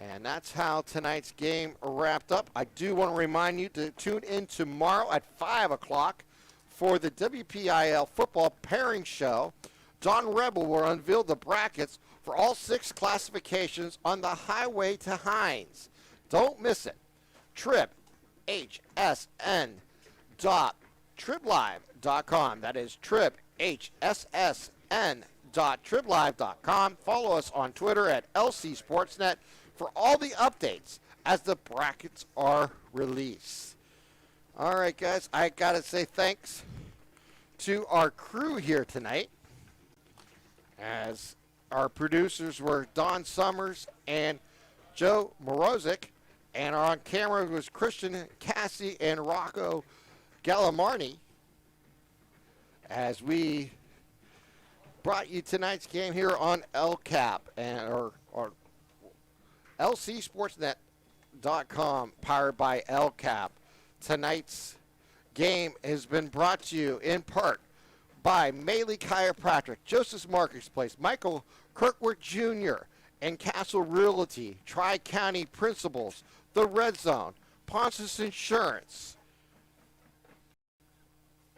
And that's how tonight's game wrapped up. I do want to remind you to tune in tomorrow at 5 o'clock for the WPIL football pairing show. Don Rebel will unveil the brackets for all 6 classifications on the highway to Hines. Don't miss it. Trib, tribhsn.triblive.com. That is tribhsn.triblive.com. Follow us on Twitter at LC Sportsnet for all the updates as the brackets are released. All right, guys, I got to say thanks to our crew here tonight, as our producers were Don Summers and Joe Morozic, and on camera was Christian Cassie and Rocco Gallimarni, as we brought you tonight's game here on LCAP or LCSportsnet.com, powered by LCAP. Tonight's game has been brought to you in part by Maley Chiropractic, Joseph Marketplace, Michael Kirkwood Jr., and Castle Realty, Tri-County Principals, The Red Zone, Pontus Insurance,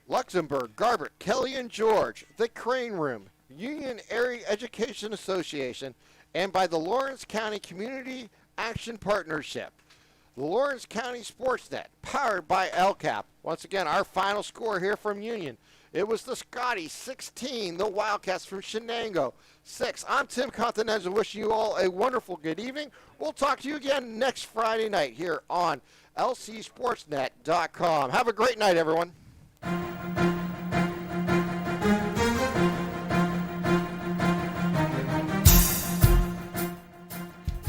Luxembourg, Garbert, Kelly and George, The Crane Room, Union Area Education Association, and by the Lawrence County Community Action Partnership. The Lawrence County Sportsnet, powered by LCAP. Once again, our final score here from Union. It was the Scotties 16, the Wildcats from Shenango 6. I'm Tim Continenza, wishing you all a wonderful good evening. We'll talk to you again next Friday night here on LCSportsnet.com. Have a great night, everyone.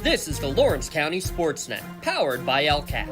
This is the Lawrence County Sportsnet, powered by LCAT.